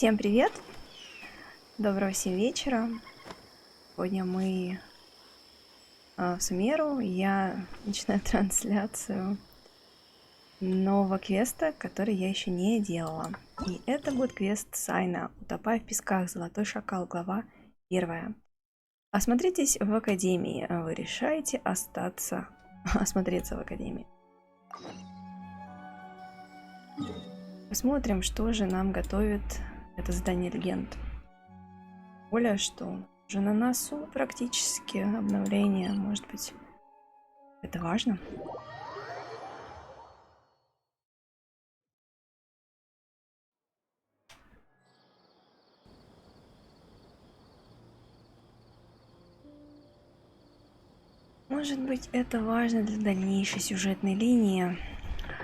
Всем привет! Доброго всем вечера. Сегодня мы в Сумеру. Я начинаю трансляцию нового квеста, который я еще не делала. И это будет квест Сайно. Утопая в песках. Золотой Шакал. Глава 1. Осмотритесь в Академии. Вы решаете остаться, осмотреться в Академии. Посмотрим, что же нам готовит это задание Легенд. Более что уже на носу практически обновление, может быть, это важно. Может быть, это важно для дальнейшей сюжетной линии.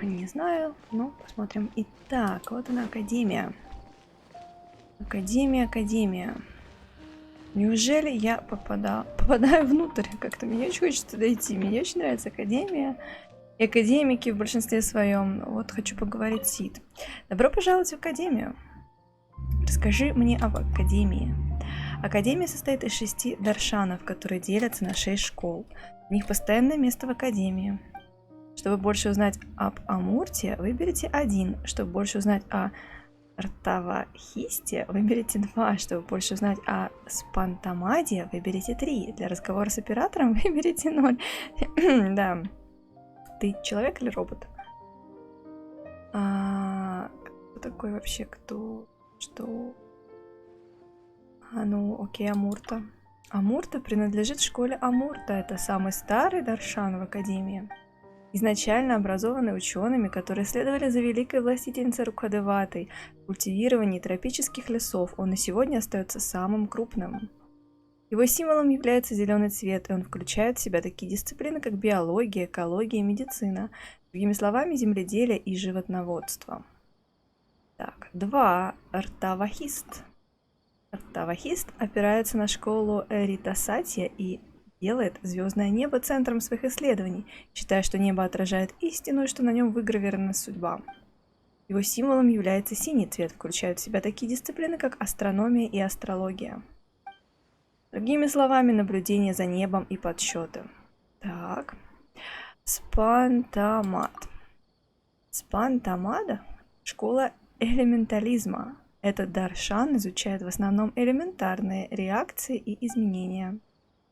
Не знаю, но посмотрим. Итак, вот она, Академия. Академия. Неужели я попадаю внутрь? Как-то мне очень хочется дойти. Мне очень нравится Академия. И академики в большинстве своем. Вот хочу поговорить с Сид. Добро пожаловать в Академию. Расскажи мне об Академии. Академия состоит из 6 даршанов, которые делятся на 6 школ. У них постоянное место в Академии. Чтобы больше узнать об Амурте, выберите 1. Чтобы больше узнать о Ртавахисте, выберите 2. Чтобы больше узнать о Спантамаде, выберите 3. Для разговора с оператором выберите 0. Да. Ты человек или робот? Кто такой вообще? Кто? Что? Ну, окей, Амурта. Амурта принадлежит школе Амурта. Это самый старый даршан в Академии. Изначально образованный учеными, которые следовали за великой властительницей Рукхадеватой в культивировании тропических лесов, он и сегодня остается самым крупным. Его символом является зеленый цвет, и он включает в себя такие дисциплины, как биология, экология и медицина. Другими словами, земледелие и животноводство. Так, 2. Ртавахист. Ртавахист опирается на школу Ритасатия и делает звездное небо центром своих исследований, считая, что небо отражает истину и что на нем выгравирована судьба. Его символом является синий цвет, включает в себя такие дисциплины, как астрономия и астрология. Другими словами, наблюдение за небом и подсчеты. Так. Спантамад. Спантамада – школа элементализма. Этот даршан изучает в основном элементарные реакции и изменения.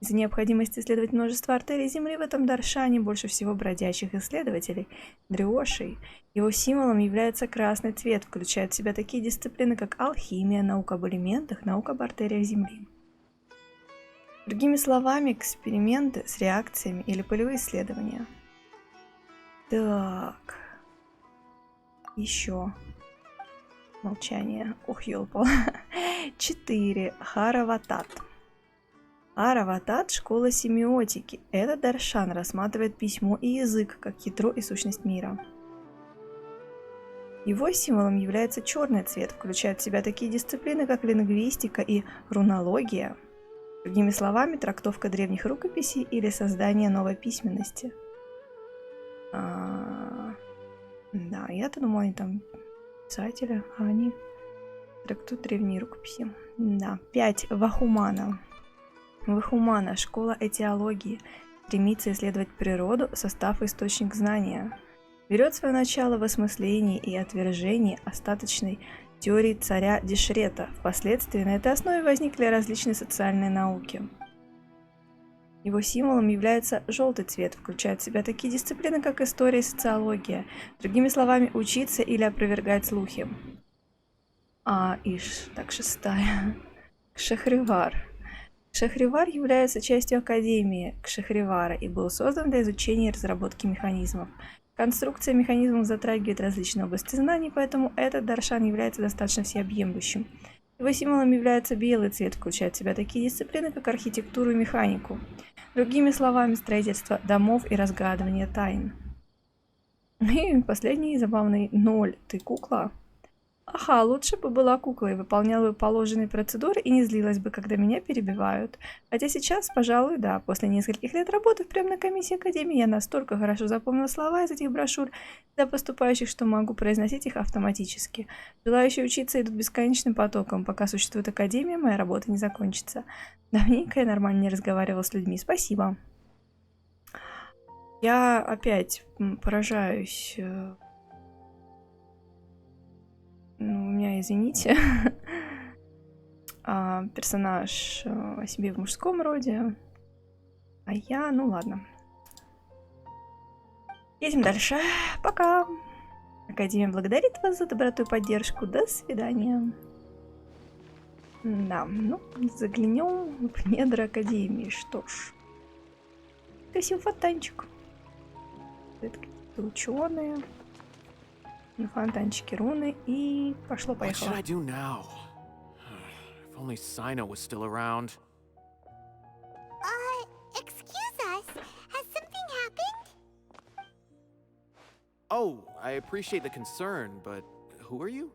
Из-за необходимости исследовать множество артерий Земли в этом даршане больше всего бродячих исследователей – дриошей. Его символом является красный цвет, включает в себя такие дисциплины, как алхимия, наука об элементах, наука об артериях Земли. Другими словами, эксперименты с реакциями или полевые исследования. Так. Еще. Молчание. Ох, ёлпал. 4. Хараватат. Хараватат – школа семиотики. Этот даршан рассматривает письмо и язык как ядро и сущность мира. Его символом является черный цвет, включает в себя такие дисциплины, как лингвистика и рунология. Другими словами, трактовка древних рукописей или создание новой письменности. Да, я-то думала, они там писатели, а они трактуют древние рукописи. Да. 5. Вахумана. Вахумана – школа этиологии. Стремится исследовать природу, состав и источник знания. Берет свое начало в осмыслении и отвержении остаточной теории царя Дишрета. Впоследствии на этой основе возникли различные социальные науки. Его символом является желтый цвет, включает в себя такие дисциплины, как история и социология. Другими словами, учиться или опровергать слухи. Так, 6. Кшахривар. Кшахривар является частью Академии Кшахривара и был создан для изучения и разработки механизмов. Конструкция механизмов затрагивает различные области знаний, поэтому этот даршан является достаточно всеобъемлющим. Его символом является белый цвет, включает в себя такие дисциплины, как архитектуру и механику. Другими словами, строительство домов и разгадывание тайн. И последний забавный 0. Ты кукла? Ха-ха, лучше бы была куклой, выполняла бы положенные процедуры и не злилась бы, когда меня перебивают. Хотя сейчас, пожалуй, да, после нескольких лет работы в приемной комиссии Академии я настолько хорошо запомнила слова из этих брошюр для поступающих, что могу произносить их автоматически. Желающие учиться идут бесконечным потоком. Пока существует Академия, моя работа не закончится. Давненько я нормально не разговаривала с людьми. Спасибо. Я опять поражаюсь. Ну, у меня, извините, персонаж о себе в мужском роде, а я, ну ладно. Едем дальше. Пока. Академия благодарит вас за доброту и поддержку. До свидания. Да, ну, заглянем в недра Академии. Что ж. Красивый фонтанчик. Это какие-то ученые. На фонтанчике руны, и пошло-поехало. Excuse us. Has something happened? Oh, I appreciate the concern, but who are you?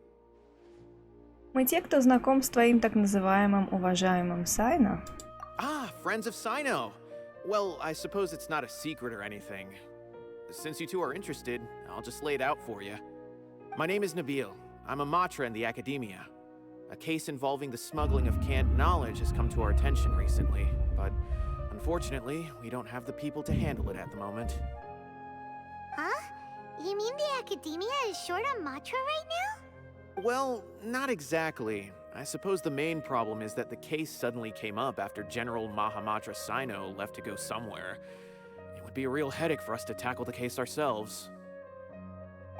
Мы те, кто знаком с твоим так называемым уважаемым Сайно. Ah, friends of Sayno. Well, I suppose it's not a secret or anything. Since you two are interested, I'll just lay it out for you. My name is Nabil. I'm a matra in the academia. A case involving the smuggling of canned knowledge has come to our attention recently, but unfortunately, we don't have the people to handle it at the moment. Huh? You mean the academia is short on mantra right now? Well, not exactly. I suppose the main problem is that the case suddenly came up after General Mahamatra Sayno left to go somewhere. It would be a real headache for us to tackle the case ourselves.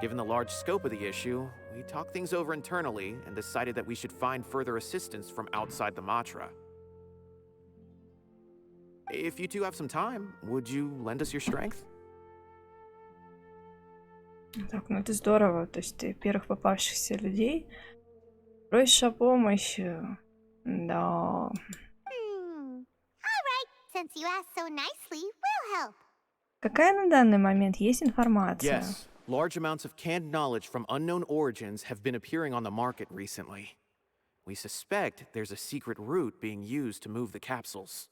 Given the large scope of the issue, we talked things over internally and decided that we should find further assistance from outside the Matra. If you two have some time, would you lend us your strength? Так, ну это здорово. То есть ты первых попавшихся людей просишь о помощи. Да. Alright, since you asked so nicely, we'll help. Какая на данный момент есть информация? Yes. Large amounts of canned knowledge from unknown origins have been appearing on the market recently. We suspect there's a secret route being used to move the capsules.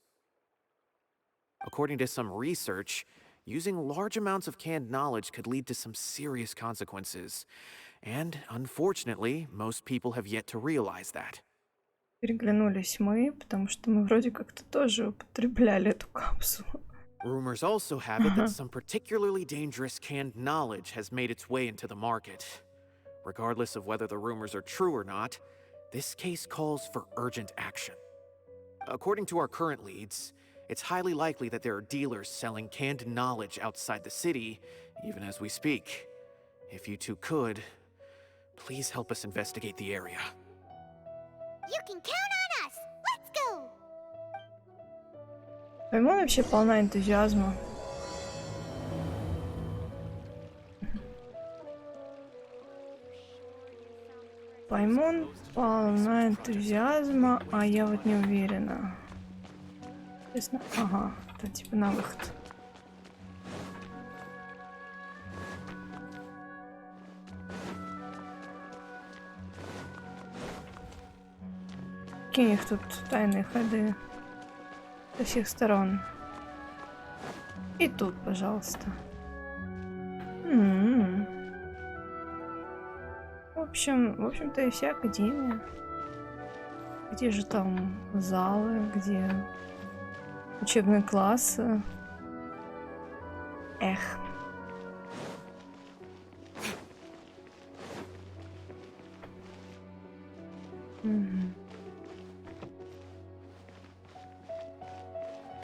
According to some research, using large amounts of canned knowledge could lead to some serious consequences. And, unfortunately, most people have yet to realize that. Переглянулись мы, потому что мы вроде как-то тоже употребляли эту капсулу. Rumors also have it that some particularly dangerous canned knowledge has made its way into the market. Regardless of whether the rumors are true or not, this case calls for urgent action. According to our current leads, it's highly likely that there are dealers selling canned knowledge outside the city, even as we speak. If you two could, please help us investigate the area. You can count on us. Let's go. Поймон вообще полна энтузиазма. Поймон полна энтузиазма, а я вот не уверена. Честно. Ага, это типа на выход. Какие у них тут тайные ходы со всех сторон. И тут, пожалуйста. В общем-то и вся академия. Где же там залы, где учебные классы? Эх.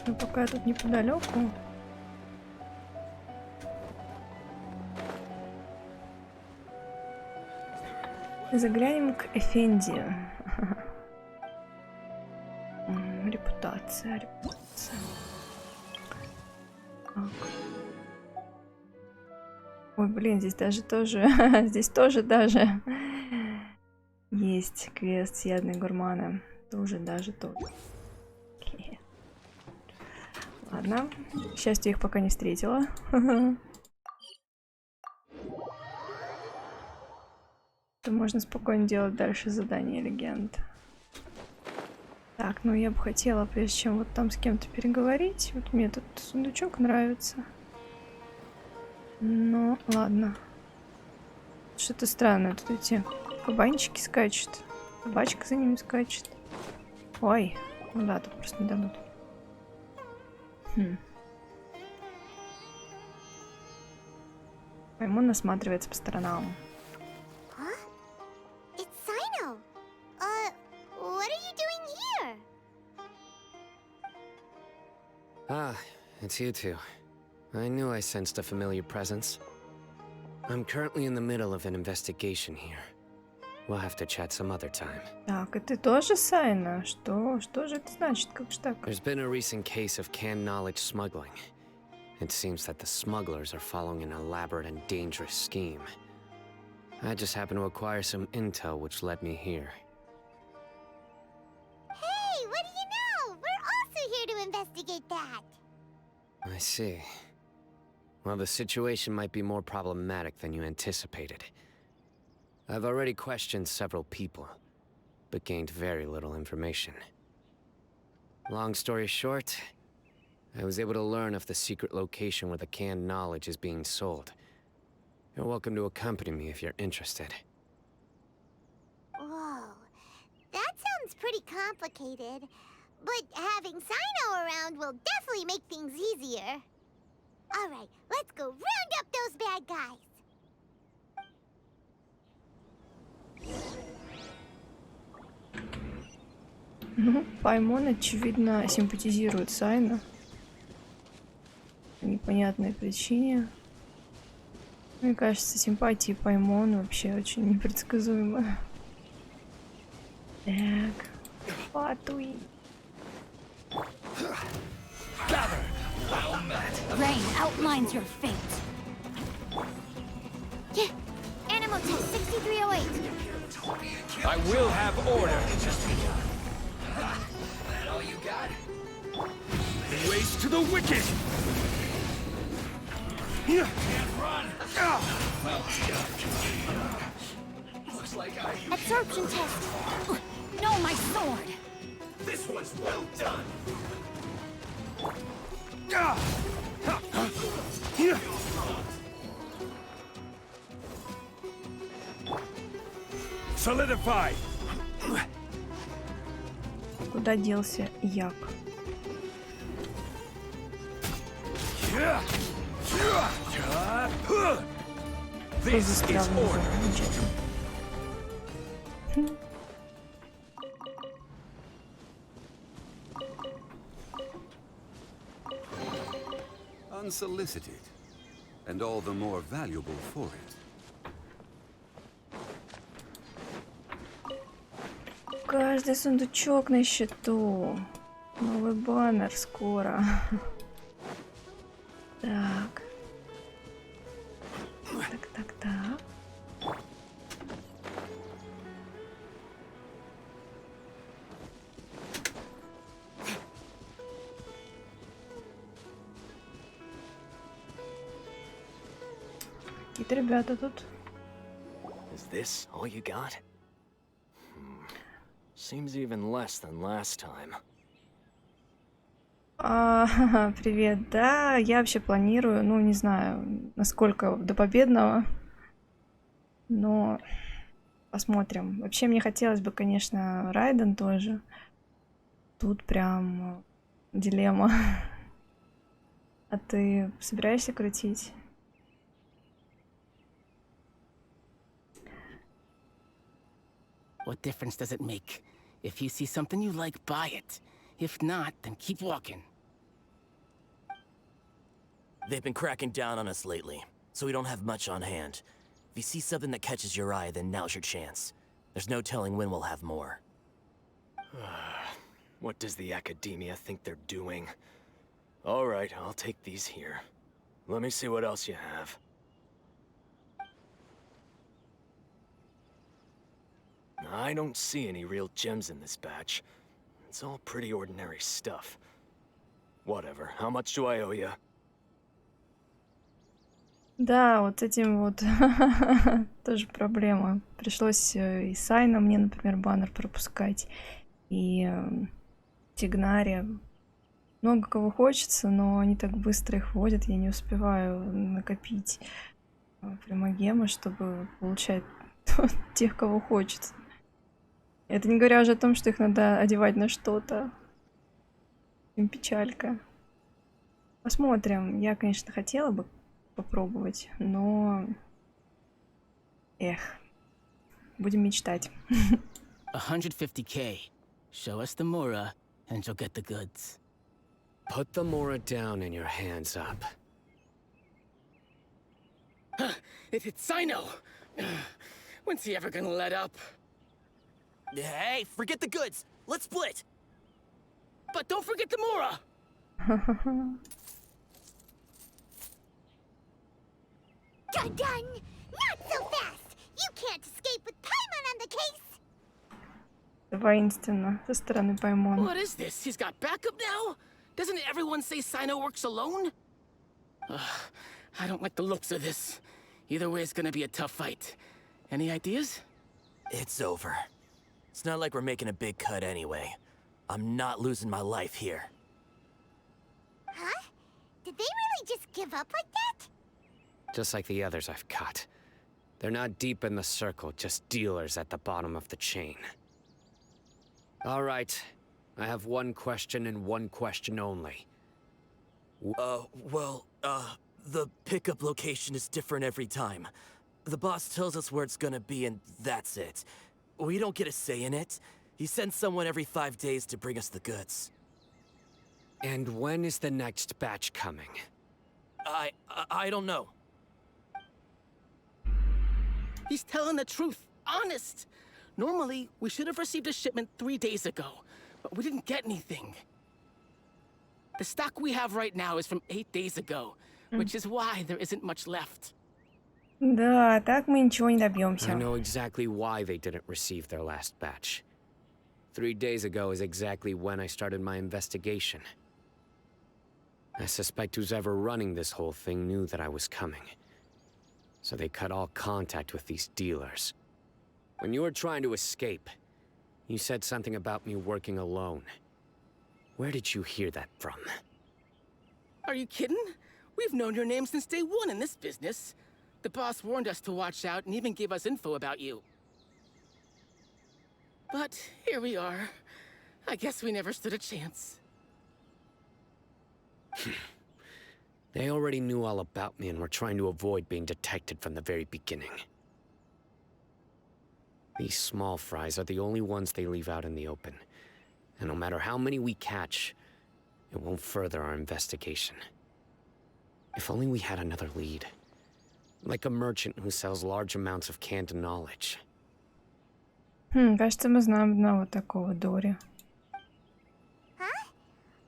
Ну, пока я тут неподалеку. Заглянем к Эфенди. Репутация. Так. Ой, блин, здесь даже тоже... здесь тоже даже... есть квест «Съедные гурманы». Тоже даже тоже. Ладно. К счастью, их пока не встретила. То можно спокойно делать дальше задание легенд. Так, ну я бы хотела, прежде чем вот там с кем-то переговорить. Вот мне этот сундучок нравится. Ну, ладно. Что-то странное. Тут эти кабанчики скачут. Собачка за ними скачет. Ой. Ну да, тут просто не дадут. Маймун осматривается по сторонам. Huh? It's Sayno. What are you doing here? Ah, it's you two. I knew I sensed a familiar presence. I'm currently in the middle of an investigation here. We'll have to chat some other time. Так, и ты тоже Сайно? Что же это значит? Как же так? There's been a recent case of canned knowledge smuggling. It seems that the smugglers are following an elaborate and dangerous scheme. I just happened to acquire some intel which led me here. Hey, what do you know? We're also here to investigate that. I see. Well, the situation might be more problematic than you anticipated. I've already questioned several people, but gained very little information. Long story short, I was able to learn of the secret location where the canned knowledge is being sold. You're welcome to accompany me if you're interested. Whoa, that sounds pretty complicated. But having Sayno around will definitely make things easier. All right, let's go round up those bad guys. Ну, Паймон, очевидно, симпатизирует Сайно. По непонятной причине. Мне кажется, симпатии Паймона вообще очень непредсказуемые. Так, патуй. Rain outlines your fate. Yeah, Animal Test 6308. I will have order. Waste to the wicked! Here! Absorption test. No, my sword. This one's well done! Here! Solidify! Куда делся Як? This is order. Unsolicited, and all the more valuable for it. Каждый сундучок на счету. Новый баннер скоро. Так. Так. Какие-то ребята тут. Is this all you got? Seems even less than last time. Привет. Да, я вообще планирую, ну, не знаю, насколько до победного. Но посмотрим. Вообще мне хотелось бы, конечно, Райден тоже. Тут прям дилемма. А ты собираешься крутить? What difference does it make? If you see something you like, buy it. If not, then keep walking. They've been cracking down on us lately, so we don't have much on hand. If you see something that catches your eye, then now's your chance. There's no telling when we'll have more. What does the Academia think they're doing? All right, I'll take these here. Let me see what else you have. I don't see any real gems in this batch. It's all pretty ordinary stuff. Whatever, how much do I owe you? Да, вот с этим вот тоже проблема. Пришлось и Сайно мне, например, баннер пропускать, и Тигнаре. Много кого хочется, но они так быстро их вводят, я не успеваю накопить примагемы, чтобы получать тех, кого хочется. Это не говоря уже о том, что их надо одевать на что-то. Им печалька. Посмотрим. Я, конечно, хотела бы попробовать, но... Эх. Будем мечтать. 150k. Show us the Mora, and you'll get the goods. Put the Mora down and your hands up. It's Cyno! When's he ever gonna let up? Hey, forget the goods. Let's split. But don't forget the Mora! Dun dun! Not so fast! You can't escape with Paimon on the case! Воинственно со стороны Паймона. What is this? He's got backup now? Doesn't everyone say Cyno works alone? I don't like the looks of this. Either way, it's gonna be a tough fight. Any ideas? It's over. It's not like we're making a big cut anyway. I'm not losing my life here. Huh? Did they really just give up like that? Just like the others I've caught. They're not deep in the circle, just dealers at the bottom of the chain. All right. I have one question and one question only. The pickup location is different every time. The boss tells us where it's gonna be and that's it. We don't get a say in it. He sends someone every 5 days to bring us the goods. And when is the next batch coming? I don't know. He's telling the truth. Honest. Normally, we should have received a shipment 3 days ago, but we didn't get anything. The stock we have right now is from 8 days ago, which is why there isn't much left. Да, так мы ничего не I добьемся. know exactly why they didn't receive their last batch. 3 days ago is exactly when I started my investigation. I suspect who's ever running this whole thing knew that I was coming. So they cut all contact with these dealers. When you were trying to escape, you said something about me working alone. Where did you hear that from? Are you kidding? We've known your name since day one in this business. The boss warned us to watch out and even gave us info about you. But here we are. I guess we never stood a chance. They already knew all about me and were trying to avoid being detected from the very beginning. These small fries are the only ones they leave out in the open. And no matter how many we catch, it won't further our investigation. If only we had another lead. Like a merchant who sells large amounts of canned knowledge. Кажется, мы знаем одного такого Дори. Huh?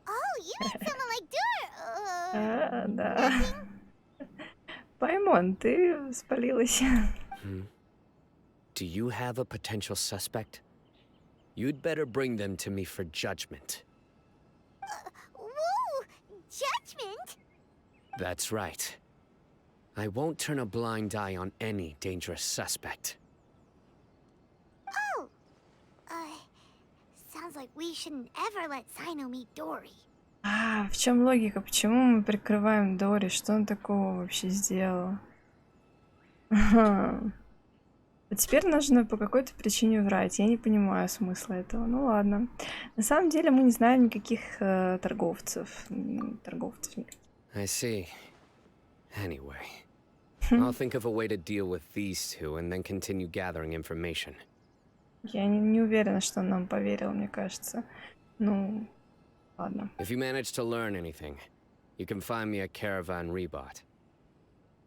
Oh, you mean someone like Dur... Да. Паймон, ты спалилась. Do you have a potential suspect? You'd better bring them to me for judgment. Whoa! Judgment? That's right. I won't turn a blind eye on any dangerous suspect. Oh! Sounds like we shouldn't ever let Cyno meet Dory. В чем логика? Почему мы прикрываем Дори? Что он такого вообще сделал? А теперь нужно по какой-то причине врать. Я не понимаю смысла этого. Ну ладно. На самом деле мы не знаем никаких торговцев. I see. Anyway, I'll think of a way to deal with these two and then continue gathering information. Я не уверена, что он нам поверил, мне кажется. Ну, ладно. If you manage to learn anything, you can find me at Caravan Rebot.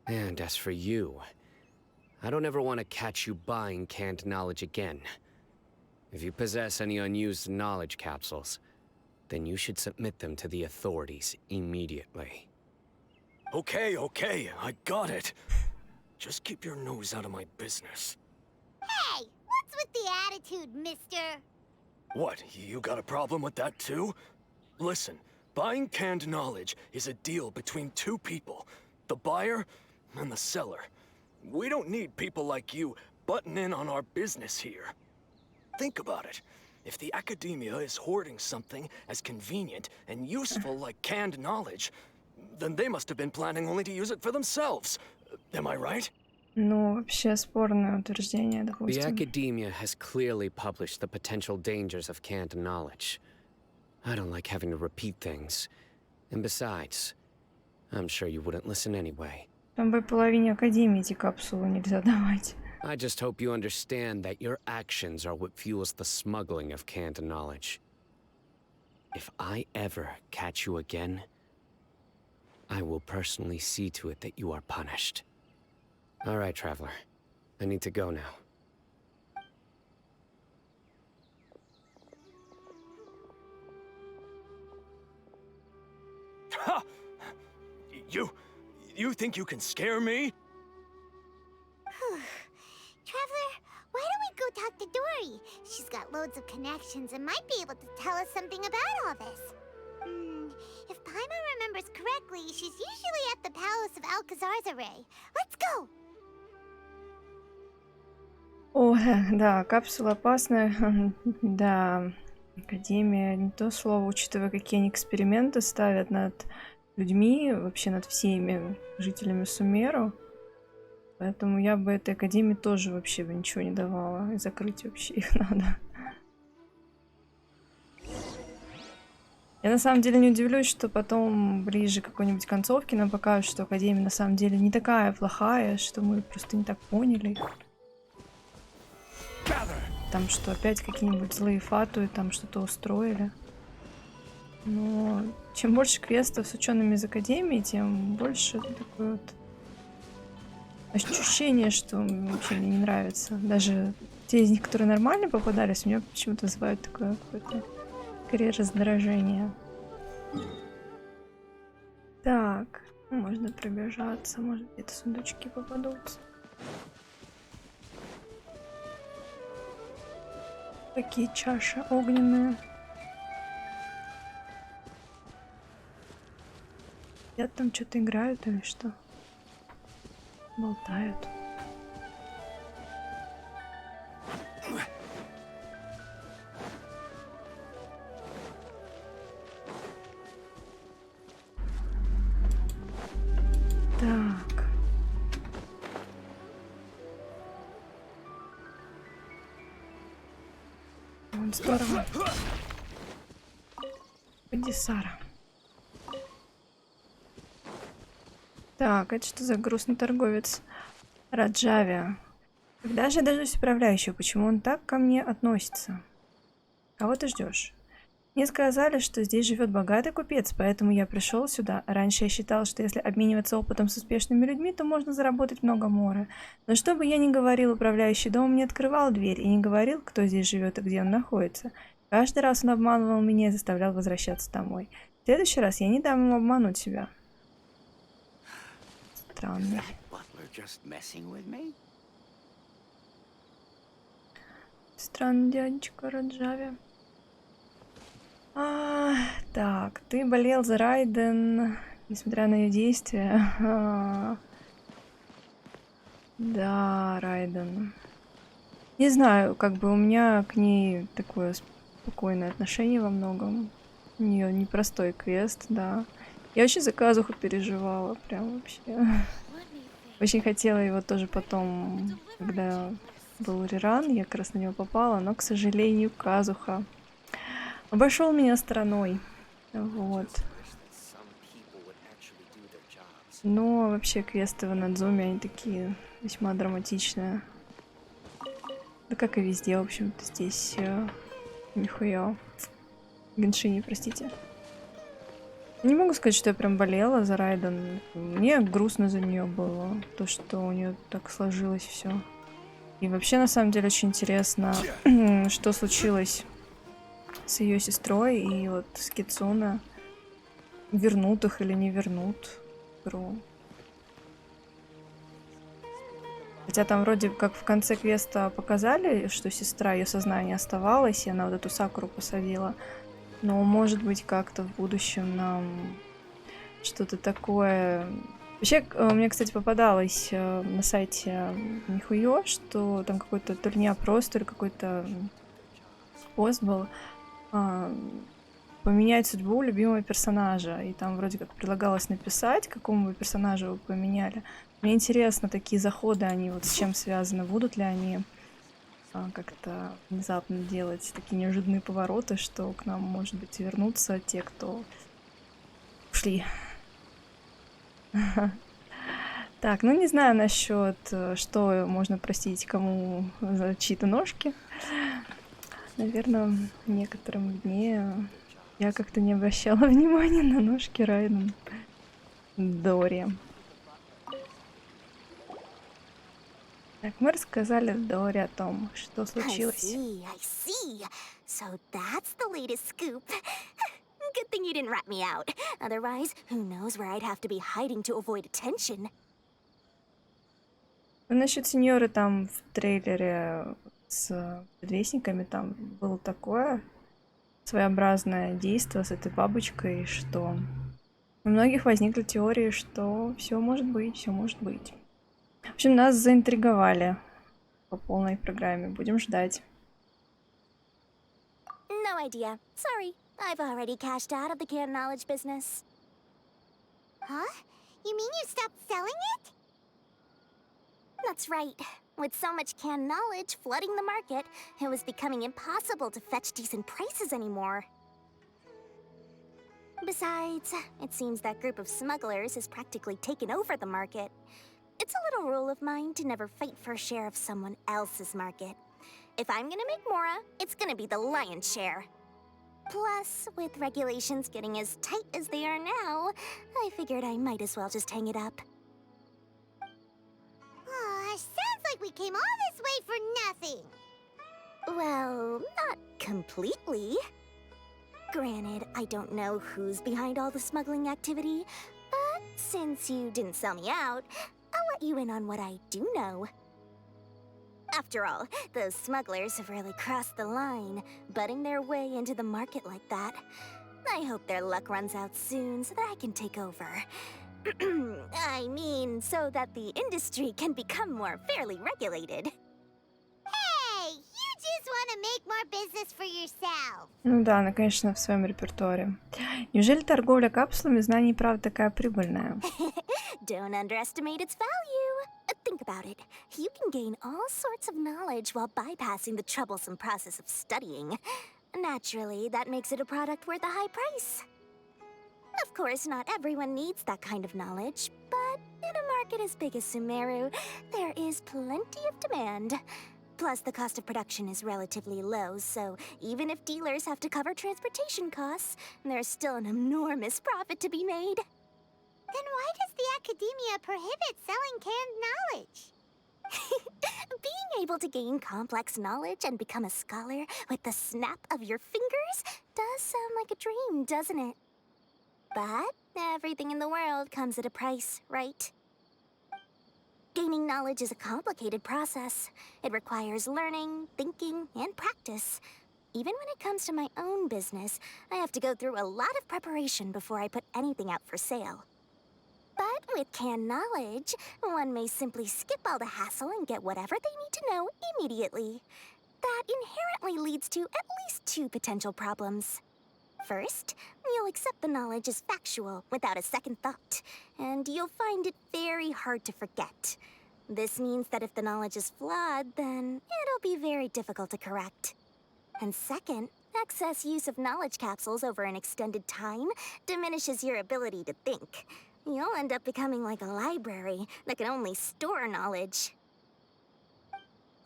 And as for you, I don't ever want to catch you buying canned knowledge again. If you possess any unused knowledge capsules, then you should submit them to the authorities immediately. Okay, I got it. Just keep your nose out of my business. Hey! What's with the attitude, mister? What, you got a problem with that too? Listen, buying canned knowledge is a deal between two people. The buyer and the cellar. We don't need people like you butting in on our business here. Think about it. If the academia is hoarding something as convenient and useful like canned knowledge, then they must have been planning only to use it for themselves. Am I right? Ну, вообще спорное утверждение, The допустим. academia has clearly published the potential dangers of canned knowledge. I don't like having to repeat things. And besides, I'm sure you wouldn't listen anyway. Там бы половине академии эти капсулы нельзя давать. I just hope you understand that your actions are what fuels the smuggling of canned knowledge. If I ever catch you again, I will personally see to it that you are punished. All right, traveler. I need to go now. Ha! You think you can scare me? Traveler, why don't we go talk to Dory? She's got loads of connections and might be able to tell us something about all this. If Paimon remembers correctly, she's usually at the palace of Alcazar's array. Let's go! О, да, капсула опасная. Да, академия не то слово, учитывая, какие они эксперименты ставят над людьми, вообще над всеми жителями Сумеру. Поэтому я бы этой академии тоже вообще бы ничего не давала. И закрыть вообще их надо. Я на самом деле не удивлюсь, что потом ближе к какой-нибудь концовке нам покажут, что академия на самом деле не такая плохая, что мы просто не так поняли. Там что, опять какие-нибудь злые фатуи там что-то устроили. Но чем больше квестов с учеными из академии, тем больше такое вот ощущение, что вообще мне не нравится. Даже те из них, которые нормально попадались, у меня почему-то вызывают такое какое-то скорее раздражение. Так, можно пробежаться, может где-то сундучки попадутся. Такие чаши огненные. Я там что-то играют или что? Болтают. Так. Вон здорово. Иди, Сара. Так, это что за грустный торговец? Раджави. Когда же я дождусь управляющего? Почему он так ко мне относится? Кого ты ждешь? Мне сказали, что здесь живет богатый купец, поэтому я пришел сюда. Раньше я считал, что если обмениваться опытом с успешными людьми, то можно заработать много мора. Но что бы я ни говорил, управляющий домом не открывал дверь и не говорил, кто здесь живет и где он находится. Каждый раз он обманывал меня и заставлял возвращаться домой. В следующий раз я не дам ему обмануть себя. Странно. Странный дядечка Раджави. Так, ты болел за Райден, несмотря на ее действия. Да, Райден. Не знаю, как бы у меня к ней такое спокойное отношение во многом. У нее непростой квест, да. Я очень за Казуху переживала, прям вообще. Очень хотела его тоже потом, когда был реран, я как раз на него попала, но, к сожалению, Казуха обошел меня стороной. Вот. Но вообще квесты в Надзуме, они такие весьма драматичные. Да как и везде, в общем-то, здесь нихуя. В геншине, простите. Не могу сказать, что я прям болела за Райден. Мне грустно за нее было. То, что у нее так сложилось все. И вообще, на самом деле, очень интересно, что случилось с ее сестрой и вот с Кицуна. Вернут их или не вернут в игру. Хотя там вроде как в конце квеста показали, что сестра, ее сознание оставалось, и она вот эту Сакуру посадила. Но может быть как-то в будущем нам что-то такое Вообще, мне, кстати, попадалось на сайте Нихуё, что там какой-то то ли не опрос, то ли какой-то пост был. Поменять судьбу любимого персонажа. И там вроде как предлагалось написать, какому бы персонажу вы поменяли. Мне интересно, такие заходы, они вот с чем связаны? Будут ли они как-то внезапно делать такие неожиданные повороты, что к нам, может быть, вернутся те, кто ушли? Так, ну не знаю насчет, что можно простить кому за чьи-то ножки. Наверное, некоторым виднее. Я как-то не обращала внимания на ножки Райан Дори. Так, мы рассказали Дори о том, что случилось. I see. So that's the latest scoop. Good thing you didn't rat me out. Otherwise, who knows where I'd have to be hiding to avoid attention. Ну, насчет сеньоры там в трейлере с предвестниками там было такое своеобразное действо с этой бабочкой, что у многих возникли теории, что все может быть, все может быть. В общем, нас заинтриговали по полной программе. Будем ждать. No idea. Sorry. I've already cashed out of the canned knowledge business. Huh? You mean you stopped selling it? That's right. With so much canned knowledge flooding the market, it was becoming impossible to fetch decent prices anymore. Besides, it seems that group of smugglers has practically taken over the market. It's a little rule of mine to never fight for a share of someone else's market. If I'm gonna make Mora, it's gonna be the lion's share. Plus, with regulations getting as tight as they are now, I figured I might as well just hang it up. Sounds like we came all this way for nothing. Well, not completely. Granted, I don't know who's behind all the smuggling activity, but since you didn't sell me out, I'll let you in on what I do know. After all, those smugglers have really crossed the line, butting their way into the market like that. I hope their luck runs out soon so that I can take over. I mean, so that the industry can become more fairly regulated. Hey, you just want to make more business for yourself. Ну да, она, конечно, в своем репертуаре. Неужели торговля капсулами знаний правда такая прибыльная? Don't underestimate its value. Think about it. You can gain all sorts of knowledge while bypassing the troublesome process of studying. Naturally, that makes it a product worth a high price. Of course, not everyone needs that kind of knowledge, but in a market as big as Sumeru, there is plenty of demand. Plus, the cost of production is relatively low, so even if dealers have to cover transportation costs, there's still an enormous profit to be made. Then why does the Academia prohibit selling canned knowledge? Being able to gain complex knowledge and become a scholar with the snap of your fingers does sound like a dream, doesn't it? But everything in the world comes at a price, right? Gaining knowledge is a complicated process. It requires learning, thinking, and practice. Even when it comes to my own business, I have to go through a lot of preparation before I put anything out for sale. But with canned knowledge, one may simply skip all the hassle and get whatever they need to know immediately. That inherently leads to at least two potential problems. First, you'll accept the knowledge as factual without a second thought, and you'll find it very hard to forget. This means that if the knowledge is flawed, then it'll be very difficult to correct. And second, excess use of knowledge capsules over an extended time diminishes your ability to think. You'll end up becoming like a library that can only store knowledge.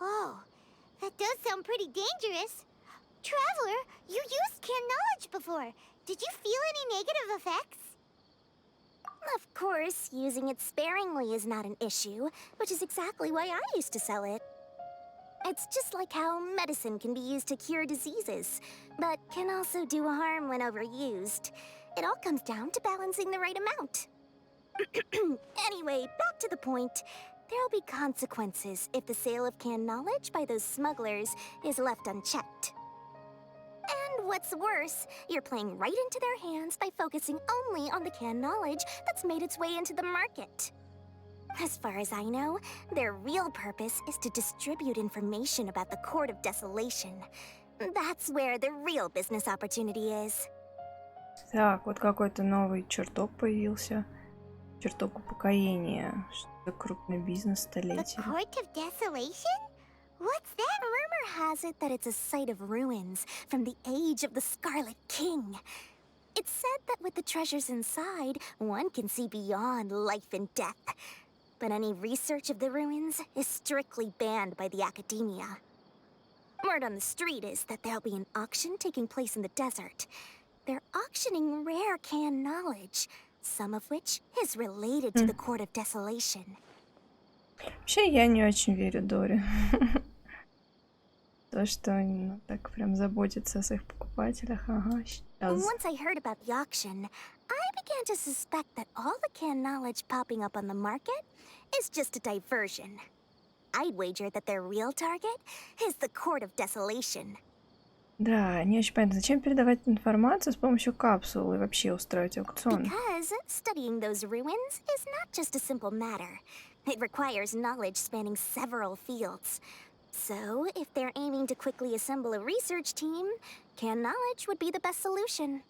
Oh, that does sound pretty dangerous. Traveler, you used canned knowledge before. Did you feel any negative effects? Of course, using it sparingly is not an issue, which is exactly why I used to sell it. It's just like how medicine can be used to cure diseases, but can also do harm when overused. It all comes down to balancing the right amount. Anyway, back to the point. There'll be consequences if the sale of canned knowledge by those smugglers is left unchecked. And what's worse, you're playing right into their hands by focusing only on the canned knowledge that's made its way into the market. As far as I know, their real purpose is to distribute information about the Court of Desolation. That's where the real business opportunity is. Так, вот какой-то новый чертог появился. Чертог упокоения. Что за крупный бизнес The столетия. Court of Desolation? What's that? Rumor has it that it's a site of ruins from the age of the Scarlet King. It's said that with the treasures inside, one can see beyond life and death. But any research of the ruins is strictly banned by the Academia. Word on the street is that there'll be an auction taking place in the desert. They're auctioning rare canned knowledge, some of which is related to the Court of Desolation. Вообще, я не очень верю Доре. То, что они так прям заботятся о своих покупателях. Ага, сейчас. Once I heard about the auction, I began to suspect that all the canned knowledge popping up on the market is just a diversion. I'd wager that their real target is the Court of Desolation. Да, не очень понятно, зачем передавать информацию с помощью капсул и вообще устраивать аукцион. Because studying those ruins is not just a simple matter. It requires knowledge spanning several fields. So, if they're aiming to quickly assemble a research team, canned knowledge would be the best solution.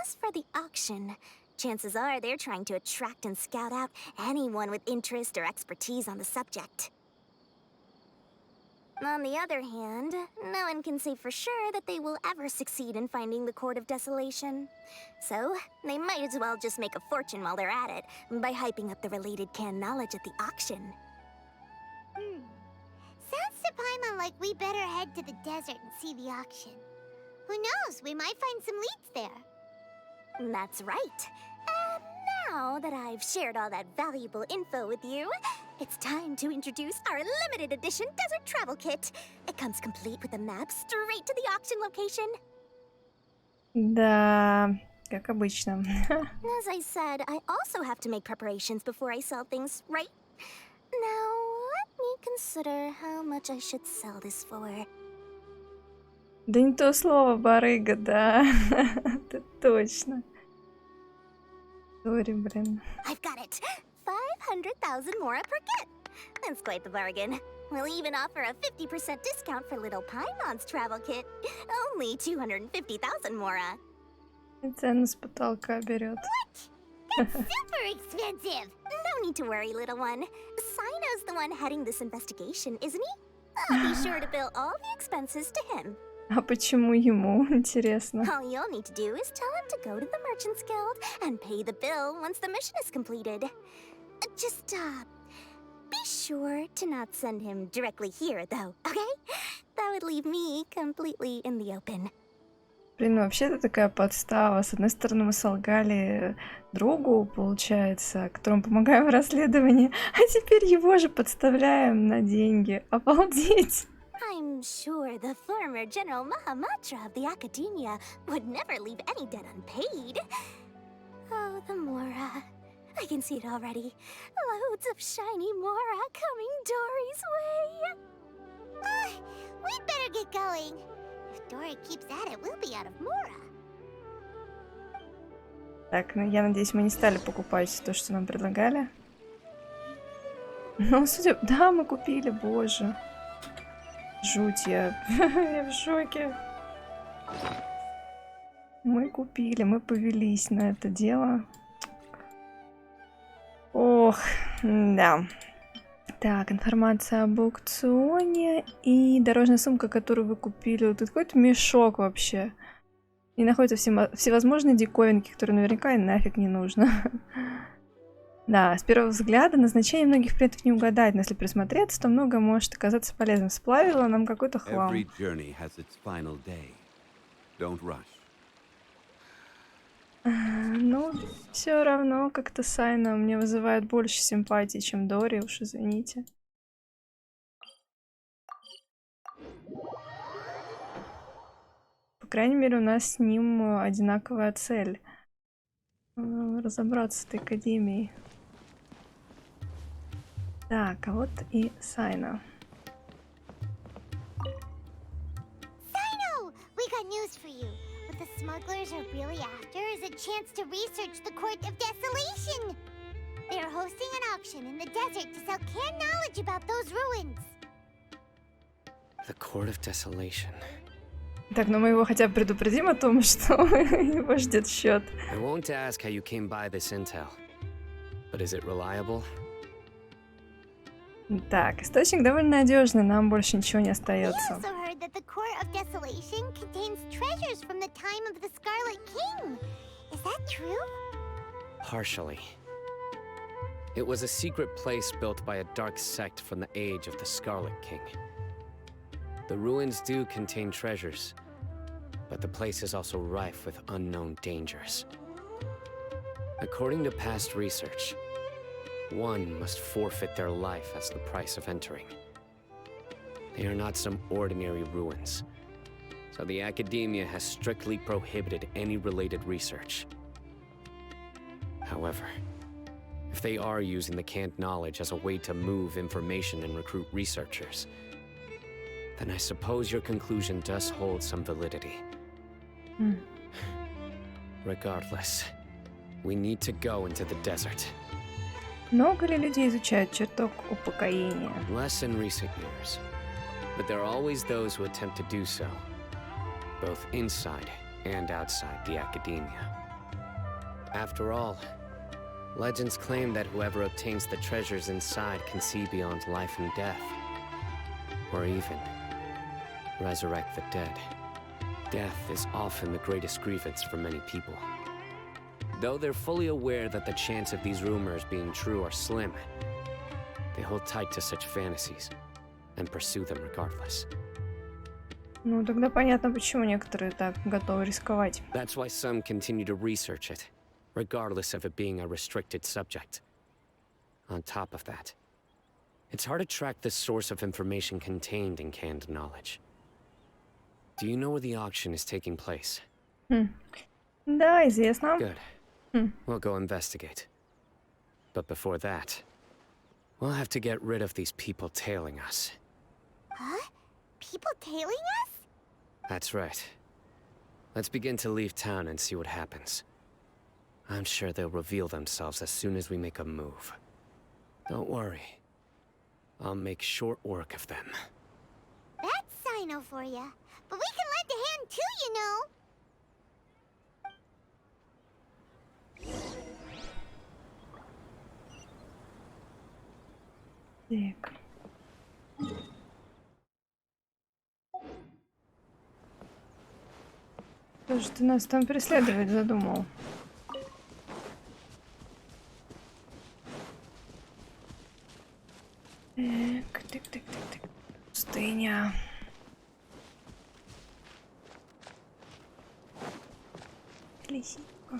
As for the auction, chances are they're trying to attract and scout out anyone with interest or expertise on the subject. On the other hand, no one can say for sure that they will ever succeed in finding the Court of Desolation. So, they might as well just make a fortune while they're at it by hyping up the related canned knowledge at the auction. Sounds to Paimon like we better head to the desert and see the auction. Who knows, we might find some leads there. That's right. And now that I've shared all that valuable info with you, it's time to introduce our limited edition desert travel kit. It comes complete with a map straight to the auction location. Да, как обычно. As I said, I also have to make preparations before I sell things, right? Now, let me consider how much I should sell this for. Да не то слово, барыга, да. Это точно. Сори, блин. I've got it. 500,000 mora per kit. That's quite the bargain. We'll even offer a 50% discount for little Paimon's travel kit. Only 250,000 mora. Цену с потолка берет. Super expensive! No need to worry, little one. Sayno's the one heading this investigation, isn't he? I'll be sure to bill all the expenses to him. А почему ему? Интересно. All you'll need to do is tell him to go to the Merchants Guild and pay the bill once the mission is completed. Just, be sure to not send him directly here, though, okay? That would leave me completely in the open. Блин, ну вообще это такая подстава. С одной стороны, мы солгали другу, получается, которому помогаем в расследовании, а теперь его же подставляем на деньги. Обалдеть! I'm sure the former General Mahamatra of the Academia would never leave any debt unpaid. Oh, the Mora. I can see it already. Loads of shiny Mora coming Dory's way. We'd better get going. If Dory keeps at it, we'll be out of Mora. Так, ну я надеюсь, мы не стали покупать то, что нам предлагали. Ну, судя... Да, мы купили, боже. Жуть, я в шоке. Мы купили, мы повелись на это дело. Ох, да. Так, информация об аукционе и дорожная сумка, которую вы купили. Вот это какой-то мешок вообще. И находятся всевозможные диковинки, которые наверняка и нафиг не нужно. Да, с первого взгляда назначение многих предметов не угадать, но если присмотреться, то многое может оказаться полезным. Сплавило нам какой-то хлам. Ну, все равно как-то Сайно мне вызывает больше симпатии, чем Дори, уж извините. По крайней мере, у нас с ним одинаковая цель. Разобраться с этой академией. Так, а вот и Сайно. Sayno! We news for you. What the smugglers are really after is a chance to research the Court of Desolation. They are hosting an auction in the desert to sell canned knowledge about those ruins. The Court of Desolation. Так, но мы его хотя бы предупредим о том, что его ждет счет. I won't ask how you came by this intel, but is it reliable? Так, источник довольно надежный, нам больше ничего не We остается. also heard that the Court of Desolation contains treasures from the time of the Scarlet King. Is that true? Partially. It was a secret place built by a dark sect from the age of the Scarlet King. The ruins do contain treasures, but the place is also rife with unknown dangers. According to past research, one must forfeit their life as the price of entering. They are not some ordinary ruins, so the academia has strictly prohibited any related research. However, if they are using the canned knowledge as a way to move information and recruit researchers, then I suppose your conclusion does hold some validity. Regardless, we need to go into the desert. Много ли людей изучают чертог упокоения? Less in recent years, but there are always those who attempt to do so, both inside and outside the academia. After all, legends claim that whoever obtains the treasures inside can see beyond life and death, or even resurrect the dead. Death is often the greatest grievance for many people. Though they're fully aware that the chance of these rumors being true are slim, they hold tight to such fantasies and pursue them regardless. Ну, тогда понятно, почему некоторые так готовы рисковать. That's why some continue to research it, regardless of it being a restricted subject. On top of that, it's hard to track the source of information contained in canned knowledge. Do you know where the auction is taking place? Да, известно. Good. We'll go investigate. But before that, we'll have to get rid of these people tailing us. Huh? People tailing us? That's right. Let's begin to leave town and see what happens. I'm sure they'll reveal themselves as soon as we make a move. Don't worry. I'll make short work of them. That's Cyno for ya. But we can lend a hand too, you know. Так. Что же ты нас там преследовать задумал? Так. Пустыня. Лисичка.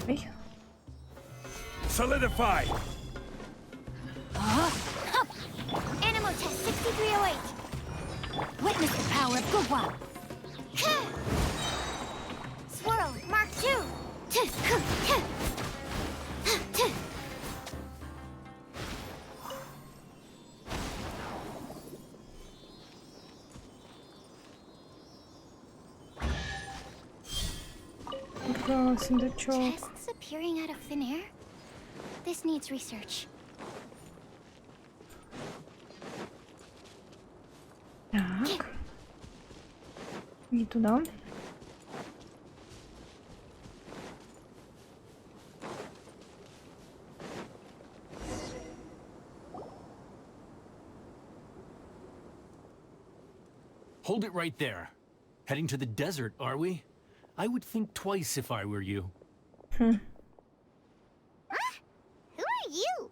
Ой. Solidify! Animal test 6308. Witness the power of Gugwa. Swirl, Mark 2. Ура, сундучок. Chests appearing out of thin air? This needs research. Так. Не туда. Hold it right there. Heading to the desert, are we? I would think twice if I were you. Huh? Who are you?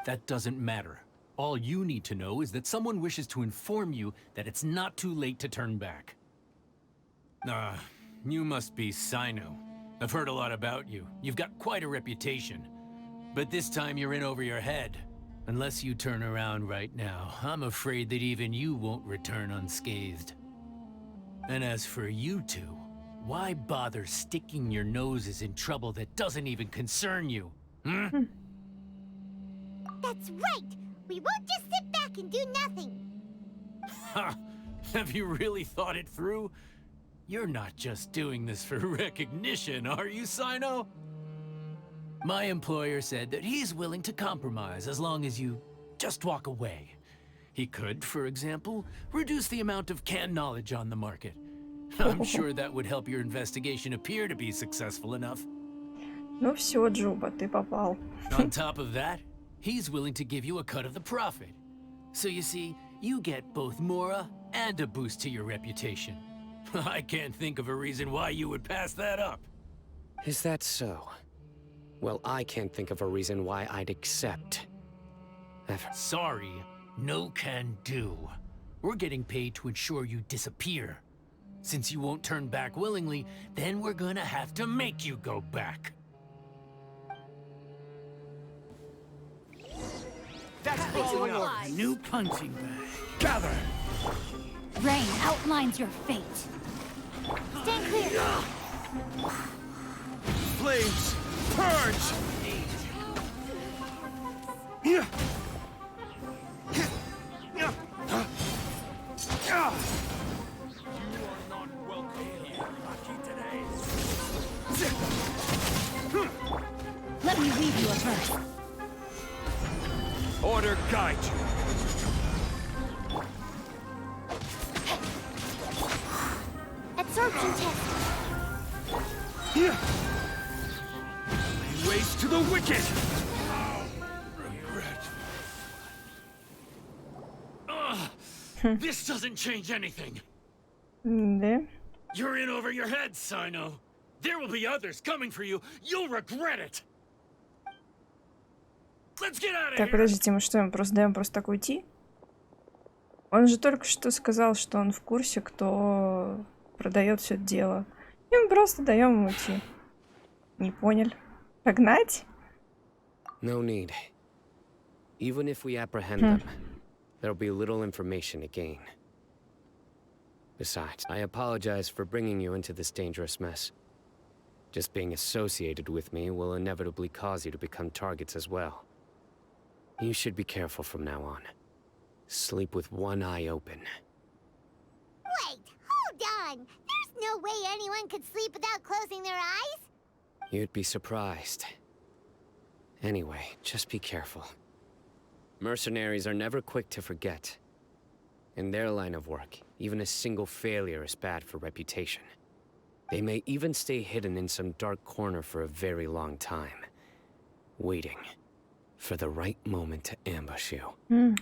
That doesn't matter. All you need to know is that someone wishes to inform you that it's not too late to turn back. You must be Sayno. I've heard a lot about you. You've got quite a reputation. But this time you're in over your head. Unless you turn around right now, I'm afraid that even you won't return unscathed. And as for you two, why bother sticking your noses in trouble that doesn't even concern you? Hmm? That's right! We won't just sit back and do nothing! Ha! Have you really thought it through? You're not just doing this for recognition, are you, Sayno? My employer said that he's willing to compromise as long as you just walk away. He could, for example, reduce the amount of canned knowledge on the market. I'm sure that would help your investigation appear to be successful enough. Ну все, Джуба, ты попал. On top of that, he's willing to give you a cut of the profit. So you see, you get both Mora and a boost to your reputation. I can't think of a reason why you would pass that up. Is that so? Well, I can't think of a reason why I'd accept. Sorry, no can do. We're getting paid to ensure you disappear. Since you won't turn back willingly, then we're gonna have to make you go back. That's blowing up. New punching bag. Gather! Rain outlines your fate. Stand clear! Flames, purge! Let me read you a verse. Order guide you. Absorption test. Ways to the wicked. This doesn't change anything. Да. You're in over your head, Sayno. There will be others coming for you. You'll regret it. Let's get out of Так, here. подождите, мы что, ему просто даем просто так уйти? Он же только что сказал, что он в курсе, кто продает все это дело. И мы просто даем ему уйти. Не понял. Погнать? No need. Even if we apprehend them, there'll be little information to gain. Besides, I apologize for bringing you into this dangerous mess. Just being associated with me will inevitably cause you to become targets as well. You should be careful from now on. Sleep with one eye open. Wait, hold on! There's no way anyone could sleep without closing their eyes! You'd be surprised. Anyway, just be careful. Mercenaries are never quick to forget. In their line of work, even a single failure is bad for reputation. They may even stay hidden in some dark corner for a very long time, waiting for the right moment to ambush you.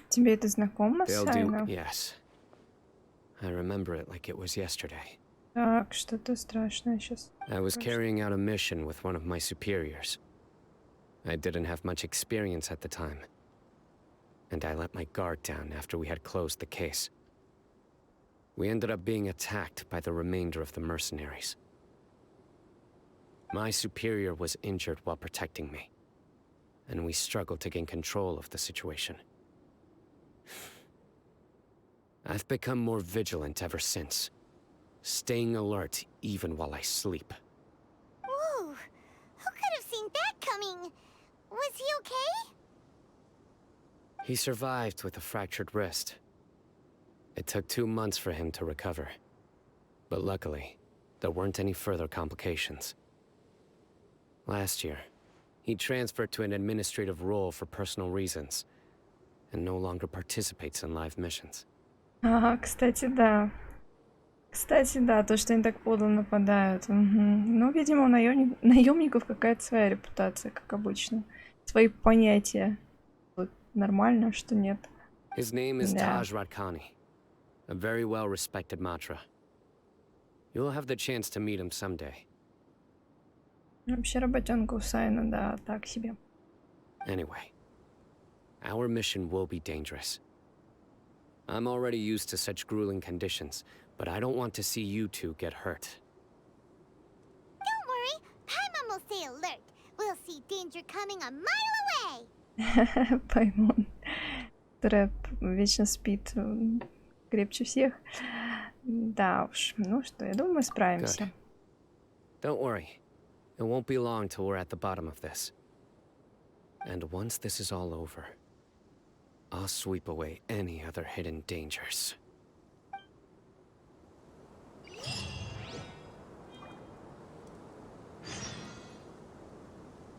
Тебе это знакомо, They'll do, Сайно? yes. I remember it like it was yesterday. Так, что-то страшное сейчас. I was carrying out a mission with one of my superiors. I didn't have much experience at the time, and I let my guard down after we had closed the case. We ended up being attacked by the remainder of the mercenaries. My superior was injured while protecting me, and we struggled to gain control of the situation. I've become more vigilant ever since, staying alert even while I sleep. Whoa! Who could have seen that coming? Was he okay? He survived with a fractured wrist. It took 2 months for him to recover. But luckily, there weren't any further complications. Last year, he transferred to an administrative role for personal reasons, and no longer participates in live missions. Ага, кстати, да. Кстати, да, то, что они так подло нападают. Ну, видимо, у наемников какая-то своя репутация, как обычно. Свои понятия. Вот нормально, что нет. His name is Да. Taj Radkani, a very well-respected Matra. You'll have the chance to meet him someday. Вообще работенка у Сайна, да, так себе. Anyway, our mission will be dangerous. I'm already used to such grueling conditions, but I don't want to see you two get hurt. Don't worry, Paimon will stay alert. We'll see danger coming a mile away. Паймон. Трэп вечно спит крепче всех. Да уж. Ну что, я думаю, мы справимся. Don't worry. It won't be long till we're at the bottom of this. And once this is all over, I'll sweep away any other hidden dangers.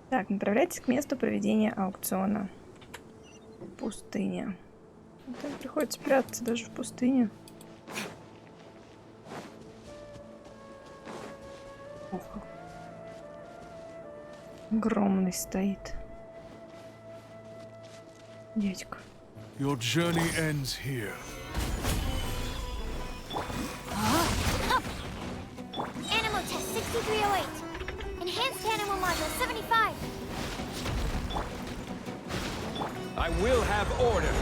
Так, направляйтесь к месту проведения аукциона. Пустыня. Это приходится прятаться даже в пустыне. Ох, как огромный стоит дядька. Your journey ends here. Animal test 6308. Enhanced animal module 75. I will have order.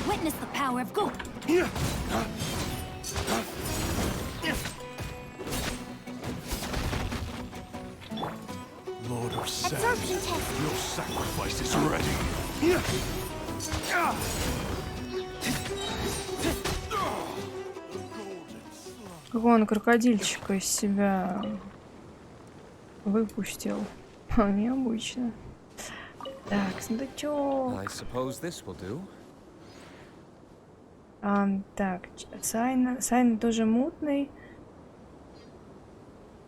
Witness the power of Go. Lord of Sand, Absorption test. your sacrifice is ready. Какого он крокодильчика из себя выпустил. Необычно. Так, сундучок. I suppose this will do. Так, Сайно. Сайно тоже мутный.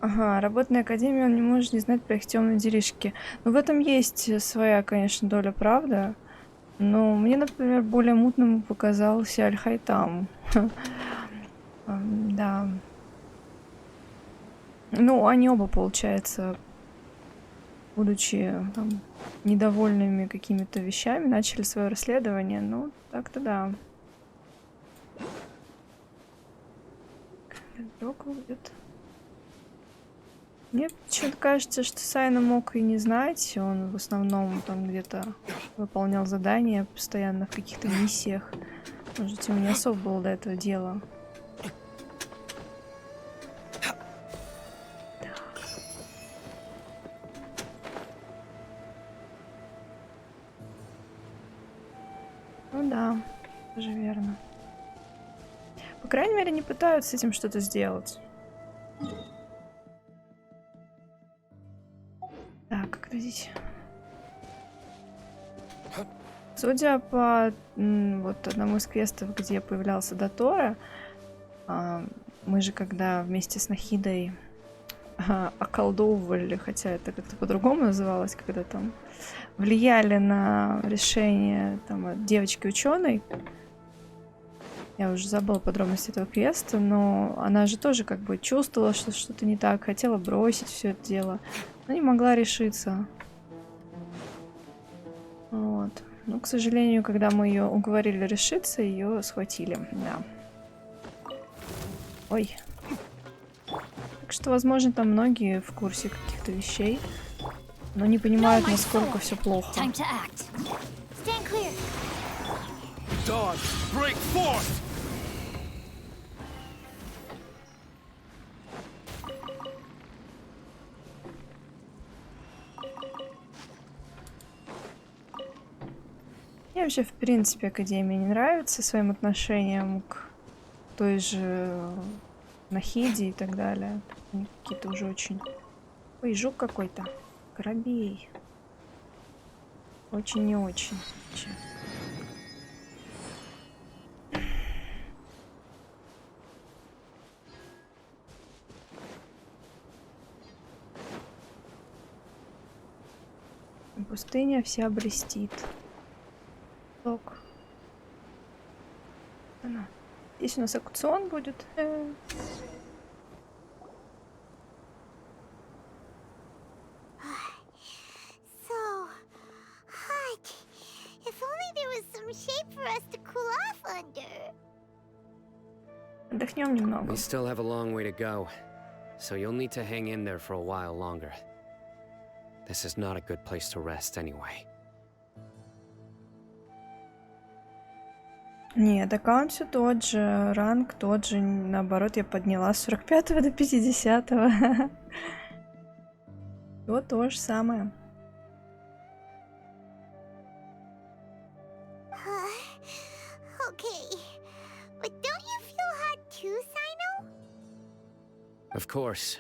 Ага, работать на академии он не может не знать про их темные делишки. Но в этом есть своя, конечно, доля правды. Но мне, например, более мутным показался Аль-Хайтам. Да. Ну, они оба, получается, будучи там недовольными какими-то вещами, начали свое расследование. Ну, так-то да. Друг будет. Мне почему-то кажется, что Сайно мог и не знать. Он в основном там где-то выполнял задания постоянно в каких-то миссиях. Может, ему не особо было до этого дела. Ну да, тоже верно. По крайней мере, не пытаются с этим что-то сделать. Так, как здесь? Судя по вот одному из квестов, где появлялся Дотора, мы же когда вместе с Нахидой околдовывали, хотя это как-то по-другому называлось, когда там влияли на решение там девочки-ученой. Я уже забыла подробности этого квеста, но она же тоже как бы чувствовала, что что-то не так, хотела бросить все это дело, но не могла решиться. Вот. Но, к сожалению, когда мы ее уговорили решиться, ее схватили. Да. Ой. Так что, возможно, там многие в курсе каких-то вещей, но не понимают, насколько все плохо. Dawn, break forth! Мне вообще, в принципе, Академия не нравится своим отношением к той же Нахиде и так далее. Они какие-то уже очень... Ой, жук какой-то. Коробей. Очень не очень. Пустыня вся блестит. Ток. Она. Здесь у нас аукцион будет. So hot. If only there was some shade for us to cool off under. Отдохнем немного. We still have a long way to go, so you'll need to hang in there for a while longer. This is not a good place to rest anyway. Нет, аккаунт все тот же, ранг тот же, наоборот, я подняла с 45 до 50. Вот то же самое. Okay, but don't you feel Of course,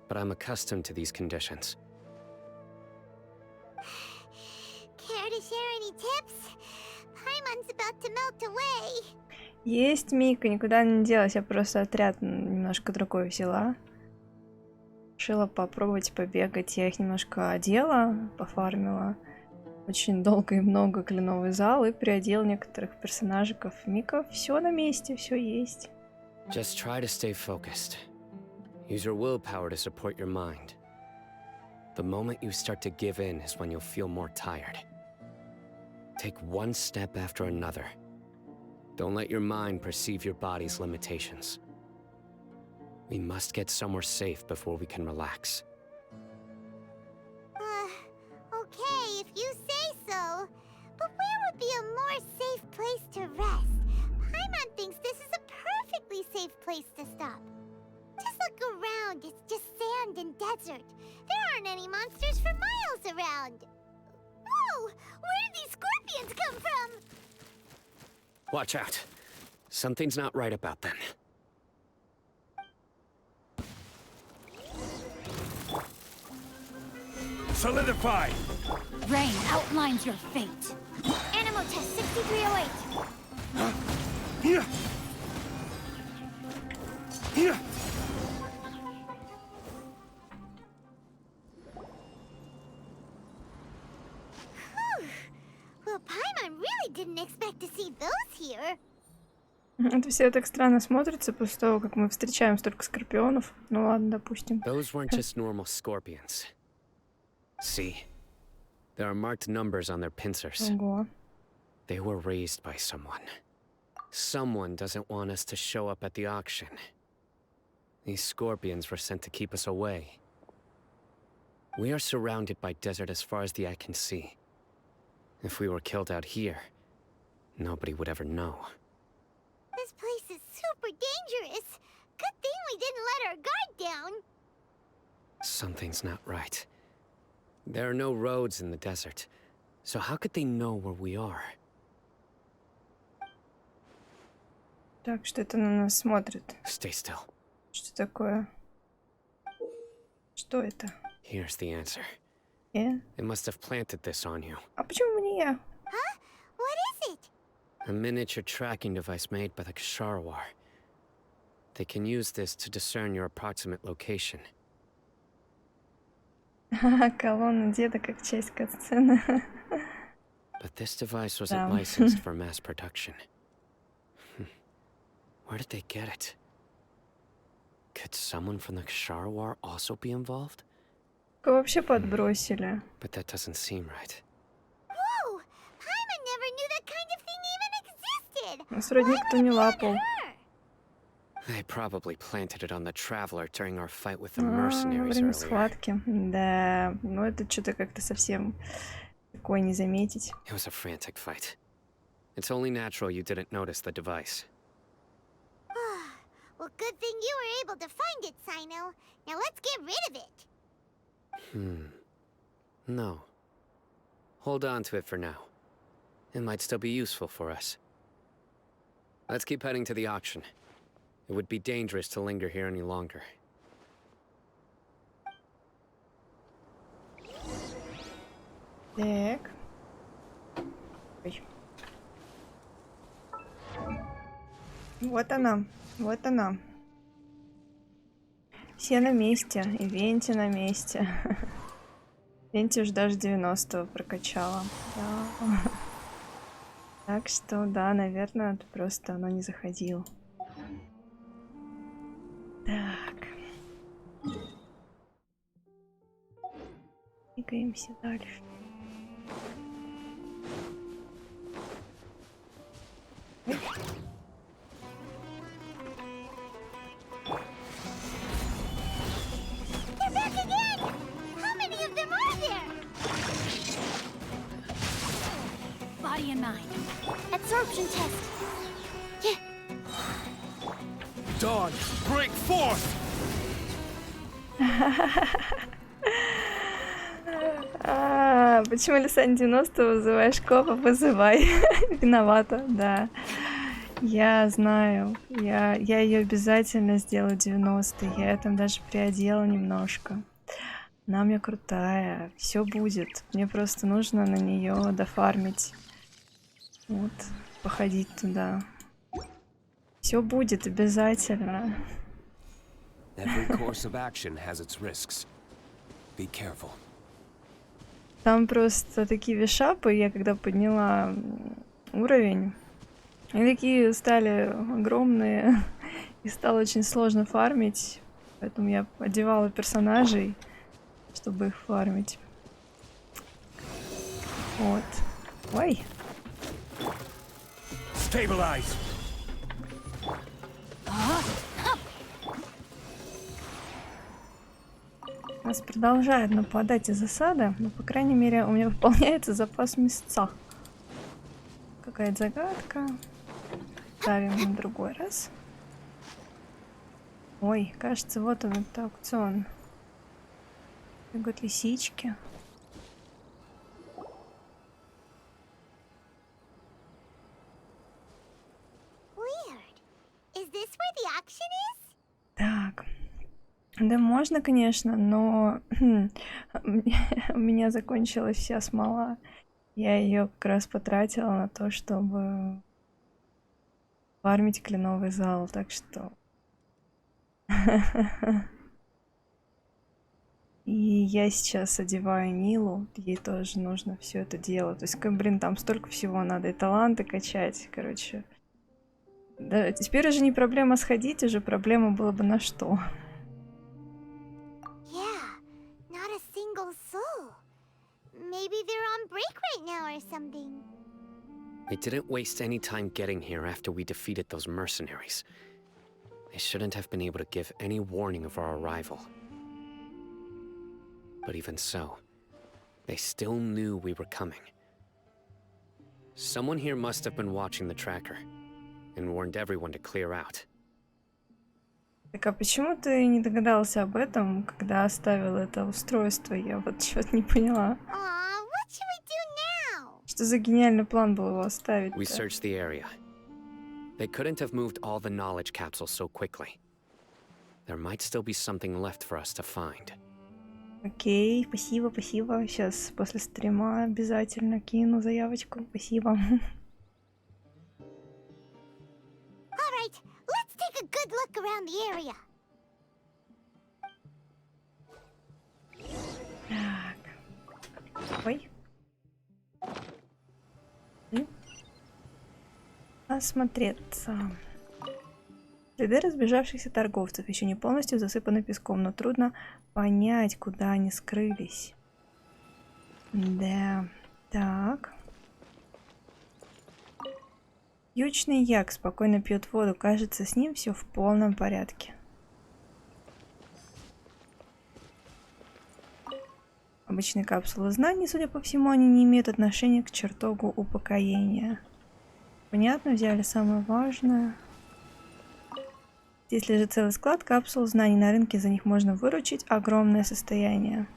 but I'm accustomed to these conditions. Care to share any tips? Paimon's about to melt away. Есть, Мика, никуда не делась. Я просто отряд немножко другой взяла. Решила попробовать побегать. Я их немножко одела, пофармила. Очень долго и много кленовый зал и приодел некоторых персонажиков. Мика, все на месте, все есть. Just try to stay focused. Use your willpower to support your mind. The moment you start to give in is when you'll feel more tired. Take one step after another. Don't let your mind perceive your body's limitations. We must get somewhere safe before we can relax. Okay, if you say so. But where would be a more safe place to rest? Paimon thinks this is a perfectly safe place to stop. Just look around, it's just sand and desert. There aren't any monsters for miles around. Whoa! Where did these scorpions come from? Watch out. Something's not right about them. Solidify! Rain outlines your fate. Animal test 6308. Here! Here! Well, Paimon really didn't expect to see those here. Это все так странно смотрится после того, как мы встречаем столько скорпионов. Ну ладно, допустим. Those weren't just normal scorpions. See? There are marked numbers on their pincers. Ого. They were raised by someone. Someone doesn't want us to show up at the auction. These scorpions were sent to keep us away. We are surrounded by desert as far as the eye can see. If we were killed out here, nobody would ever know. This place is super dangerous. Good thing we didn't let our guard down. Something's not right. There are no roads in the desert, so how could they know where we are? Так, что это на нас смотрит? Stay still. Что такое? Что это? Here's the answer. They must have planted this on you. А почему мне? Huh? What is it? A miniature tracking device made by the Ksharawar. They can use this to discern your approximate location. Колонна деда как часть катсцены. But this device wasn't licensed for mass production. Where did they get it? Could someone from the Ksharawar also be involved? Вообще подбросили. But that doesn't seem right. Whoa! Paimon never knew that kind of thing even existed. Нас вроде никто не лапал. They probably planted it on the Traveler during our fight with the mercenaries Время earlier. схватки. Да, ну это что-то как-то совсем такое не заметить. It was a frantic fight. It's only natural you didn't notice the device. Well, good thing you were able to find it, Cyno. Now let's get rid of it. No. Hold on to it for now. It might still be useful for us. Let's keep heading to the auction. It would be dangerous to linger here any longer. Так. Ой. Вот она. Вот она. Все на месте. И Венти на месте. Венти уж даже 90-го прокачала. Да. Так что, да, наверное, это просто давно не заходил. Так. Двигаемся дальше. They're back again! How many of them are there? Body and mind. Absorption test. Dawn, break forth! Почему Лисан 90 вызываешь копа? Вызывай. Виновата, да. Я знаю. Я ее обязательно сделаю 90. Я ее там даже приодела немножко. Она у меня крутая. Все будет. Мне просто нужно на нее дофармить. Вот. Походить туда. Все будет обязательно. Every course of action has its risks. Be careful. Там просто такие вишапы, я когда подняла уровень, они такие стали огромные, и стало очень сложно фармить, поэтому я одевала персонажей, чтобы их фармить. Вот. Ой. Stabilize. Нас продолжают нападать из засады, но, по крайней мере, у меня выполняется запас мясца. Какая-то загадка. Ставим на другой раз. Ой, кажется, вот он, это аукцион. Бегут лисички. Weird. Is this where the auction is? Так. Да можно, конечно, но у меня закончилась вся смола. Я ее как раз потратила на то, чтобы фармить кленовый зал, так что... И я сейчас одеваю Нилу, ей тоже нужно все это делать. То есть, блин, там столько всего надо, и таланты качать, короче. Да, теперь уже не проблема сходить, уже проблема была бы на что. Not a single soul. Maybe they're on break right now or something. They didn't waste any time getting here after we defeated those mercenaries. They shouldn't have been able to give any warning of our arrival. But even so, they still knew we were coming. Someone here must have been watching the tracker and warned everyone to clear out. Так, а почему ты не догадался об этом, когда оставил это устройство? Я вот чего-то не поняла. What should we do now? Что за гениальный план был его оставить? We searched the area. They couldn't have moved all the knowledge capsules so quickly. There might still be something left for us to find. Окей, спасибо, спасибо. Сейчас после стрима обязательно кину заявочку. Спасибо. Alright, let's take a good look around the area. Так. Ой. Осмотреться. Следы разбежавшихся торговцев еще не полностью засыпаны песком, но трудно понять, куда они скрылись. Да. Так. Ючный як спокойно пьет воду. Кажется, с ним все в полном порядке. Обычные капсулы знаний, судя по всему, они не имеют отношения к чертогу упокоения. Понятно, взяли самое важное. Здесь лежит целый склад капсул знаний. На рынке за них можно выручить огромное состояние.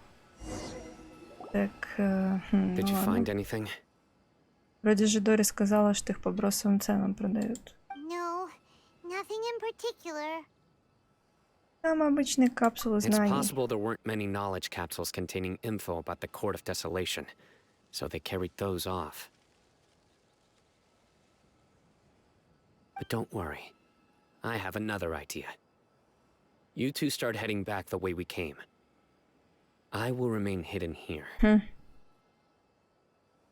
Так, Did you find anything? Вроде же Дори сказала, что их по бросовым ценам продают. No, nothing in particular. Там обычные капсулы It's знаний. possible there weren't many knowledge capsules containing info about the Court of Desolation, so they carried those off. But don't worry. I have another idea. You two start heading back the way we came. I will remain hidden here.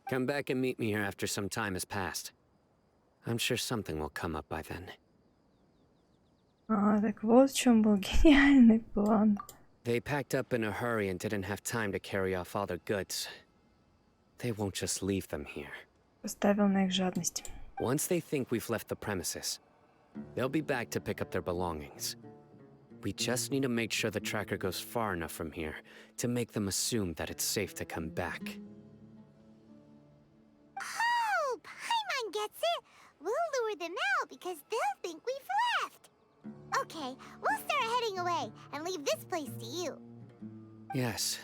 Come back and meet me here after some time has passed. I'm sure something will come up by then. Так вот в чем был гениальный план. They packed up in a hurry and didn't have time to carry off all their goods. They won't just leave them here. Поставил на их жадность. Once they think we've left the premises, they'll be back to pick up their belongings. We just need to make sure the tracker goes far enough from here to make them assume that it's safe to come back. Oh, Paimon gets it. We'll lure them out because they'll think we've left. Okay, we'll start heading away and leave this place to you. Yes,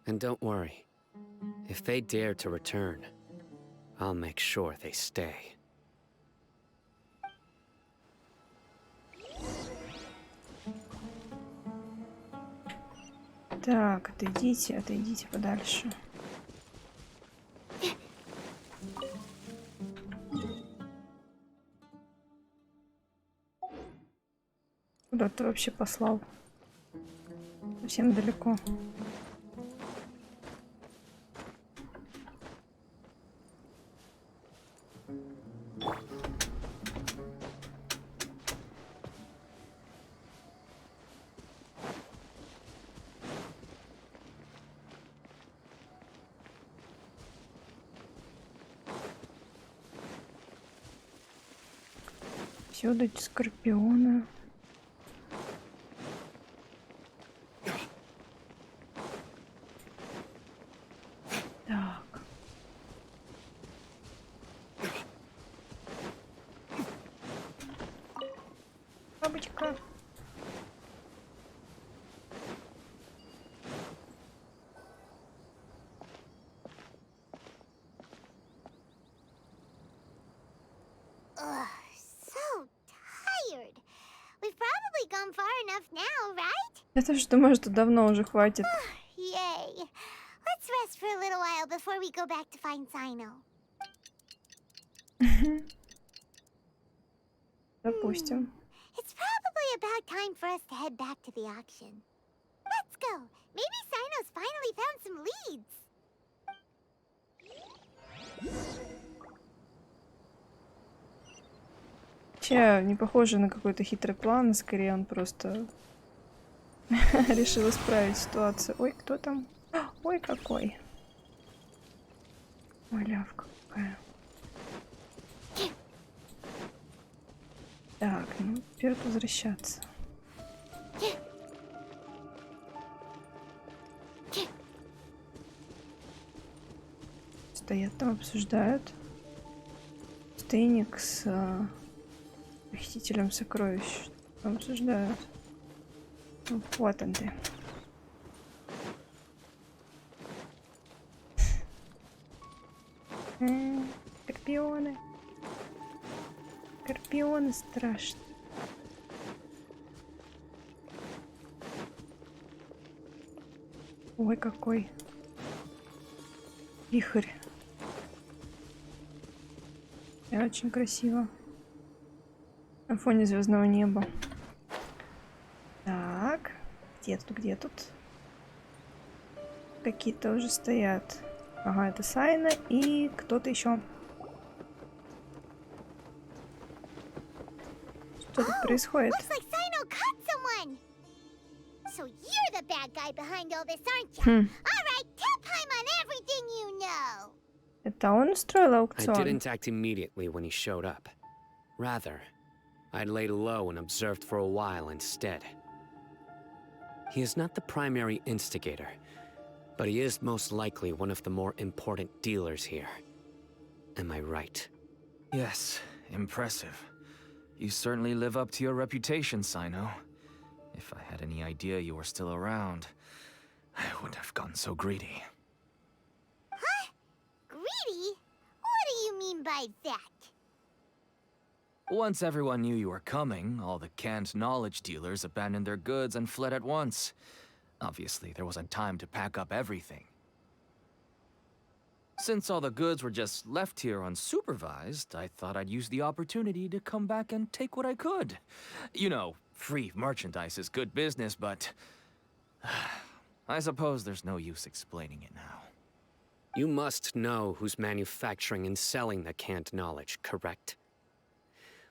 and don't worry. If they dare to return, I'll make sure they stay. Так, отойдите, отойдите подальше. Куда ты вообще послал? Совсем далеко. Всюду эти скорпионы. Так. Бабочка. Ugh, so tired. We've probably gone far enough now, right? Я тоже думаю, что давно уже хватит. Yay. Let's rest for a little while before we go back to find Sayno. Допустим. It's probably about time for us to head back to the auction. Let's go. Maybe Sayno's finally found some leads. Вообще не похоже на какой-то хитрый план, скорее он просто решил исправить ситуацию. Ой, кто там? Ой, какой. Ой, лявка какая. Так, ну, вперед возвращаться. Стоят там, обсуждают. Стейник с похитителем сокровищ. Там обсуждают. Ну, вот он ты. Скорпионы. Скорпионы страшные. Ой, какой вихрь. И очень красиво. На фоне звездного неба. Так. Где тут, где тут? Какие-то уже стоят. Ага, это Сайно и кто-то еще. Что тут происходит? Looks like Sayno caught someone. So you're the bad guy behind all this, aren't you? All right, tell Paimon everything you know. Это он устроил I аукцион? didn't act immediately when he showed up. Rather, I laid low and observed for a while instead. He is not the primary instigator, but he is most likely one of the more important dealers here. Am I right? Yes, impressive. You certainly live up to your reputation, Sayno. If I had any idea you were still around, I wouldn't have gotten so greedy. Huh? Greedy? What do you mean by that? Once everyone knew you were coming, all the canned knowledge dealers abandoned their goods and fled at once. Obviously, there wasn't time to pack up everything. Since all the goods were just left here unsupervised, I thought I'd use the opportunity to come back and take what I could. You know, free merchandise is good business, but I suppose there's no use explaining it now. You must know who's manufacturing and selling the canned knowledge, correct?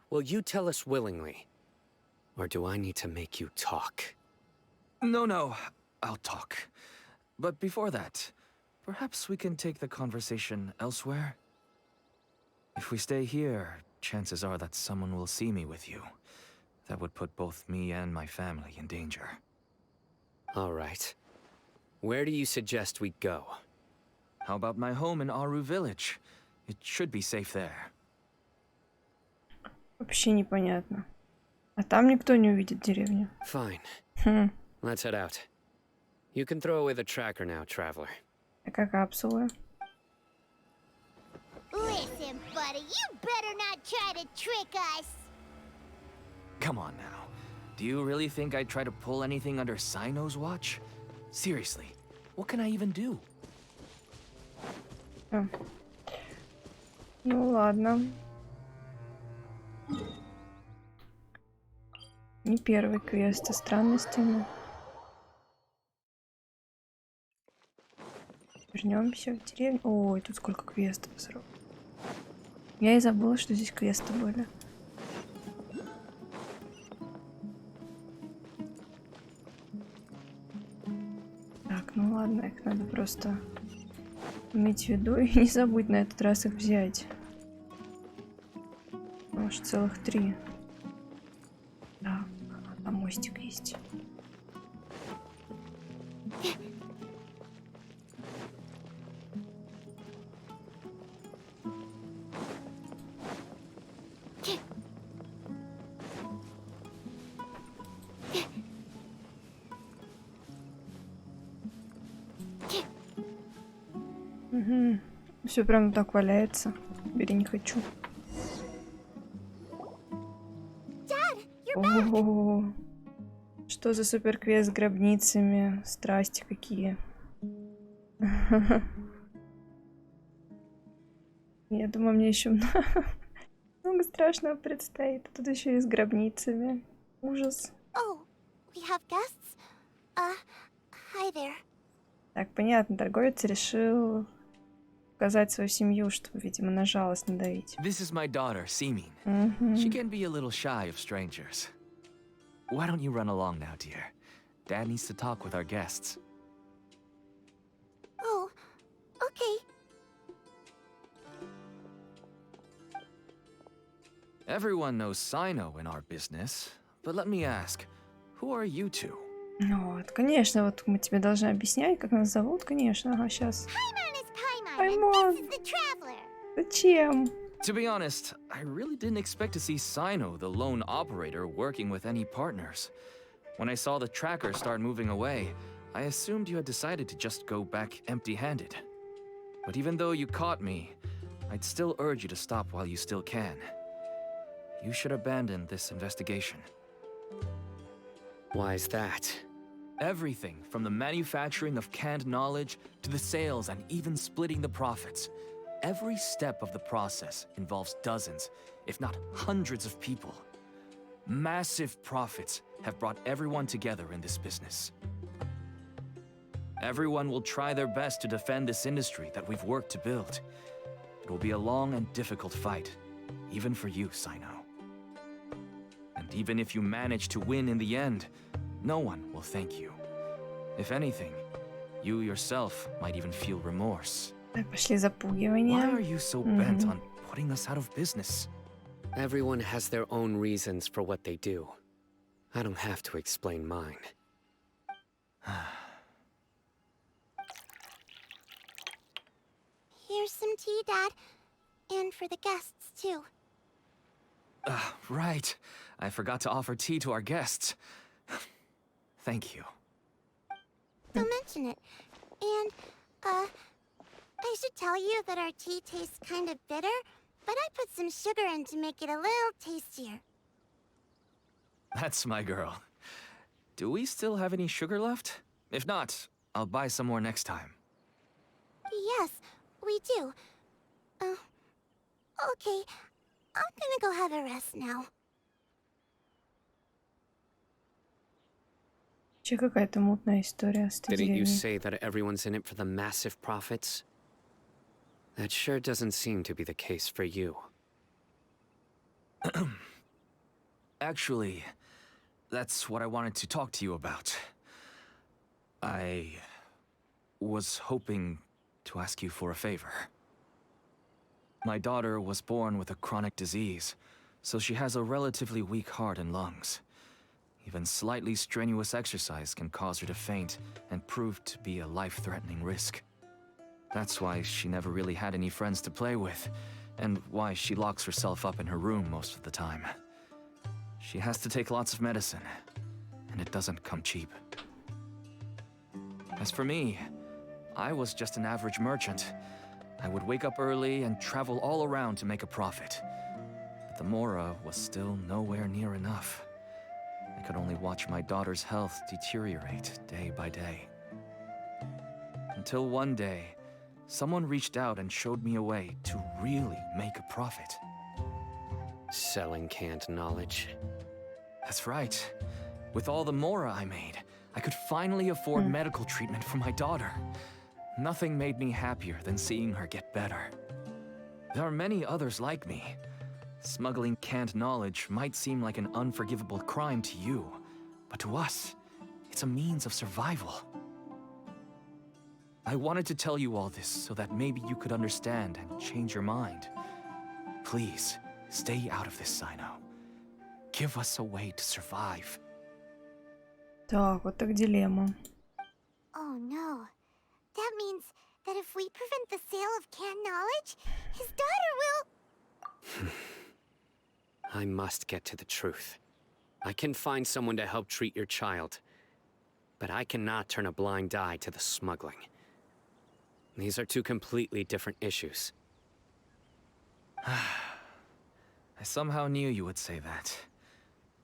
Will you tell us willingly? Or do I need to make you talk? No, I'll talk. But before that, perhaps we can take the conversation elsewhere? If we stay here, chances are that someone will see me with you. That would put both me and my family in danger. All right. Where do you suggest we go? How about my home in Aru village? It should be safe there. Вообще непонятно. А там никто не увидит деревню. Fine. Let's head out. You can throw away the tracker now, traveler. Такая капсула. Listen, buddy, you better not try to trick us. Come on now. Do you really think I'd try to pull anything under Sayno's watch? Seriously, what can I even do? Ну ладно. Не первый квест, а странностями. Вернемся в деревню. Ой, тут сколько квестов сразу. Я и забыла, что здесь квесты были. Так, ну ладно, их надо просто иметь в виду и не забудь на этот раз их взять. Может, целых 3. Да, там мостик есть. Угу. Все прям так валяется. Бери, не хочу. Ого. Что за суперквест с гробницами? Страсти какие. Я думаю, мне еще много страшного предстоит. А тут еще и с гробницами. Ужас. Oh, we have guests? Hi there. Так, понятно, торговец решил показать свою семью, чтобы, видимо, на жалость надавить. This is my daughter, Simin. She can be a little shy of strangers. Why don't you run along now, dear? Dad needs to talk with our guests. Oh, okay. Everyone knows Сайно in our business, but let me ask, who are you two? Ну вот, конечно, вот мы тебе должны объяснять, как нас зовут, конечно. Ага, сейчас. Paimon, and this is the traveler. Зачем? To be honest, I really didn't expect to see Сайно, the lone operator, working with any partners. When I saw the tracker start moving away, I assumed you had decided to just go back empty-handed. But even though you caught me, I'd still urge you to stop while you still can. You should abandon this investigation. Why is that? Everything from the manufacturing of canned knowledge to the sales and even splitting the profits. Every step of the process involves dozens, if not hundreds of people. Massive profits have brought everyone together in this business. Everyone will try their best to defend this industry that we've worked to build. It will be a long and difficult fight, even for you, Sayno. And even if you manage to win in the end, no one will thank you. If anything, you yourself might even feel remorse. Пошли запугивания. Why are you so bent on putting us out of business? Everyone has their own reasons for what they do. I don't have to explain mine. Here's some tea, Dad. And for the guests, too. Right. I forgot to offer tea to our guests. Thank you. Don't mention it. And, I should tell you that our tea tastes kind of bitter, but I put some sugar in to make it a little tastier. That's my girl. Do we still have any sugar left? If not, I'll buy some more next time. Yes, we do. Okay. I'm gonna go have a rest now. Че какая-то мутная история с этой Didn't you деревней. say that everyone's in it for the massive profits? That sure doesn't seem to be the case for you. Actually, that's what I wanted to talk to you about. I was hoping to ask you for a favor. My daughter was born with a chronic disease, so she has a relatively weak heart and lungs. Even slightly strenuous exercise can cause her to faint and prove to be a life-threatening risk. That's why she never really had any friends to play with, and why she locks herself up in her room most of the time. She has to take lots of medicine, and it doesn't come cheap. As for me, I was just an average merchant. I would wake up early and travel all around to make a profit. But the Mora was still nowhere near enough. I could only watch my daughter's health deteriorate day by day. Until one day, someone reached out and showed me a way to really make a profit. Selling canned knowledge. That's right. With all the mora I made, I could finally afford medical treatment for my daughter. Nothing made me happier than seeing her get better. There are many others like me. Smuggling canned knowledge might seem like an unforgivable crime to you, but to us, it's a means of survival. I wanted to tell you all this so that maybe you could understand and change your mind. Please, stay out of this, Sayno. Give us a way to survive. Так, вот так дилемма. Oh no. That means that if we prevent the sale of canned knowledge, his daughter will... I must get to the truth. I can find someone to help treat your child, but I cannot turn a blind eye to the smuggling. These are two completely different issues. I somehow knew you would say that.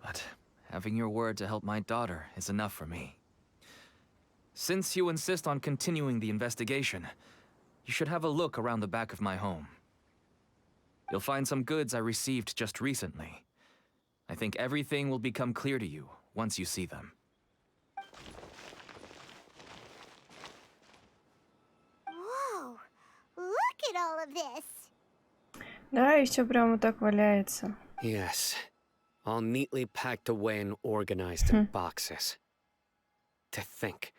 But having your word to help my daughter is enough for me. Since you insist on continuing the investigation, you should have a look around the back of my home. You'll find some goods I received just recently. I think everything will become clear to you once you see them. Whoa! Look at all of this! Да, и все прямо так валяется. Yes. All neatly packed away and organized in boxes. To think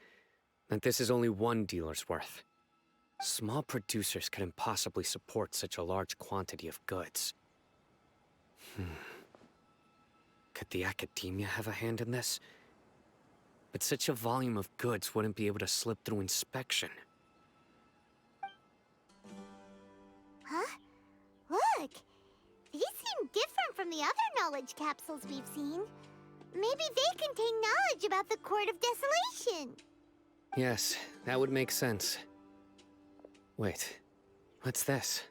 that this is only one dealer's worth. Small producers couldn't possibly support such a large quantity of goods. Could the academia have a hand in this? But such a volume of goods wouldn't be able to slip through inspection. Huh? Look! These seem different from the other knowledge capsules we've seen. Maybe they contain knowledge about the Court of Desolation. Yes, that would make sense. Wait, what's this?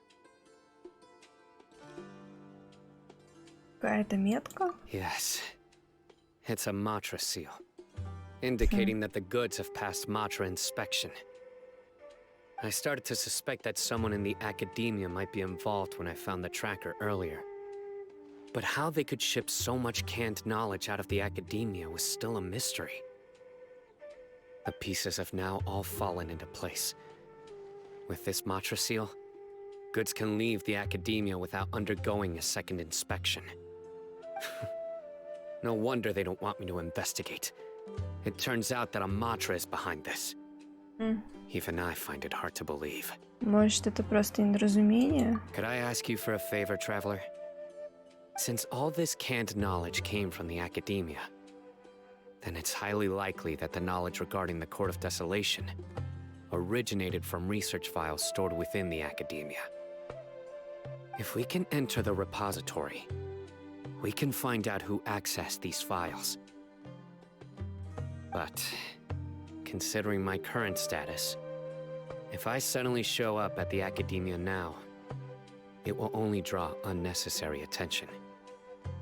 Какая-то метка? Yes. It's a Matra seal, indicating that the goods have passed Matra inspection. I started to suspect that someone in the academia might be involved when I found the tracker earlier. But how they could ship so much canned knowledge out of the academia was still a mystery. The pieces have now all fallen into place. With this Matra seal, goods can leave the academia without undergoing a second inspection. No wonder they don't want me to investigate. It turns out that a Matra is behind this. Even I find it hard to believe. Может, это просто недоразумение? Could I ask you for a favor, Traveler? Since all this canned knowledge came from the academia, then it's highly likely that the knowledge regarding the Court of Desolation originated from research files stored within the academia. If we can enter the repository, we can find out who accessed these files. But considering my current status, if I suddenly show up at the academia now, it will only draw unnecessary attention.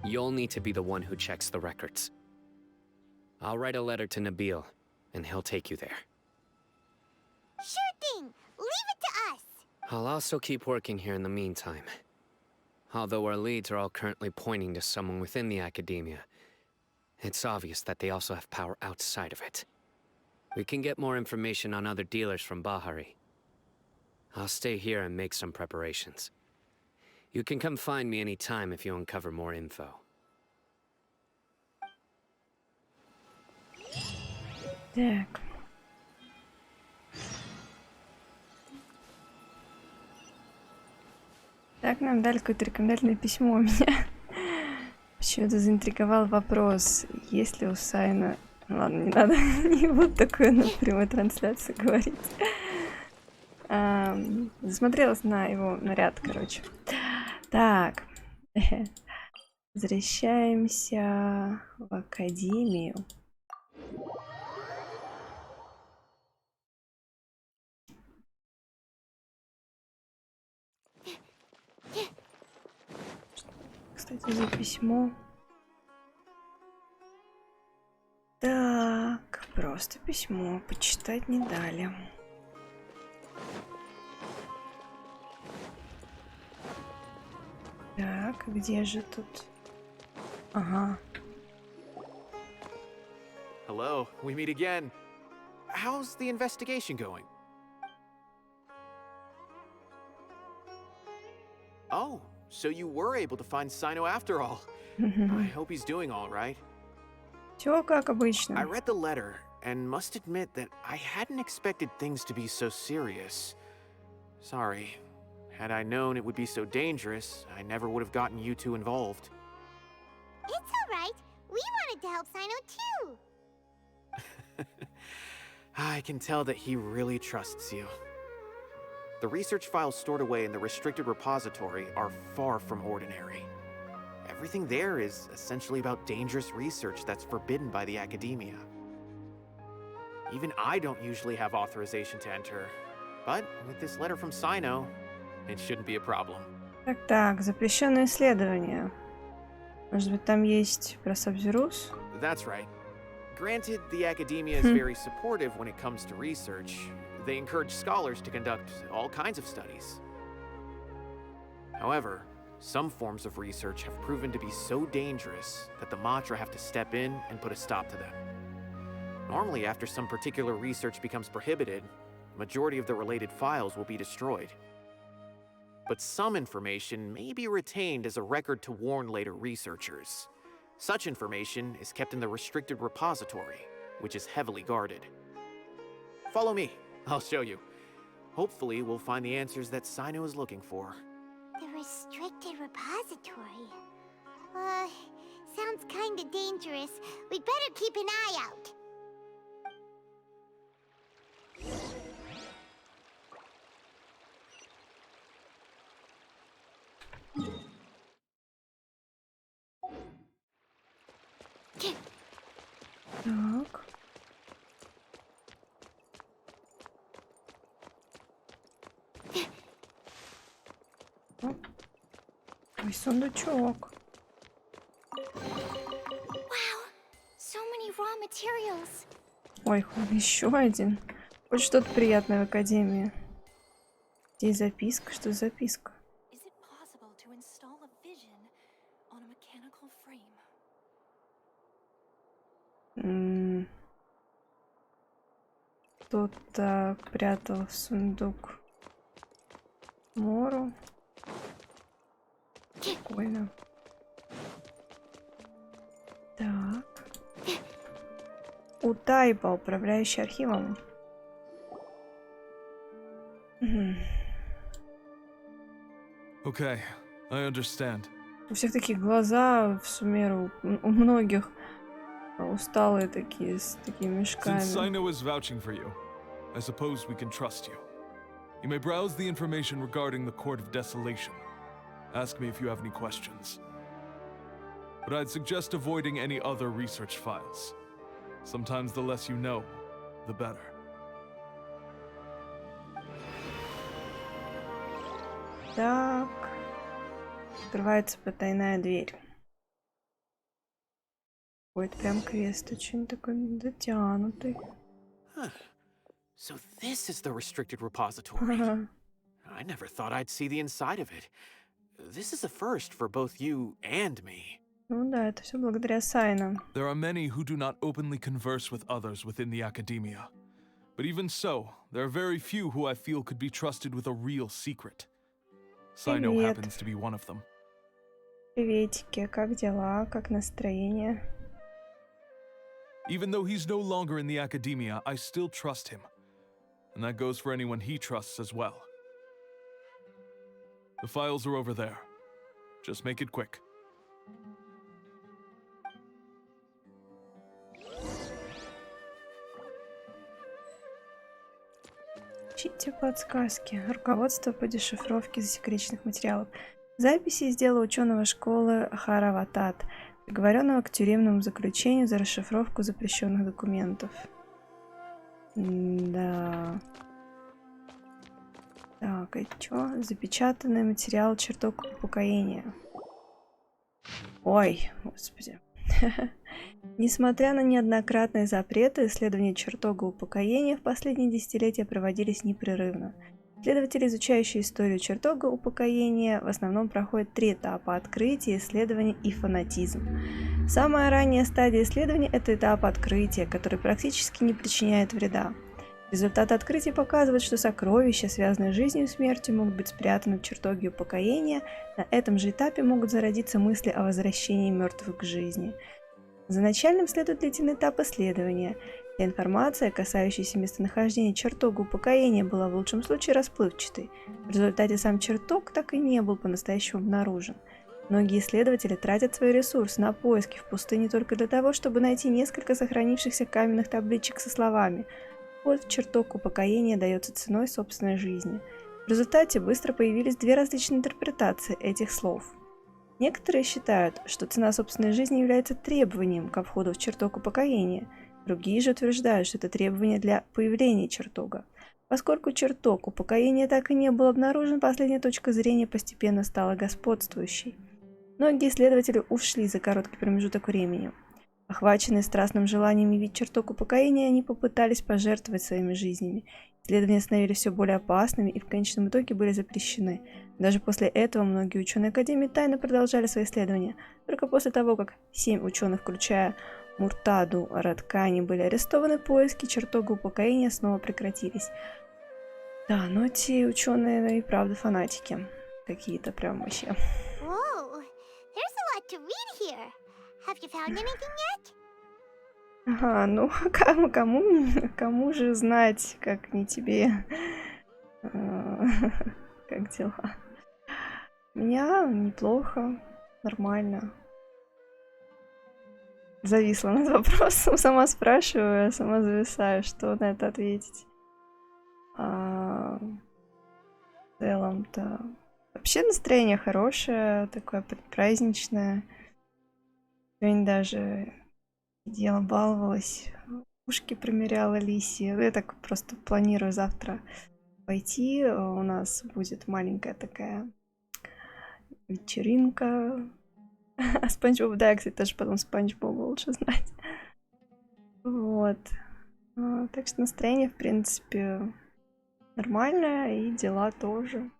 You'll need to be the one who checks the records. I'll write a letter to Nabil, and he'll take you there. Sure thing! Leave it to us! I'll also keep working here in the meantime. Although our leads are all currently pointing to someone within the academia, it's obvious that they also have power outside of it. We can get more information on other dealers from Bahari. I'll stay here and make some preparations. You can come find me anytime if you uncover more info. Так. Так, нам дали какое-то рекомендательное письмо. Меня почему-то заинтриговал вопрос, есть ли у Сайна... Ладно, не надо, не буду такое на прямой трансляции говорить. Засмотрелась на его наряд, короче. Так. Возвращаемся в академию. Кстати, за письмо. Так, просто письмо. Почитать не дали. Так, где же тут? Ага. Hello, we meet again. How's the investigation going? Oh, so you were able to find Сайно after all. I hope he's doing all right. Всё как обычно. I read the letter and must admit that I hadn't expected things to be so serious. Sorry. Had I known it would be so dangerous, I never would have gotten you two involved. It's alright. We wanted to help Cyno too. I can tell that he really trusts you. The research files stored away in the restricted repository are far from ordinary. Everything there is essentially about dangerous research that's forbidden by the academia. Even I don't usually have authorization to enter, but with this letter from Cyno, it shouldn't be a problem. Так, запрещенное исследование. Может быть, там есть про Сабзирус? That's right. Granted, the academia is very supportive when it comes to research. They encourage scholars to conduct all kinds of studies. However, some forms of research have proven to be so dangerous that the Matra have to step in and put a stop to them. Normally, after some particular research becomes prohibited, the majority of the related files will be destroyed. But some information may be retained as a record to warn later researchers. Such information is kept in the restricted repository, which is heavily guarded. Follow me, I'll show you. Hopefully, we'll find the answers that Cyno is looking for. The restricted repository. Sounds kinda dangerous. We'd better keep an eye out. Так. Ой, сундучок. Wow, so many raw materials. Ой, еще один. Хоть что-то приятное в академии. Здесь записка. Что за записка? Is it possible to install a vision on a mechanical frame? Кто-то прятал в сундук Мору. Прикольно. Так. Утопая, управляющий архивом. Okay, I understand. У всех такие глаза в Сумеру, у многих усталые такие, с такими мешками. Since Cyno is vouching for you, I suppose we can trust you. You may browse the information regarding the Court of Desolation. Ask me if you have any questions. But I'd suggest avoiding any other research files. Sometimes the less you know, the better. Так. Открывается потайная дверь. Ой, это прям квест очень такой затянутый. So this is the restricted repository. I never thought I'd see the inside of it. This is a first for both you and me. Ну да, это все благодаря Сайно. There are many who do not openly converse with others within the academia. But even so, there are very few who I feel could be trusted with a real secret. Cyno Привет. happens to be one of them. Приветики, как дела, как настроение? Even though he's no longer in the academia, I still trust him. And that goes for anyone he trusts as well. The files are over there. Just make it quick. Ищите подсказки. Руководство по дешифровке засекреченных материалов. Записи из дела ученого школы Хараватат, приговоренного к тюремному заключению за расшифровку запрещенных документов. Да. Так, и чё? Запечатанный материал чертог упокоения. Ой, господи. Несмотря на неоднократные запреты, исследования чертога упокоения в последние десятилетия проводились непрерывно. Исследователи, изучающие историю чертога упокоения, в основном проходят 3 этапа: открытие, исследование и фанатизм. Самая ранняя стадия исследования – это этап открытия, который практически не причиняет вреда. Результаты открытия показывают, что сокровища, связанные с жизнью и смертью, могут быть спрятаны в чертоге упокоения. На этом же этапе могут зародиться мысли о возвращении мертвых к жизни. За начальным следует длительный этап исследования. Вся информация, касающаяся местонахождения чертога упокоения, была в лучшем случае расплывчатой. В результате сам чертог так и не был по-настоящему обнаружен. Многие исследователи тратят свои ресурсы на поиски в пустыне только для того, чтобы найти несколько сохранившихся каменных табличек со словами «Вход в чертог упокоения дается ценой собственной жизни». В результате быстро появились 2 различные интерпретации этих слов. Некоторые считают, что цена собственной жизни является требованием ко входу в чертог упокоения. Другие же утверждают, что это требование для появления чертога. Поскольку чертог упокоения так и не был обнаружен, последняя точка зрения постепенно стала господствующей. Многие исследователи ушли за короткий промежуток времени. Охваченные страстным желанием явить чертог упокоения, они попытались пожертвовать своими жизнями. Исследования становились все более опасными и в конечном итоге были запрещены. Даже после этого многие ученые Академии тайно продолжали свои исследования. Только после того, как 7 ученых, включая Муртаду Радкани, были арестованы, поиски чертога упокоения снова прекратились. Да, но эти ученые и правда фанатики. Какие-то прям вообще. Whoa, there's a lot to read here. Have you found anything yet? Ага, ну кому же знать, как не тебе? Как дела? У меня неплохо, нормально. Зависла над вопросом, сама спрашиваю, сама зависаю, что на это ответить. В целом-то вообще настроение хорошее, такое предпраздничное. Сегодня даже сидела, баловалась, ушки примеряла лисьи. Я так просто планирую завтра пойти. У нас будет маленькая такая вечеринка. Спанч Боб, да, я, кстати, тоже потом Спанч Боба лучше знать. Вот. Так что настроение, в принципе, нормальное, и дела тоже.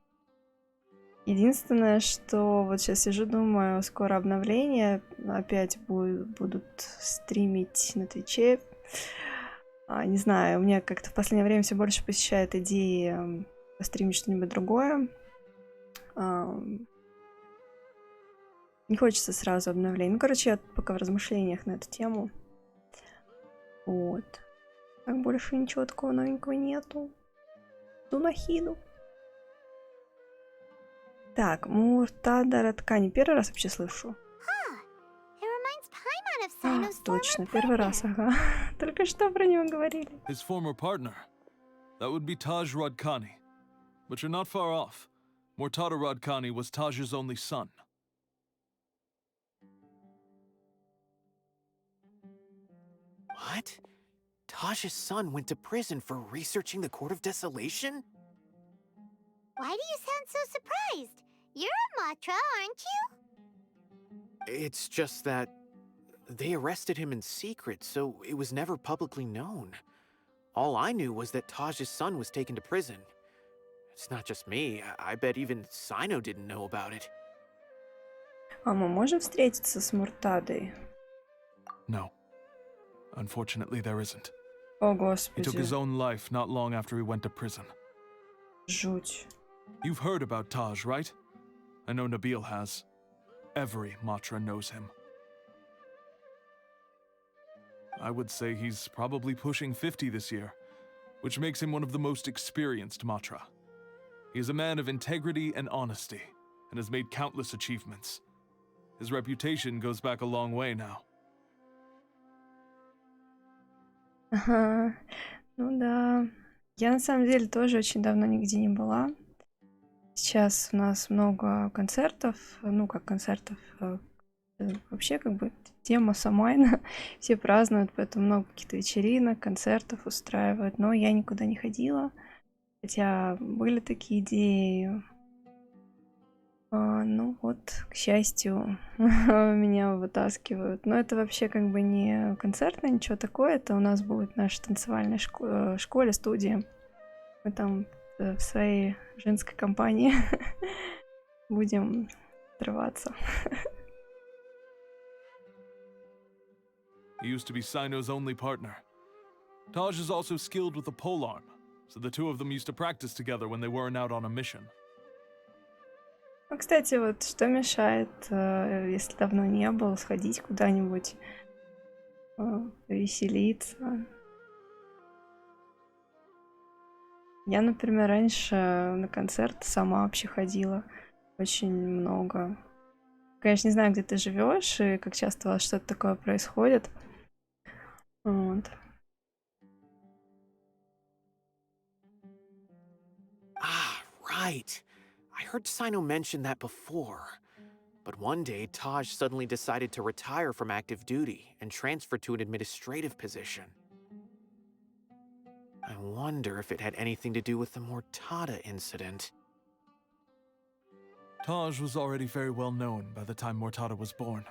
Единственное, что вот сейчас сижу, думаю, скоро обновление, опять будут стримить на Твиче. Не знаю, у меня как-то в последнее время все больше посещает идеи постримить что-нибудь другое. Не хочется сразу обновления. Ну, короче, я пока в размышлениях на эту тему. Вот. Так больше ничего такого новенького нету. Иду на хиду. Так, Муртада Радкани. Первый раз вообще слышу. Точно, первый раз, ага. Только что про него говорили. His former partner. That would be Taj Radkani. But you're not far off. Murtada Radkani was Taj's only son. What? Taj's son went to prison for researching the Court of Desolation? Why do you sound so surprised? You're a Matra, aren't you? It's just that they arrested him in secret, so it was never publicly known. All I knew was that Taj's son was taken to prison. It's not just me. I bet even Sayno didn't know about it. А мы можем встретиться с Муртадой? No. Unfortunately, there isn't. О, He Господи. took his own life not long after he went to prison. Жуть. You've heard about Taj, right? I know Nabil has. Every Matra knows him. I would say he's probably pushing 50 this year, which makes him one of the most experienced Matra. He is a man of integrity and honesty, and has made countless achievements. His reputation goes back a long way now. Ага. Ну да. Я на самом деле тоже очень давно нигде не была. Сейчас у нас много концертов. Ну, как концертов. Вообще, как бы, тема Самайна. Все празднуют, поэтому много каких-то вечеринок, концертов устраивают. Но я никуда не ходила. Хотя были такие идеи. Ну вот, к счастью, меня вытаскивают. Но это вообще как бы не концертное, ничего такое. Это у нас будет наша танцевальная школа, студия. Мы там в своей женской компании будем отрываться. He used to be Sayno's only partner. Taj is also skilled with the polearm, so the two of them used to practice together when they weren't out on a mission. Ну, кстати, вот что мешает, если давно не был, сходить куда-нибудь, веселиться. Я, например, раньше на концерты сама вообще ходила очень много. Конечно, не знаю, где ты живешь и как часто у вас что-то такое происходит. Вот. Ah, right. I heard Sino mention that before. But one day, Taj suddenly decided to retire from active duty and transfer to an administrative position. I wonder if it had anything to do with the Mortada incident. Taj was already very well known by the time Mortada was born.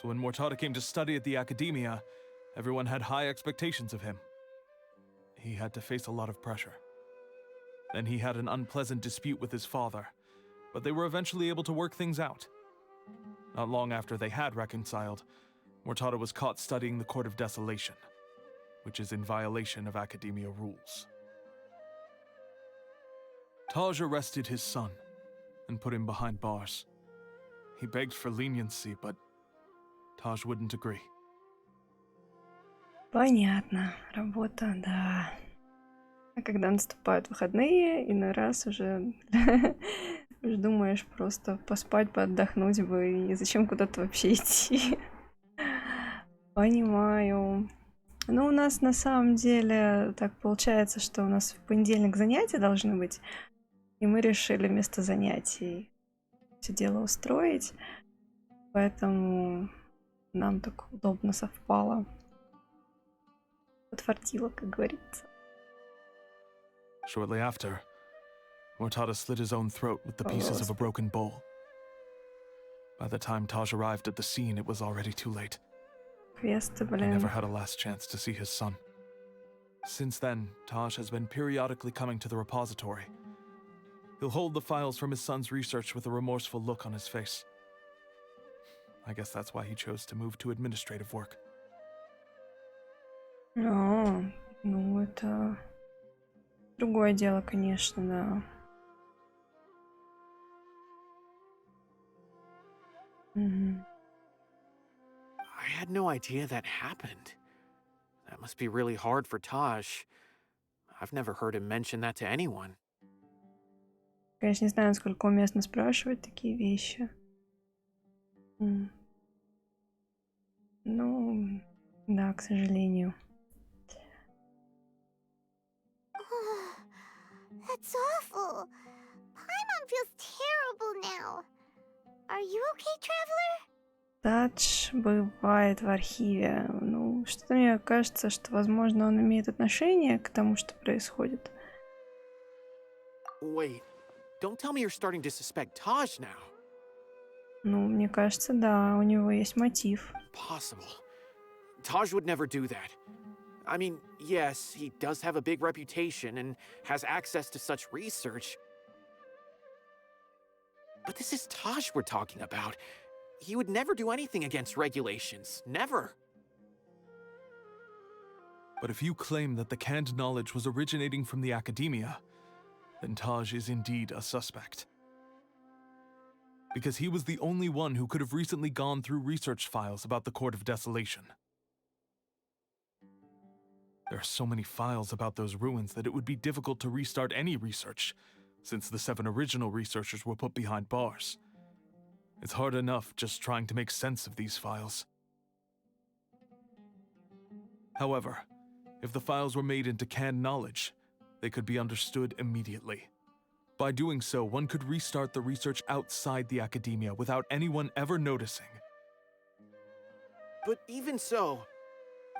So when Mortada came to study at the Academia, everyone had high expectations of him. He had to face a lot of pressure. Then he had an unpleasant dispute with his father, but they were eventually able to work things out. Not long after they had reconciled, Mortada was caught studying the Court of Desolation, which is in violation of Academia rules. Taj arrested his son and put him behind bars. He begged for leniency, but Taj wouldn't agree. Понятно. Работа, да. А когда наступают выходные, иной раз уже думаешь просто поспать, поотдохнуть бы, и зачем куда-то вообще идти. Понимаю. Ну, у нас на самом деле так получается, что у нас в понедельник занятия должны быть, и мы решили вместо занятий все дело устроить, поэтому нам так удобно совпало. Подфартило, как говорится. Shortly after, Mortada slit his own throat with the pieces of a broken bowl. By the time Taj arrived at the scene, it was already too late. Квесты, He never блин. had a last chance to see his son. Since then, Taj has been periodically coming to the repository. He'll hold the files from his son's research with a remorseful look on his face. I guess that's why he chose to move to administrative work. А, ну это другое дело, конечно, да. Мгм. I had no idea that happened. That must be really hard for Taj. I've never heard him mention that to anyone. Конечно, не знаю, насколько уместно спрашивать такие вещи. М. Ну, да, к сожалению. That's awful. Paimon feels terrible now. Are you okay, traveler? Тадж бывает в архиве. Ну, что-то мне кажется, что, возможно, он имеет отношение к тому, что происходит. Wait, don't tell me you're starting to suspect Taj now. Ну, мне кажется, да, у него есть мотив. Possible. Taj would never do that. I mean, yes, he does have a big reputation and has access to such research. But this is Taj we're talking about. He would never do anything against regulations. Never. But if you claim that the canned knowledge was originating from the Academia, then Taj is indeed a suspect. Because he was the only one who could have recently gone through research files about the Court of Desolation. There are so many files about those ruins that it would be difficult to restart any research, since the 7 original researchers were put behind bars. It's hard enough just trying to make sense of these files. However, if the files were made into canned knowledge, they could be understood immediately. By doing so, one could restart the research outside the Academia without anyone ever noticing. But even so...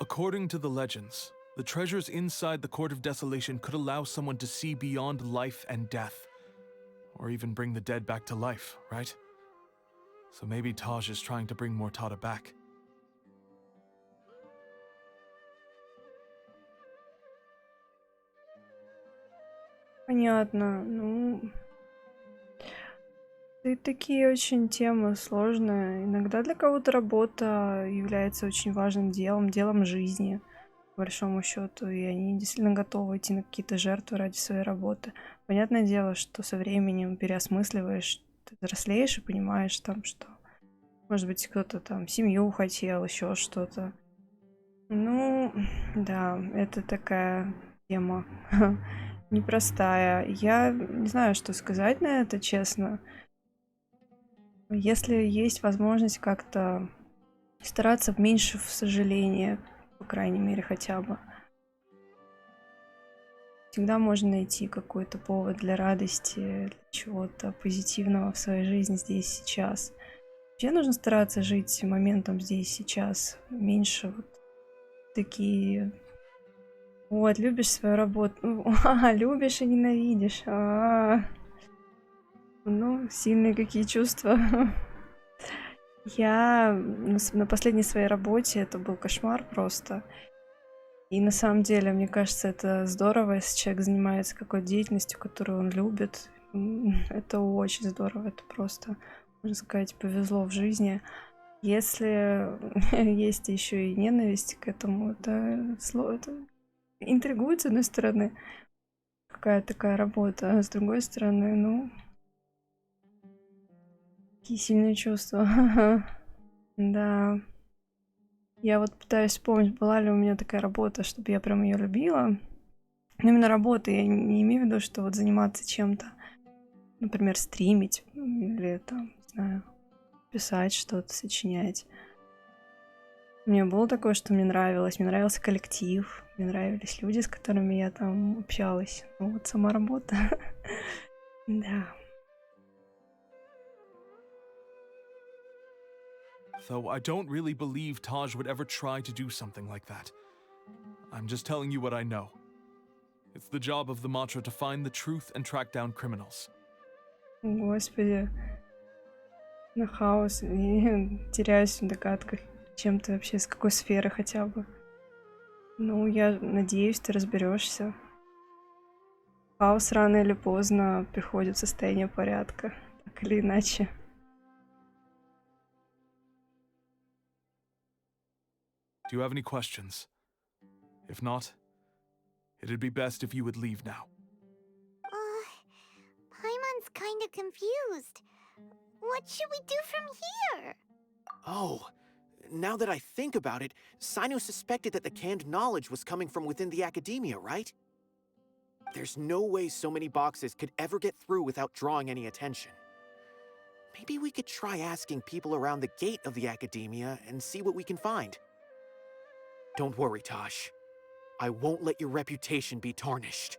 According to the legends, the treasures inside the Court of Desolation could allow someone to see beyond life and death. Or even bring the dead back to life, right? So maybe Taj is trying to bring Mortada back. Понятно. Ну, и такие очень темы сложные. Иногда для кого-то работа является очень важным делом, делом жизни, по большому счету, и они действительно готовы идти на какие-то жертвы ради своей работы. Понятное дело, что со временем переосмысливаешь, ты взрослеешь и понимаешь там, что, может быть, кто-то там семью хотел, еще что-то. Ну, да, это такая тема непростая. Я не знаю, что сказать на это, честно. Если есть возможность как-то стараться меньше в сожаление, по крайней мере, хотя бы. Всегда можно найти какой-то повод для радости, для чего-то позитивного в своей жизни здесь, сейчас. Вообще нужно стараться жить моментом здесь, сейчас. Меньше вот такие... Вот, любишь свою работу. Любишь и ненавидишь. Ну, сильные какие чувства. Я на последней своей работе, это был кошмар просто. И на самом деле, мне кажется, это здорово, если человек занимается какой-то деятельностью, которую он любит. Это очень здорово, это просто, можно сказать, повезло в жизни. Если есть еще и ненависть к этому, это интригует, с одной стороны, какая такая работа, а с другой стороны, ну, какие сильные чувства. Да. Я вот пытаюсь вспомнить, была ли у меня такая работа, чтобы я прям ее любила. Но именно работа, я не имею в виду, что вот заниматься чем-то, например, стримить или там, не знаю, писать что-то, сочинять. У меня было такое, что мне нравилось. Мне нравился коллектив, мне нравились люди, с которыми я там общалась. Ну вот сама работа. Да. Though I don't really believe Taj would ever try to do something like that. I'm just telling you what I know. It's the job of the Matra to find the truth and track down criminals. Господи. На хаос. И теряюсь в догадках, чем ты вообще, с какой сферы хотя бы. Ну, я надеюсь, ты разберешься. Хаос рано или поздно приходит в состояние порядка, так или иначе. Do you have any questions? If not, it'd be best if you would leave now. Paimon's kinda confused. What should we do from here? Oh, now that I think about it, Sayno suspected that the canned knowledge was coming from within the academia, right? There's no way so many boxes could ever get through without drawing any attention. Maybe we could try asking people around the gate of the academia and see what we can find. Don't worry, Tosh. I won't let your reputation be tarnished.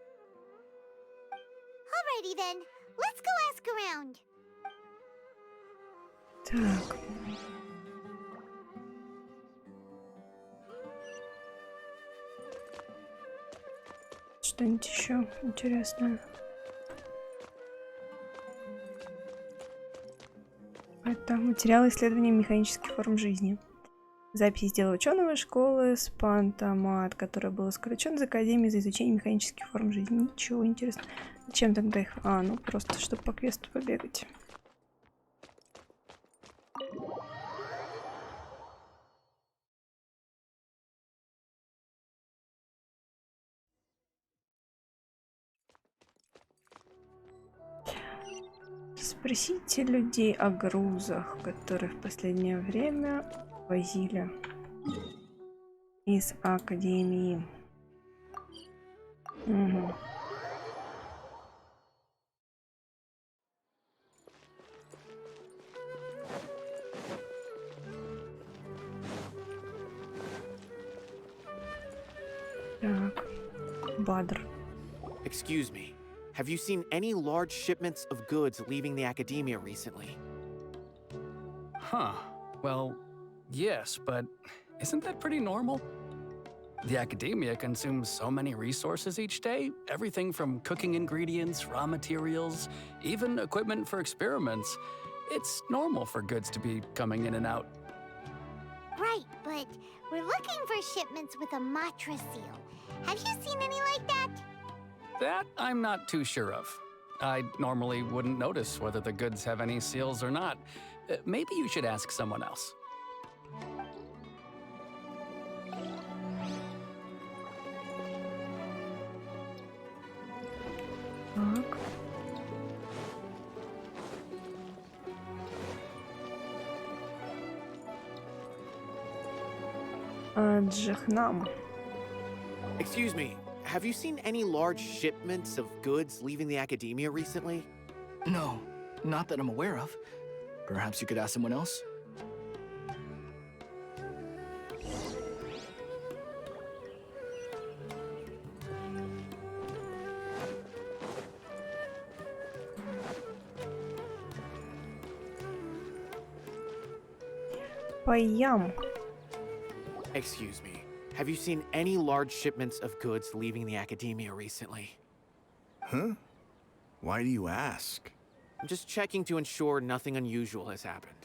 Alrighty then, let's go ask around. Так. Что-нибудь еще интересное? Это материалы исследования механических форм жизни. Запись из дела ученого школы Спантамат, который был исключен из Академии за изучение механических форм жизни. Ничего интересного. Зачем тогда их? Ну просто, чтобы по квесту побегать. Спросите людей о грузах, которые в последнее время возили из Академии. Угу. Так, Бадр. Excuse me. Have you seen any large shipments of goods leaving the academia recently? Huh. Well, yes, but isn't that pretty normal? The academia consumes so many resources each day. Everything from cooking ingredients, raw materials, even equipment for experiments. It's normal for goods to be coming in and out. Right, but we're looking for shipments with a Matra seal. Have you seen any like that? That I'm not too sure of. I normally wouldn't notice whether the goods have any seals or not. Maybe you should ask someone else. Так. Джихнам. Excuse me, have you seen any large shipments of goods leaving the academia recently? No, not that I'm aware of. Perhaps you could ask someone else? Пойям. Excuse me, have you seen any large shipments of goods leaving the academia recently? Huh? Why do you ask? I'm just checking to ensure nothing unusual has happened.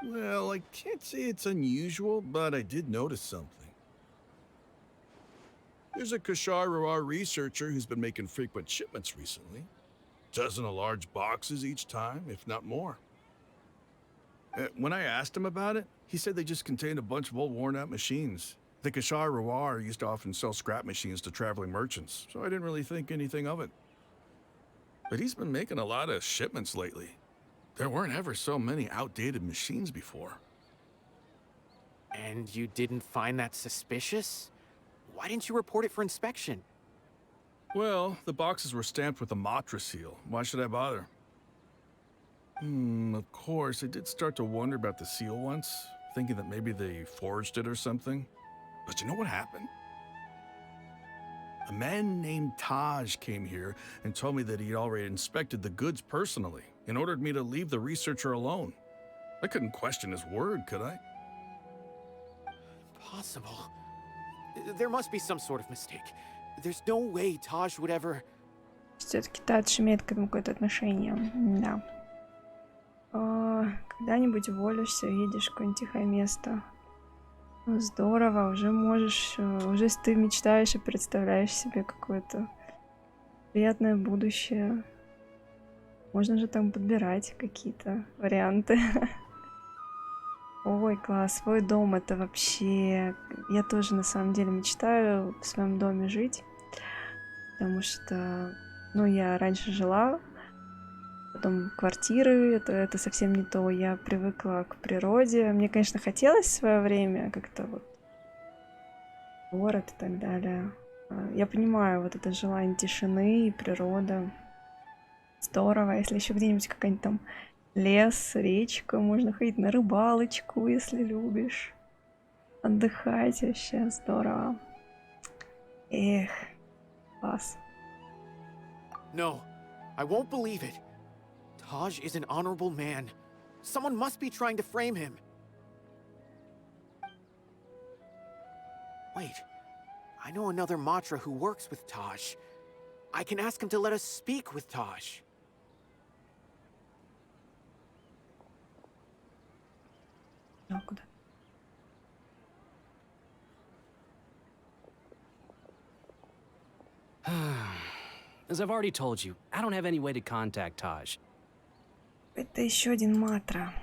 Well, I can't say it's unusual, but I did notice something. There's a Kashar researcher who's been making frequent shipments recently. Dozen of large boxes each time, if not more. When I asked him about it, he said they just contained a bunch of old worn-out machines. The Kashar used to often sell scrap machines to traveling merchants, so I didn't really think anything of it. But he's been making a lot of shipments lately. There weren't ever so many outdated machines before. And you didn't find that suspicious? Why didn't you report it for inspection? Well, the boxes were stamped with the Matra seal. Why should I bother? Of course, I did start to wonder about the seal once, thinking that maybe they forged it or something. But you know what happened? A man named Taj came here and told me that he'd already inspected the goods personally and ordered me to leave the researcher alone. I couldn't question his word, could I? Impossible. There must be some sort of mistake. There's no way Taj would ever... Все-таки Тадж имеет к этому какое-то отношение. Да. Когда-нибудь уволишься, едешь в какое-нибудь тихое место. Ну, здорово, уже можешь, уже если ты мечтаешь и представляешь себе какое-то приятное будущее, можно же там подбирать какие-то варианты. Ой, класс, свой дом это вообще... Я тоже на самом деле мечтаю в своем доме жить, потому что, ну, я раньше жила, потом квартиры, это совсем не то. Я привыкла к природе. Мне, конечно, хотелось в свое время как-то вот город и так далее. Я понимаю вот это желание тишины и природа. Здорово, если еще где-нибудь какая-нибудь там лес, речка, можно ходить на рыбалочку, если любишь. Отдыхать вообще здорово. Эх, класс. No, I won't believe it. Taj is an honorable man. Someone must be trying to frame him. Wait, I know another Matra who works with Taj. I can ask him to let us speak with Taj. As I've already told you, I don't have any way to contact Taj. Это еще один Матра.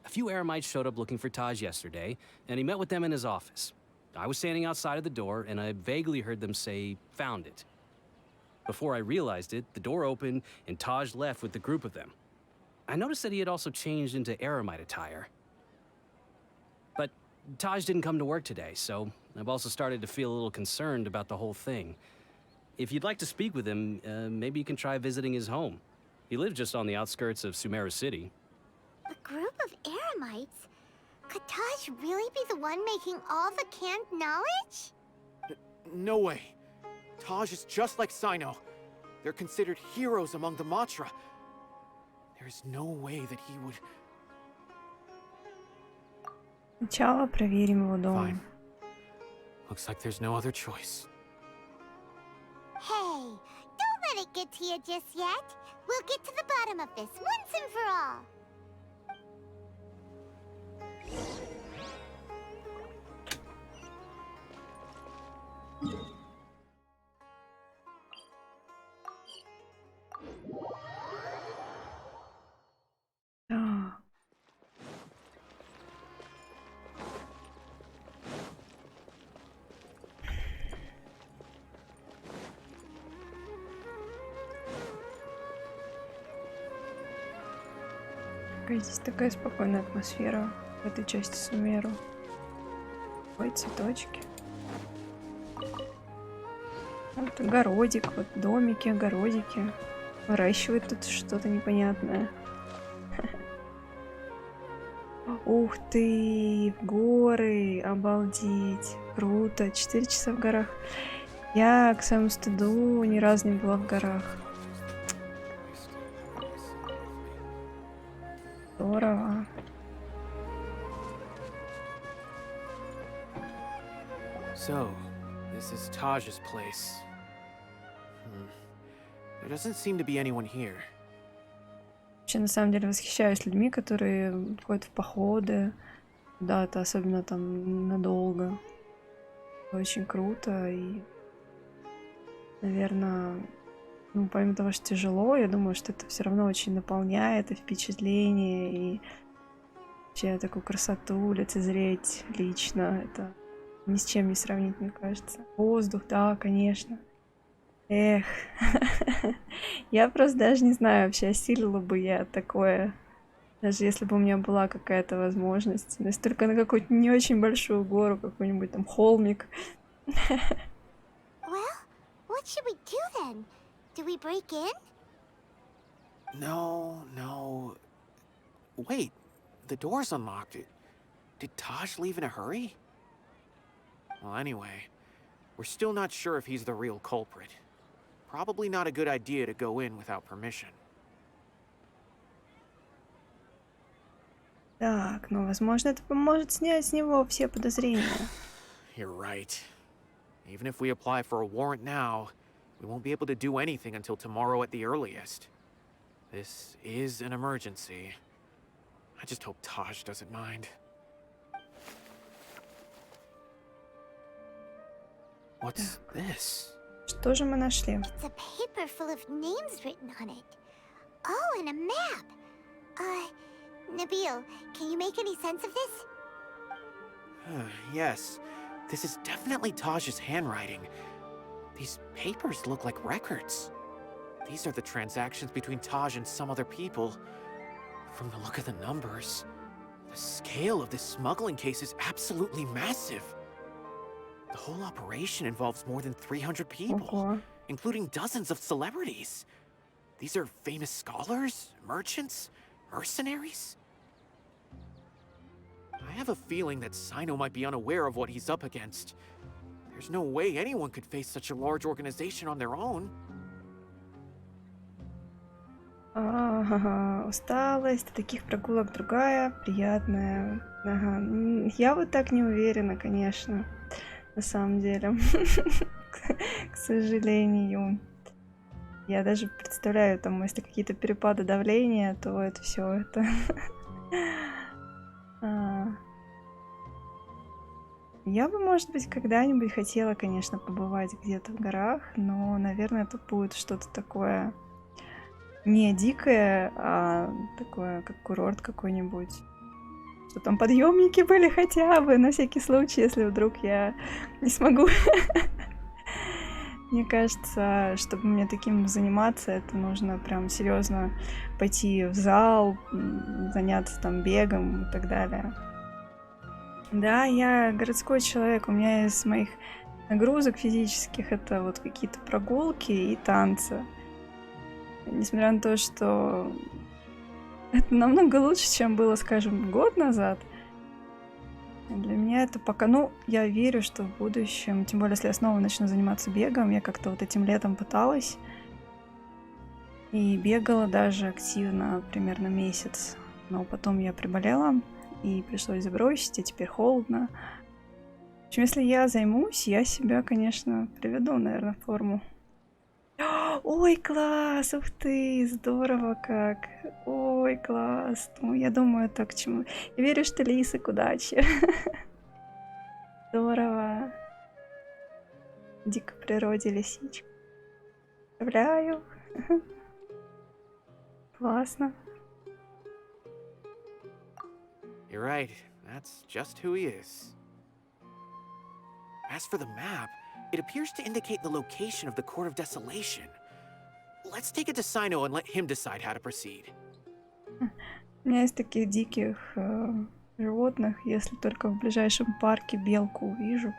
A few Eremites showed up looking for Taj yesterday, and he met with them in his office. I was standing outside of the door, and I vaguely heard them say, "Found it." Before I realized it, the door opened, and Taj left with the group of them. I noticed that he had also changed into Eremite attire. But Taj didn't come to work today, so I've also started to feel a little concerned about the whole thing. If you'd like to speak with him, maybe you can try visiting his home. He lives just on the outskirts of Sumera City. A group of Eremites? Could Taj really be the one making all the canned knowledge? No way. Taj is just like Sayno. They're considered heroes among the Matra. There's no way that he would... Сначала проверим его дом. Fine. Looks like there's no other choice. Hey, don't let it get to you just yet. We'll get to the bottom of this once and for all. Какая здесь такая спокойная атмосфера в этой части Сумеру. Ой, цветочки. Вот огородик, вот домики, огородики. Выращивают тут что-то непонятное. Ух ты, в горы, обалдеть, круто, 4 часа в горах. Я, к своему стыду, ни разу не была в горах. Здорово. So, this is Taj's place. There doesn't seem to be anyone here. Вообще, на самом деле, восхищаюсь людьми, которые ходят в походы куда-то, особенно там надолго. Это очень круто и, наверное, ну, помимо того, что тяжело, я думаю, что это все равно очень наполняет и впечатление, и вообще такую красоту лицезреть лично. Это ни с чем не сравнить, мне кажется. Воздух, да, конечно. Эх, я просто даже не знаю, вообще осилила бы я такое, даже если бы у меня была какая-то возможность. Но если только на какую-то не очень большую гору, какой-нибудь там холмик. Well, what should we do then? Do we break in? No. Wait, the door's unlocked. Did Taj leave in a hurry? Well, anyway, we're still not sure if he's the real culprit. Probably not a good idea to go in without permission. Так, ну, возможно, это поможет снять с него все подозрения. You're right. Even if we apply for a warrant now, we won't be able to do anything until tomorrow at the earliest. This is an emergency. I just hope Taj doesn't mind. What's this? Что же мы нашли? It's a paper full of names written on it. Oh, and a map. Nabil, can you make any sense of this? Yes, this is definitely Taj's handwriting. These papers look like records. These are the transactions between Taj and some other people. From the look of the numbers, the scale of this smuggling case is absolutely massive. The whole operation involves more than 300 people, including dozens of celebrities. These are famous scholars, merchants, mercenaries. I have a feeling that Sayno might be unaware of what he's up against. There's no way anyone could face such a large organization on their own. Ага, усталость, таких прогулок другая, приятная. Ага, я вот так не уверена, конечно, на самом деле, к сожалению. Я даже представляю, там, если какие-то перепады давления, то это все это. Я бы, может быть, когда-нибудь хотела, конечно, побывать где-то в горах, но, наверное, это будет что-то такое не дикое, а такое, как курорт какой-нибудь. Что там подъемники были хотя бы, на всякий случай, если вдруг я не смогу. Мне кажется, чтобы мне таким заниматься, это нужно прям серьезно пойти в зал, заняться там бегом и так далее. Да, я городской человек, у меня из моих нагрузок физических это вот какие-то прогулки и танцы. Несмотря на то, что это намного лучше, чем было, скажем, год назад. Для меня это пока, ну, я верю, что в будущем, тем более, если я снова начну заниматься бегом, я как-то вот этим летом пыталась и бегала даже активно примерно месяц, но потом я приболела и пришлось забросить, и теперь холодно. В общем, если я займусь, я себя, конечно, приведу, наверное, в форму. Ой, класс, ух ты, здорово как. Ой, класс. Ну, я думаю, это к чему. Я верю, что лисы к удаче. Здорово. Иди к природе, лисичка. Поздравляю. Классно. You're right, that's just who he is. As for the map, it appears to indicate the location of the Court of Desolation. Let's take it to Sayno and let him decide how to proceed. У меня есть таких диких животных, если только в ближайшем парке белку увижу.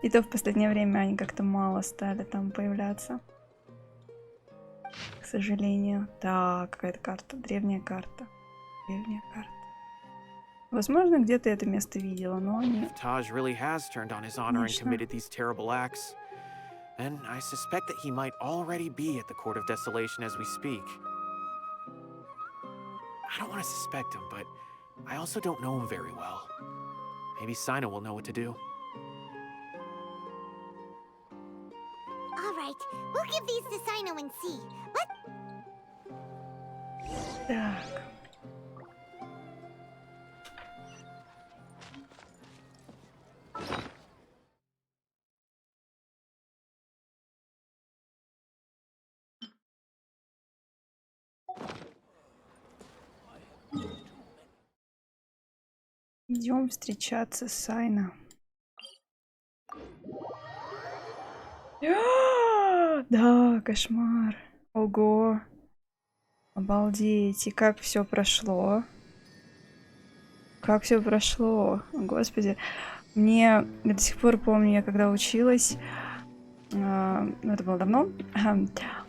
И то в последнее время они как-то мало стали там появляться. К сожалению. Да, какая-то карта. Древняя карта. Древняя карта. Возможно, где-то это место видела, но не... If Taj really has turned on his honor and committed these terrible acts, then I suspect that he might already be at the Court of Desolation as we speak. I don't want to suspect him, but I also don't know him very well. Maybe Sayno will know what to do. Alright, we'll give these to Sayno and see. What? Так. Идем встречаться с Сайно. Да, кошмар. Ого. Обалдеть. И как все прошло? Как все прошло? Господи. Я до сих пор помню, я когда училась, это было давно,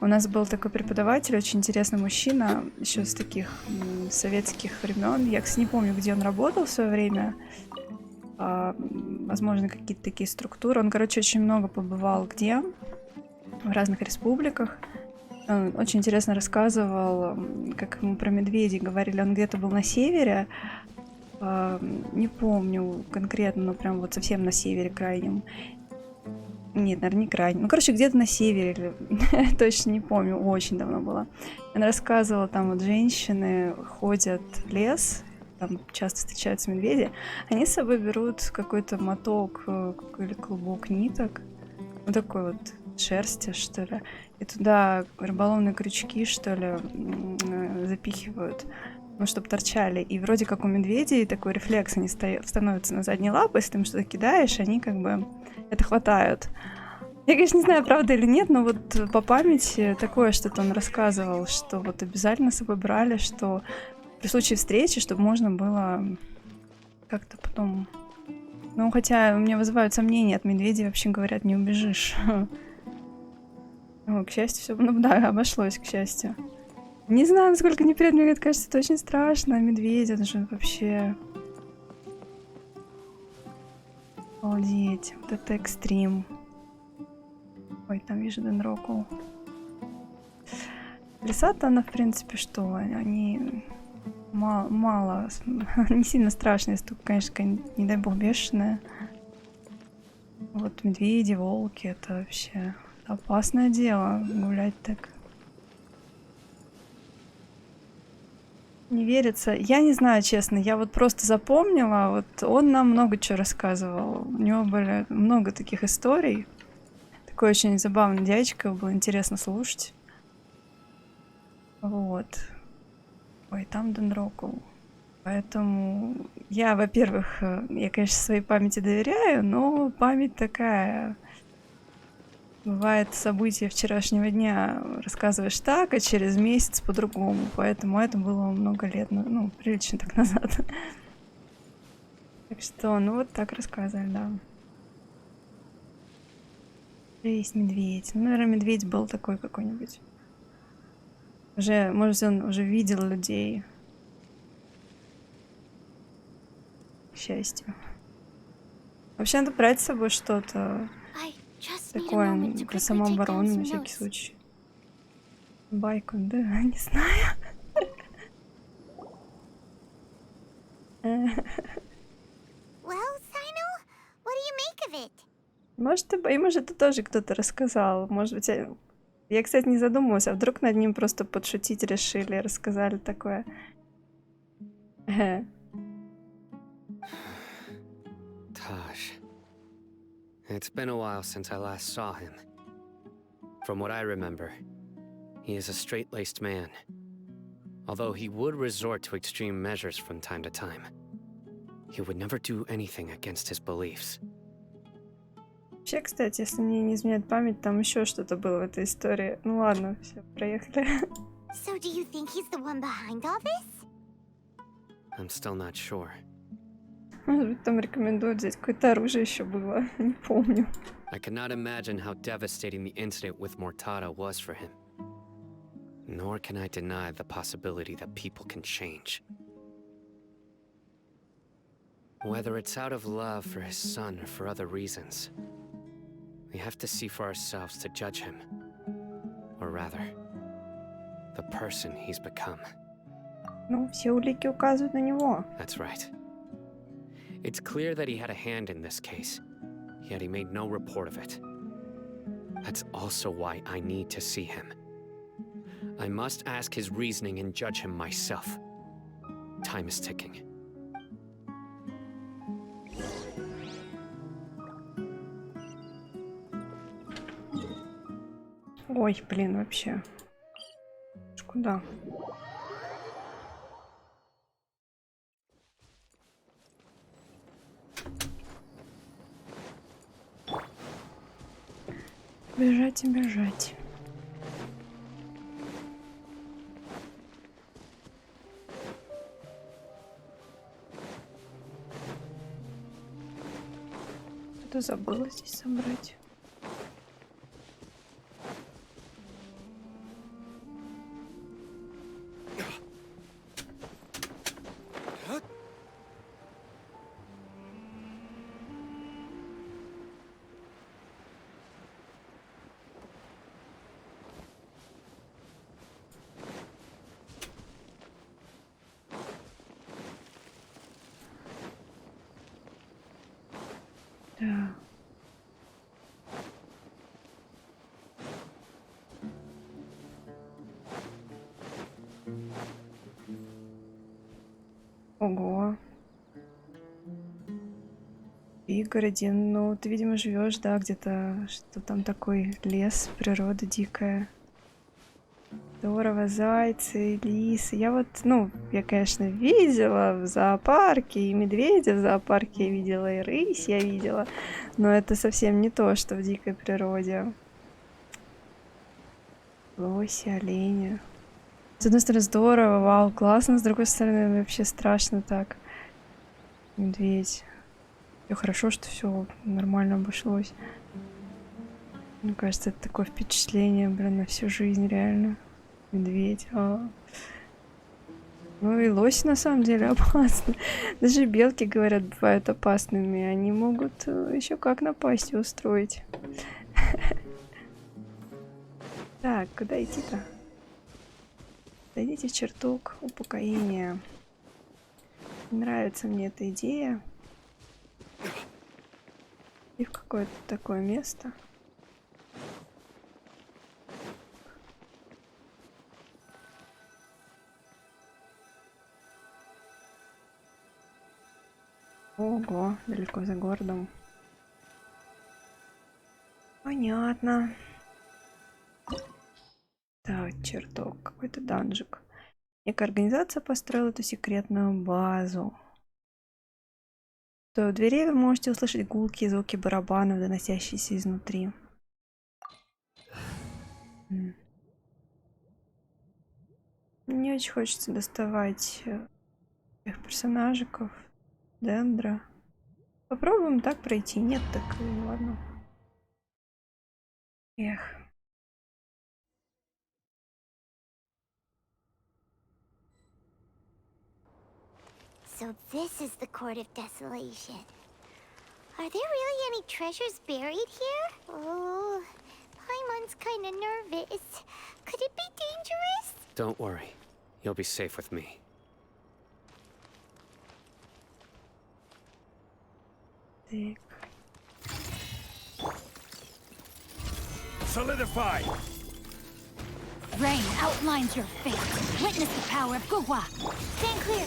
у нас был такой преподаватель, очень интересный мужчина, еще с таких советских времен. Я, кстати, не помню, где он работал в свое время. Возможно, какие-то такие структуры. Он, короче, очень много побывал где? В разных республиках. Он очень интересно рассказывал, как ему про медведей говорили. Он где-то был на севере. Не помню конкретно, но прям вот совсем на севере крайнем. Нет, наверное, не крайнем. Ну, короче, где-то на севере. Точно не помню. Очень давно было. Он рассказывал, там вот женщины ходят в лес. Там часто встречаются медведи. Они с собой берут какой-то моток или клубок ниток. Вот такой вот шерсти, что ли. И туда рыболовные крючки, что ли, запихивают. Ну, чтобы торчали. И вроде как у медведей такой рефлекс. Они становятся на задние лапы. Если ты им что-то кидаешь, они как бы это хватают. Я, конечно, не знаю, правда или нет, но вот по памяти такое что-то он рассказывал, что вот обязательно с собой брали, что при случае встречи, чтобы можно было как-то потом... Ну, хотя у меня вызывают сомнения, от медведей, вообще говорят, не убежишь. К счастью, все, ну да, обошлось, к счастью. Не знаю, насколько неприятно, мне кажется, это очень страшно. Медведи, это же вообще... Обалдеть, вот это экстрим. Ой, там вижу Денроку. Леса-то она, в принципе, что? Они мало не сильно страшные, если только, конечно, не дай бог, бешеная. Вот медведи, волки, это вообще опасное дело, гулять так. Не верится. Я не знаю, честно, я вот просто запомнила, вот он нам много чего рассказывал. У него были много таких историй. Такой очень забавный дядечка, было интересно слушать. Вот. Ой, там Денроку. Поэтому я, во-первых, я, конечно, своей памяти доверяю, но память такая. Бывает, события вчерашнего дня рассказываешь так, а через месяц по-другому. Поэтому это было много лет, ну, прилично так назад. Так что, ну, вот так рассказывали, да. Есть медведь. Ну, наверное, медведь был такой какой-нибудь. Уже, может, он уже видел людей. К счастью. Вообще, надо брать с собой что-то такое для самообороны, на всякий случай. Байку, да, не знаю. Может, им уже это тоже кто-то рассказал. Может быть, я, кстати, не задумывалась, а вдруг над ним просто подшутить решили, рассказали такое. Taj. It's been a while since I last saw him. From what I remember, he is a straight-laced man. Although he would resort to extreme measures from time to time, he would never do anything against his beliefs. Вообще, кстати, если мне не изменяет память, там еще что-то было в этой истории. Ну ладно, все, проехали. So do you think he's the one behind all this? I'm still not sure. Может быть, там рекомендуют взять какое-то оружие еще было. Не помню. I cannot imagine how devastating the incident with Mortada was for him. Nor can I deny the possibility that people can change. Whether it's out of love for his son or for other reasons, we have to see for ourselves to judge him. Or rather, the person he's become. Ну, все улики указывают на него. That's right. It's clear that he had a hand in this case, yet he made no report of it. That's also why I need to see him. I must ask his reasoning and judge him myself. Time is ticking. Ой, блин, вообще. Куда? Бежать и бежать. Что-то забыла здесь собрать. Да. Ого. Пригороде. Ну, ты, видимо, живешь, да, где-то, что там такой лес, природа дикая. Здорово, зайцы, лисы. Я вот, ну, я, конечно, видела в зоопарке, и медведя в зоопарке я видела, и рысь я видела, но это совсем не то, что в дикой природе. Лоси, олени. С одной стороны, здорово, вау, классно, с другой стороны, вообще страшно так. Медведь. И хорошо, что все нормально обошлось. Мне кажется, это такое впечатление, блин, на всю жизнь, реально. Медведь. Ну и лось на самом деле опасны. Даже белки, говорят, бывают опасными. Они могут еще как напасть и устроить. Так, куда идти-то? Зайдите в чертог упокоения. Нравится мне эта идея. И в какое-то такое место. Ого, далеко за городом. Понятно. Так, чертог, какой-то данжик. Некая организация построила эту секретную базу. То в двери вы можете услышать гулкие звуки барабанов, доносящиеся изнутри. Не очень хочется доставать их персонажиков. Дендра. Попробуем так пройти. Нет, так и ладно. Эх. So this is the Court of Desolation. Are there really any treasures buried here? Oh, Paimon's kinda nervous. Could it be dangerous? Don't worry. You'll be safe with me. Так. Solidify! Rain outlines your fate. Witness the power of Guhua. Stand clear.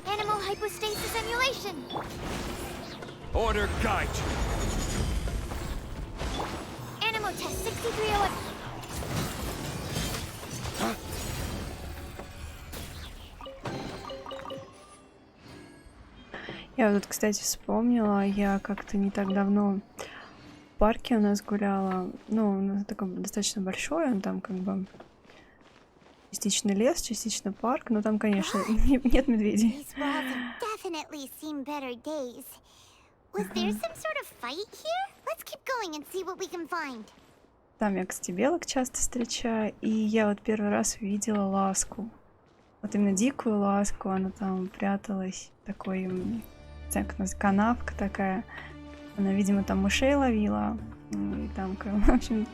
Animal hypostasis emulation. Order guide. Animal test 6301. Я вот тут, кстати, вспомнила, я как-то не так давно парке у нас гуляла. Ну, у нас такой достаточно большой, он там как бы частично лес, частично парк, но там, конечно, нет медведей. These walls have definitely seen better days. Was there some sort of fight here? Let's keep going and see what we can find. Там я, кстати, белок часто встречаю, и я вот первый раз увидела ласку. Вот именно дикую ласку, она там пряталась, такой, не знаю, как называется, канавка такая. Она, видимо, там мышей ловила, и там, в общем,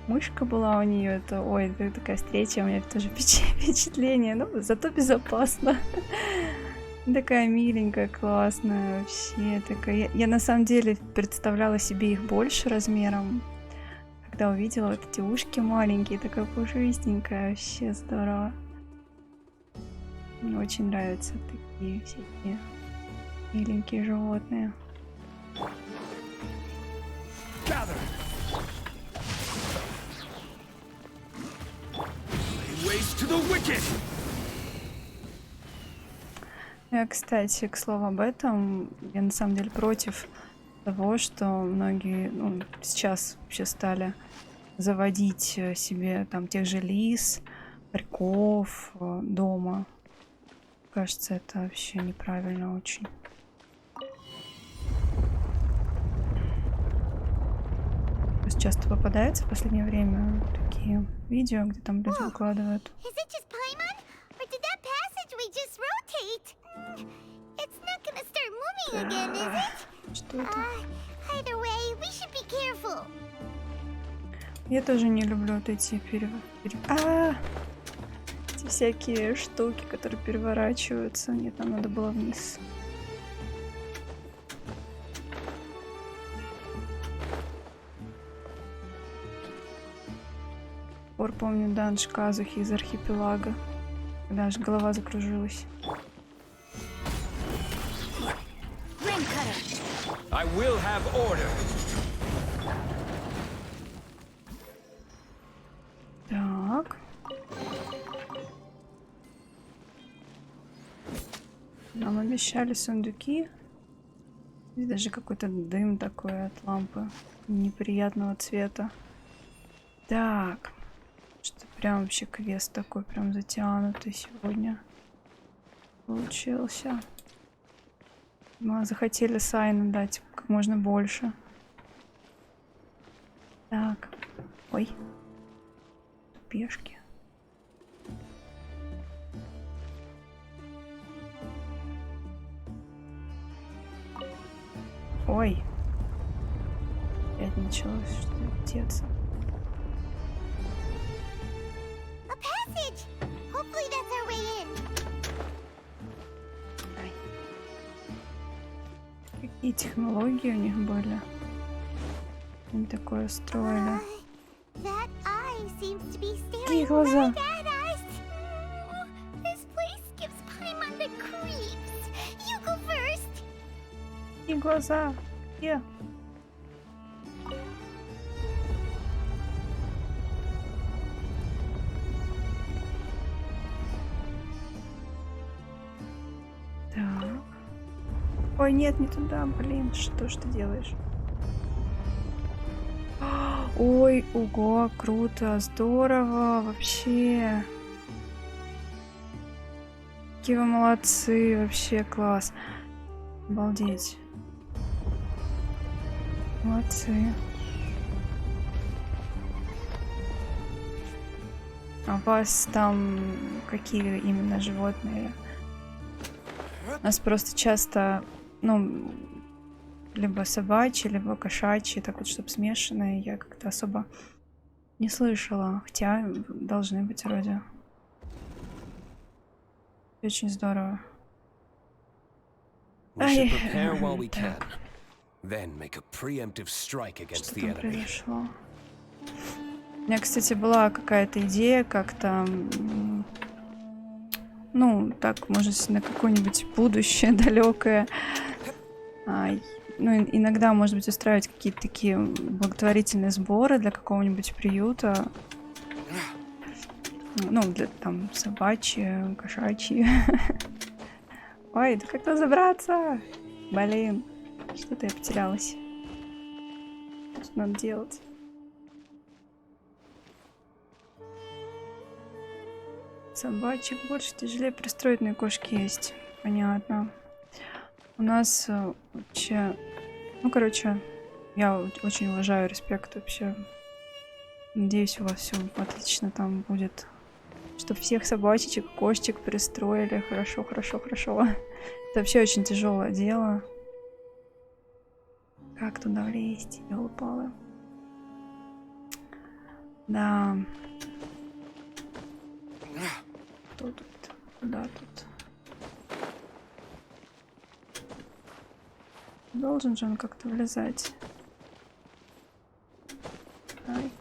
мышка была у нее. Это, ой, это такая встреча, у меня тоже впечатление, но зато безопасно. Такая миленькая, классная вообще. Такая. Я на самом деле представляла себе их больше размером. Когда увидела вот эти ушки маленькие, такая пушистенькая, вообще здорово. Мне очень нравятся такие всякие миленькие животные. Я, кстати, к слову об этом, я на самом деле против того, что многие, ну, сейчас вообще стали заводить себе там тех же лис, хорьков дома. Кажется, это вообще неправильно очень. Часто попадается в последнее время такие видео, где там люди выкладывают. Что это? Я тоже не люблю вот эти эти всякие штуки, которые переворачиваются. Нет, нам надо было вниз. Помню данж Казухи из архипелага, когда аж голова закружилась. I will have order. Так. Нам обещали сундуки. Здесь даже какой-то дым такой от лампы неприятного цвета. Так. Что прям вообще квест такой прям затянутый сегодня получился. Мы захотели Сайну дать как можно больше. Так. Ой. Пешки. Ой. Опять началось что-то теться. Какие технологии у них были? Они такое строили. Какие глаза? Какие глаза? Где? Ой, нет, не туда, блин, что ж ты делаешь? Ой, ого, круто, здорово, вообще. Какие вы молодцы, вообще класс. Обалдеть. Молодцы. А у вас там какие именно животные? У нас просто часто, ну, либо собачьи, либо кошачьи, так вот, чтобы смешанные, я как-то особо не слышала, хотя должны быть вроде. Очень здорово. Что там произошло? У меня, кстати, была какая-то идея как-то, ну, так, может, на какое-нибудь будущее далекое. Ну, иногда, может быть, устраивать какие-то такие благотворительные сборы для какого-нибудь приюта. Ну, для там собачьи, кошачьи. Ой, да как-то забраться? Блин, что-то я потерялась. Что надо делать? Собачек больше, тяжелее пристроенные кошки есть. Понятно. У нас вообще... Ну, короче, я очень уважаю, респект вообще. Надеюсь, у вас все отлично там будет. Чтоб всех собачечек, кошечек пристроили. Хорошо, хорошо, хорошо. Это вообще очень тяжелое дело. Как туда влезть, ёлы-палы. Да. Кто тут? Куда тут? Должен же он как-то влезать. Ай.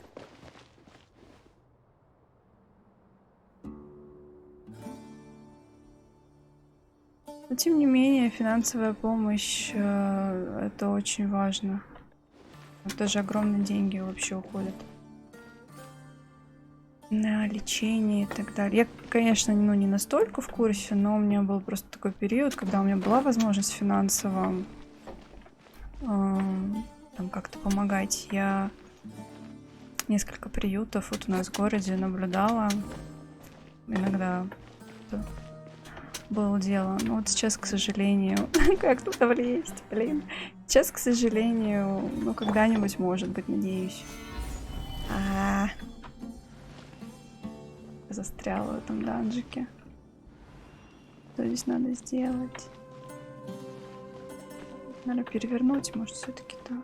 Но тем не менее, финансовая помощь это очень важно. Это же огромные деньги вообще уходят на лечение и так далее. Я, конечно, ну, не настолько в курсе, но у меня был просто такой период, когда у меня была возможность финансово там как-то помогать. Я несколько приютов вот у нас в городе наблюдала. Иногда было дело. Но вот сейчас, к сожалению, как туда влезть, блин. Сейчас, к сожалению, ну, когда-нибудь, может быть, надеюсь. Застряла в этом данжике. Что здесь надо сделать? Надо перевернуть, может, все-таки-то.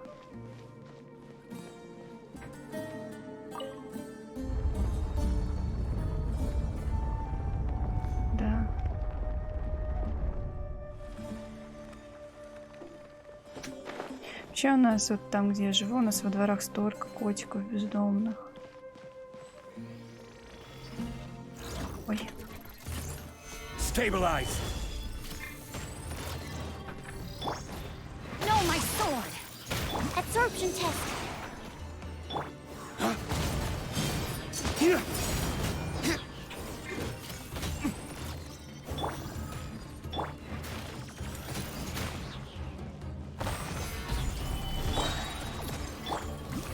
Да. Вообще у нас вот там, где я живу, у нас во дворах столько котиков бездомных. Ой. Stabilize. No, my sword. Absorption test.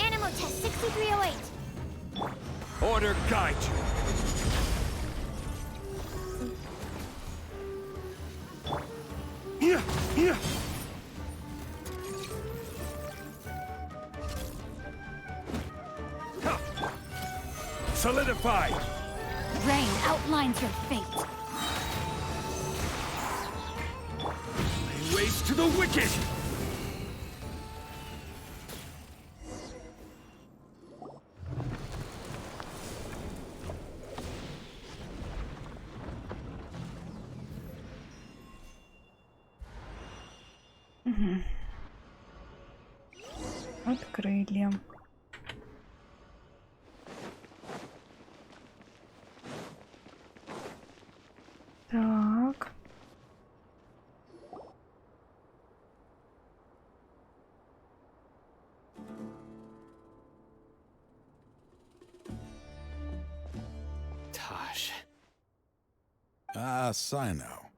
Animal test 6308. Order guide you. Solidify. Rain outlines your fate. Lay waste to the wicked. Открыли. Так. Tosh. Ah, Sayno.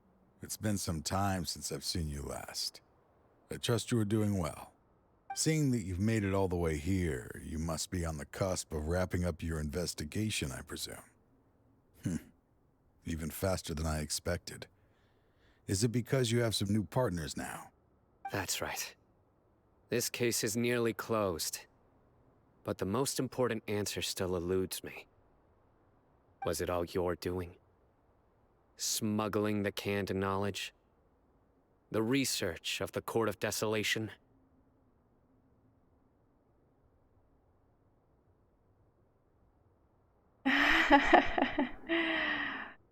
It's been some time since I've seen you last. I trust you are doing well. Seeing that you've made it all the way here, you must be on the cusp of wrapping up your investigation, I presume. Even faster than I expected. Is it because you have some new partners now? That's right. This case is nearly closed. But the most important answer still eludes me. Was it all your doing? Smuggling the canned knowledge? The research of the Court of Desolation?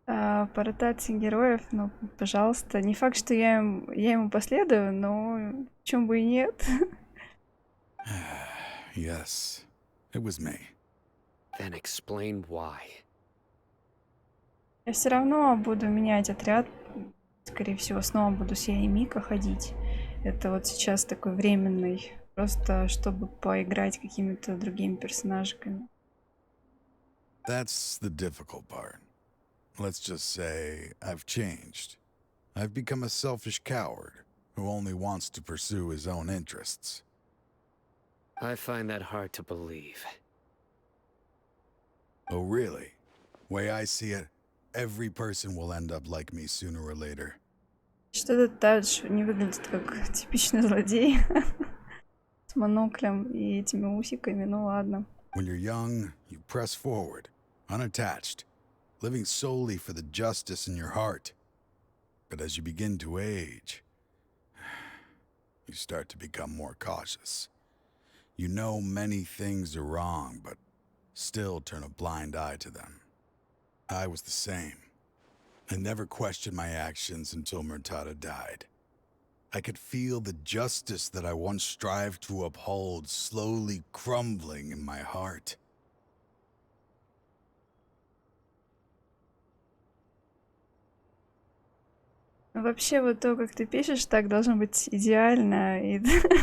По ротации героев, ну, пожалуйста. Не факт, что я ему последую, но почему бы и нет. Yes, it was me. Then explain why. Я все равно буду менять отряд. Скорее всего, снова буду с Яей Мика ходить. Это вот сейчас такой временный. Просто чтобы поиграть какими-то другими персонажиками. That's the difficult part. Let's just say I've changed. I've become a selfish coward who only wants to pursue his own interests. I find that hard to believe. Oh, really? Way I see it, every person will end up like me sooner or later. Что-то Тадж не выглядит как типичный злодей. С моноклем и этими усиками, ну ладно. When you're young, you press forward, unattached, living solely for the justice in your heart. But as you begin to age, you start to become more cautious. You know many things are wrong, but still turn a blind eye to them. I was the same. I never questioned my actions until Murtada died. I could feel the justice that I once strived to uphold slowly crumbling in my heart. Вообще, вот то, как ты пишешь, так должно быть идеально,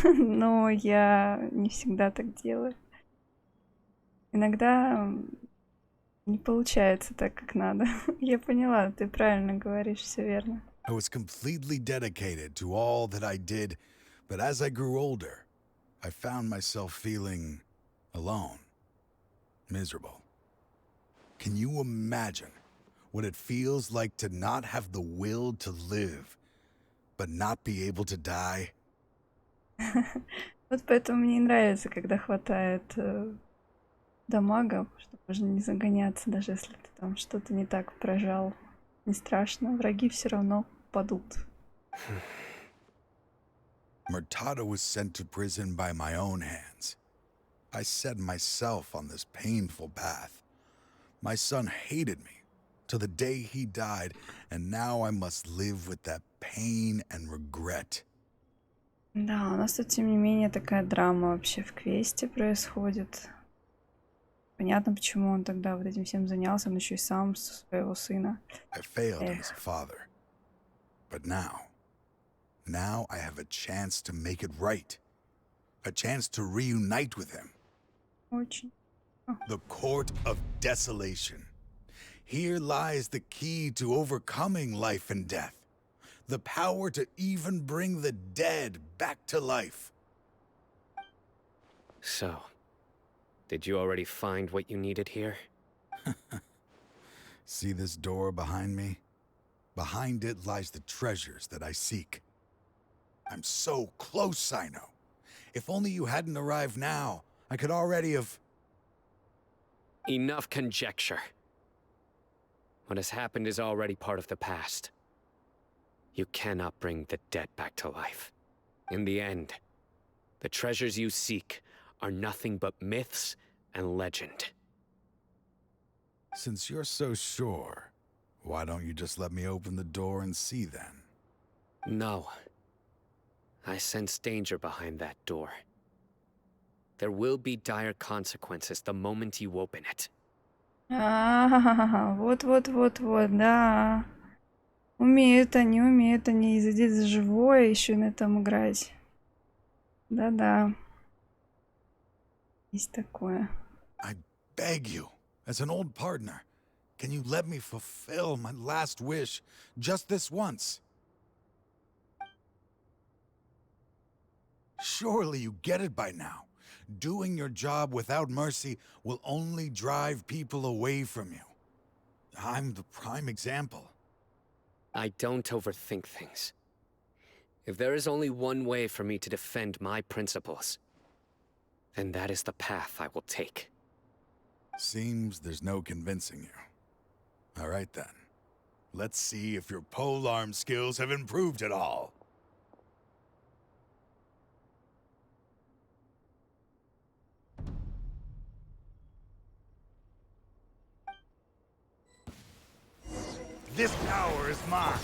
но я не всегда так делаю. Иногда не получается так, как надо. Я поняла, ты правильно говоришь, все верно. I was completely dedicated to all that I did, but as I grew older, I found myself feeling alone, miserable. Can you imagine what it feels like to not have the will to live, but not be able to die? Вот поэтому мне и нравится, когда хватает дамага, чтобы можно не загоняться, даже если ты там что-то не так прожал. Не страшно, враги все равно падут. Murtada was sent to prison by my own hands. I set myself on this painful path. My son hated me till the day he died, and now I must live with that pain and regret. Да, у нас тут, тем не менее, такая драма вообще в квесте происходит. Понятно, почему он тогда вот этим всем занялся, он еще и сам своего сына. I failed him as a father. But now I have a chance to make it right. A chance to reunite with him. Очень. The Court of Desolation. Here lies the key to overcoming life and death. The power to even bring the dead back to life. So, did you already find what you needed here? See this door behind me? Behind it lies the treasures that I seek. I'm so close, Sayno. If only you hadn't arrived now, I could already have... Enough conjecture. What has happened is already part of the past. You cannot bring the dead back to life. In the end, the treasures you seek are nothing but myths and legend. Since you're so sure, why don't you just let me open the door and see then? No. I sense danger behind that door. There will be dire consequences the moment you open it. Вот, да. Умеют они задеть за живое, еще и на этом играть. Да-да. Есть такое. I beg you, as an old partner, can you let me fulfill my last wish just this once? Surely you get it by now. Doing your job without mercy will only drive people away from you. I'm the prime example. I don't overthink things. If there is only one way for me to defend my principles, then that is the path I will take. Seems there's no convincing you. All right then. Let's see if your polearm skills have improved at all. This power is mine.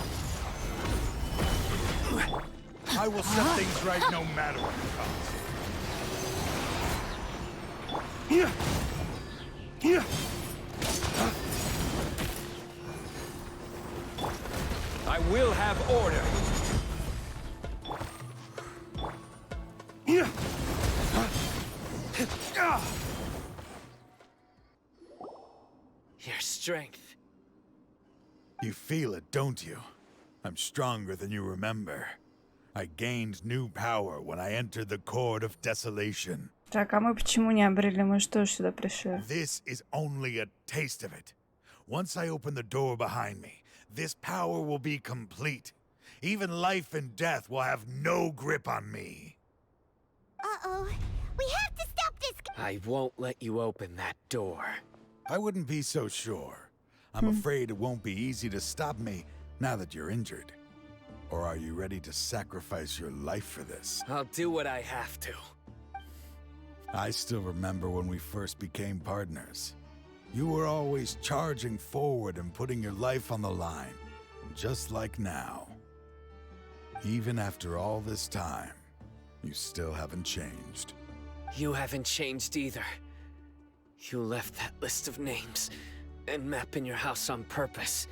I will set things right no matter what it costs. I will have order. Your strength. You feel it, don't you? I'm stronger than you remember. I gained new power when I entered the Court of Desolation. Так, а мы почему не обрели? Мы что ж сюда пришли? This is only a taste of it. Once I open the door behind me, this power will be complete. Even life and death will have no grip on me. Uh-oh. We have to stop this. I won't let you open that door. I wouldn't be so sure. I'm afraid it won't be easy to stop me now that you're injured. Or are you ready to sacrifice your life for this? I'll do what I have to. I still remember when we first became partners. You were always charging forward and putting your life on the line, just like now. Even after all this time, you still haven't changed. You haven't changed either. You left that list of names and map in your house on purpose,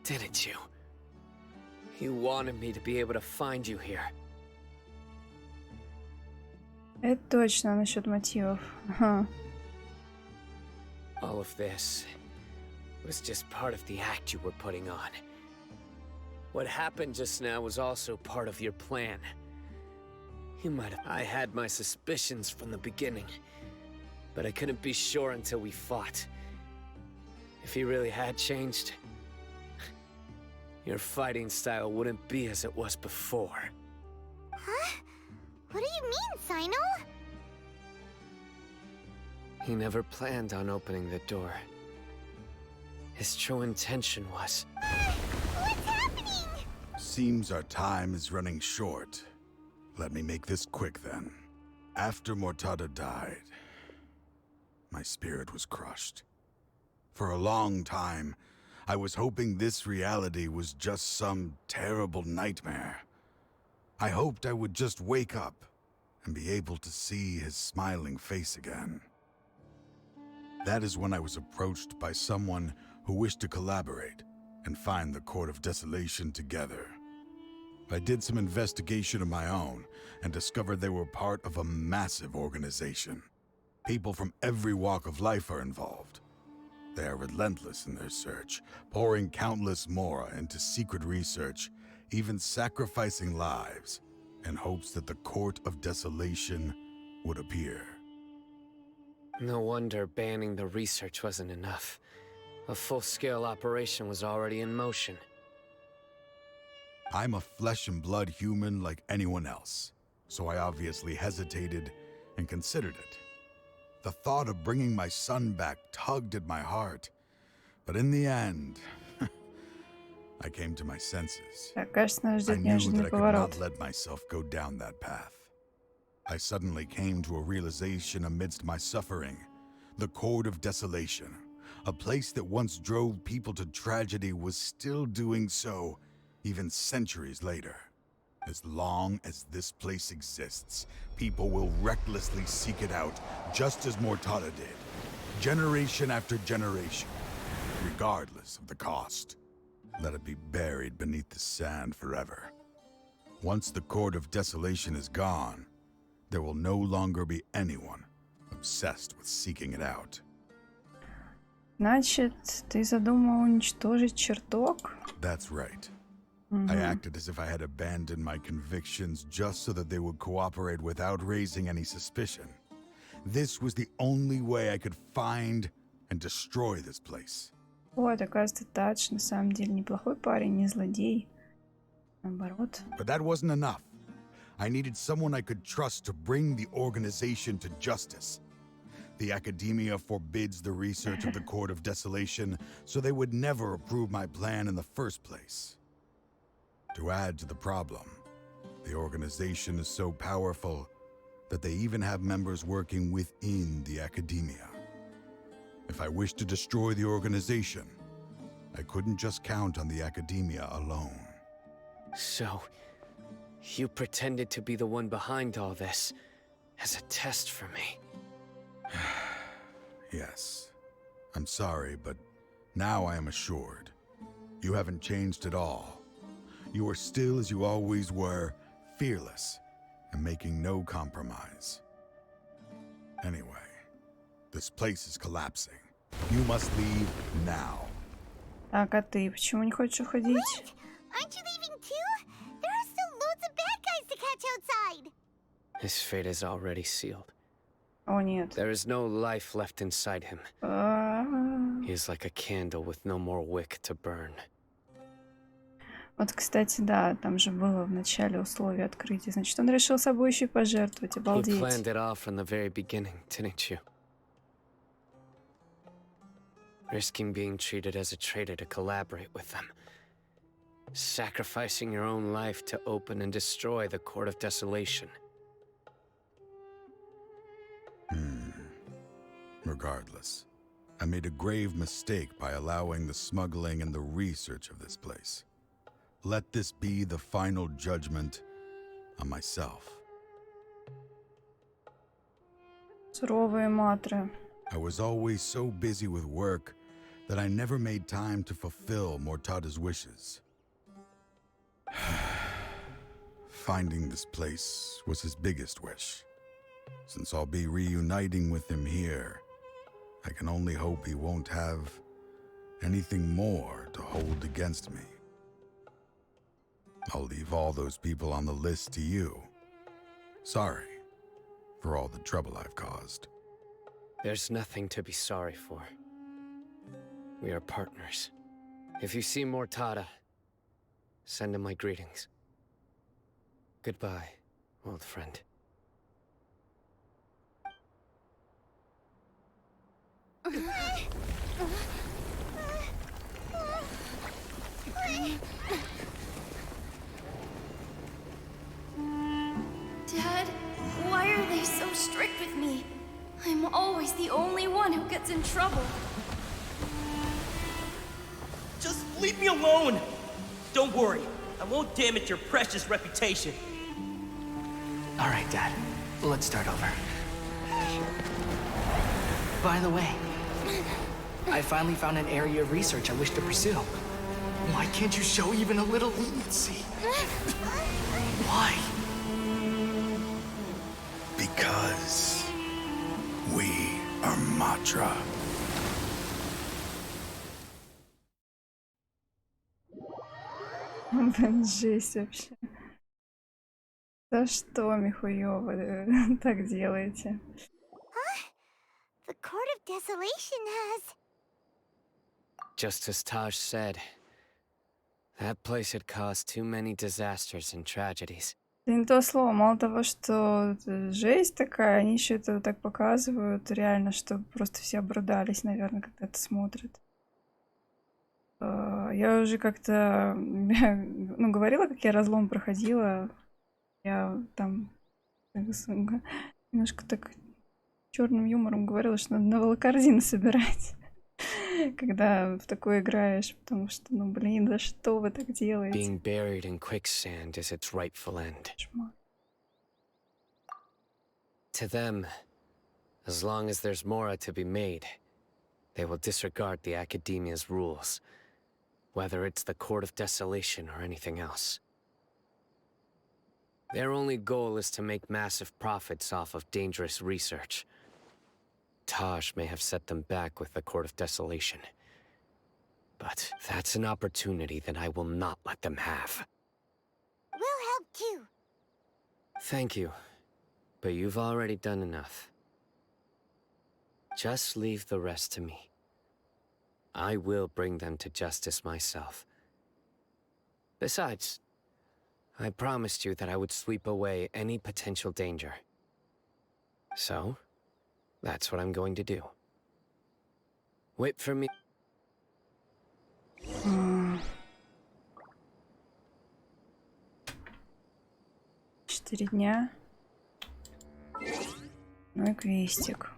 didn't you? You wanted me to be able to find you here. Это точно насчет мотивов. Ага. All of this was just part of the act you were putting on. What happened just now was also part of your plan. You might have... I had my suspicions from the beginning, but I couldn't be sure until we fought. If you really had changed, your fighting style wouldn't be as it was before. Huh? What do you mean, Sayno? He never planned on opening the door. His true intention was... What's happening? Seems our time is running short. Let me make this quick then. After Mortada died, my spirit was crushed. For a long time, I was hoping this reality was just some terrible nightmare. I hoped I would just wake up and be able to see his smiling face again. That is when I was approached by someone who wished to collaborate and find the Court of Desolation together. I did some investigation of my own and discovered they were part of a massive organization. People from every walk of life are involved. They are relentless in their search, pouring countless mora into secret research, even sacrificing lives, in hopes that the Court of Desolation would appear. No wonder banning the research wasn't enough. A full-scale operation was already in motion. I'm a flesh and blood human like anyone else, so I obviously hesitated and considered it. The thought of bringing my son back tugged at my heart, but in the end, I came to my senses. Так, кажется, нас I ждет knew that неожиданный I could поворот. not let myself go down that path. I suddenly came to a realization amidst my suffering. The Court of Desolation, a place that once drove people to tragedy, was still doing so, even centuries later. As long as this place exists, people will recklessly seek it out, just as Mortada did, generation after generation, regardless of the cost. Let it be buried beneath the sand forever. Once the Court of Desolation is gone, there will no longer be anyone obsessed with seeking it out. Значит, ты задумал уничтожить чертог? That's right. I acted as if I had abandoned my convictions just so that they would cooperate without raising any suspicion. This was the only way I could find and destroy this place. Ой, оказывается, Тадж на самом деле неплохой парень, не злодей. Наоборот. But that wasn't enough. I needed someone I could trust to bring the organization to justice. The Academia forbids the research of the Court of Desolation, so they would never approve my plan in the first place. To add to the problem, the organization is so powerful that they even have members working within the Academia. If I wished to destroy the organization, I couldn't just count on the Academia alone. So, you pretended to be the one behind all this, as a test for me. Yes. I'm sorry, but now I am assured. You haven't changed at all. You are still as you always were, fearless, and making no compromise. Anyway, this place is collapsing. You must leave now. Так, а ты почему не хочешь уходить? Wait! Aren't you leaving too? There are still loads of bad guys to catch outside! His fate is already sealed. О, нет. There is no life left inside him. He is like a candle with no more wick to burn. Вот, кстати, да, там же было в начале условие открытия. Значит, он решил собой еще и пожертвовать. You Обалдеть. planned it all from the very beginning, didn't you? Risking being treated as a traitor to collaborate with them. Sacrificing your own life to open and destroy the Court of Desolation. Regardless, I made a grave mistake by allowing the smuggling and the research of this place. Let this be the final judgment on myself. Суровые матры. I was always so busy with work that I never made time to fulfill Mortada's wishes. Finding this place was his biggest wish. Since I'll be reuniting with him here, I can only hope he won't have anything more to hold against me. I'll leave all those people on the list to you. Sorry for all the trouble I've caused. There's nothing to be sorry for. We are partners. If you see Mortada, send him my greetings. Goodbye, old friend. Dad, why are they so strict with me? I'm always the only one who gets in trouble. Just leave me alone! Don't worry, I won't damage your precious reputation. All right, Dad. Let's start over. By the way, I finally found an area of research I wish to pursue. Why can't you show even a little leniency? Why? Because we are Matra. Блин, жесть вообще. За что, Михуёва, вы так делаете? The Court of Desolation has... Just as Taj said, that place had caused too many disasters and tragedies. Это не то слово. Мало того, что жесть такая, они еще это так показывают, реально, что просто все обрыдались, наверное, когда это смотрят. Я уже как-то говорила, как я разлом проходила. Я там немножко так черным юмором говорила, что надо на волокорзины собирать, когда в такое играешь, потому что, блин, за что вы так делаете? Being buried in quicksand is its rightful end. To them, as long as there's more to be made, they will disregard the Academia's rules, whether it's the Court of Desolation or anything else. Their only goal is to make massive profits off of dangerous research. Taj may have set them back with the Court of Desolation, but that's an opportunity that I will not let them have. We'll help too. Thank you, but you've already done enough. Just leave the rest to me. I will bring them to justice myself. Besides, I promised you that I would sweep away any potential danger. So, that's what I'm going to do. Wait for me. 4 дня. Ну и квестик.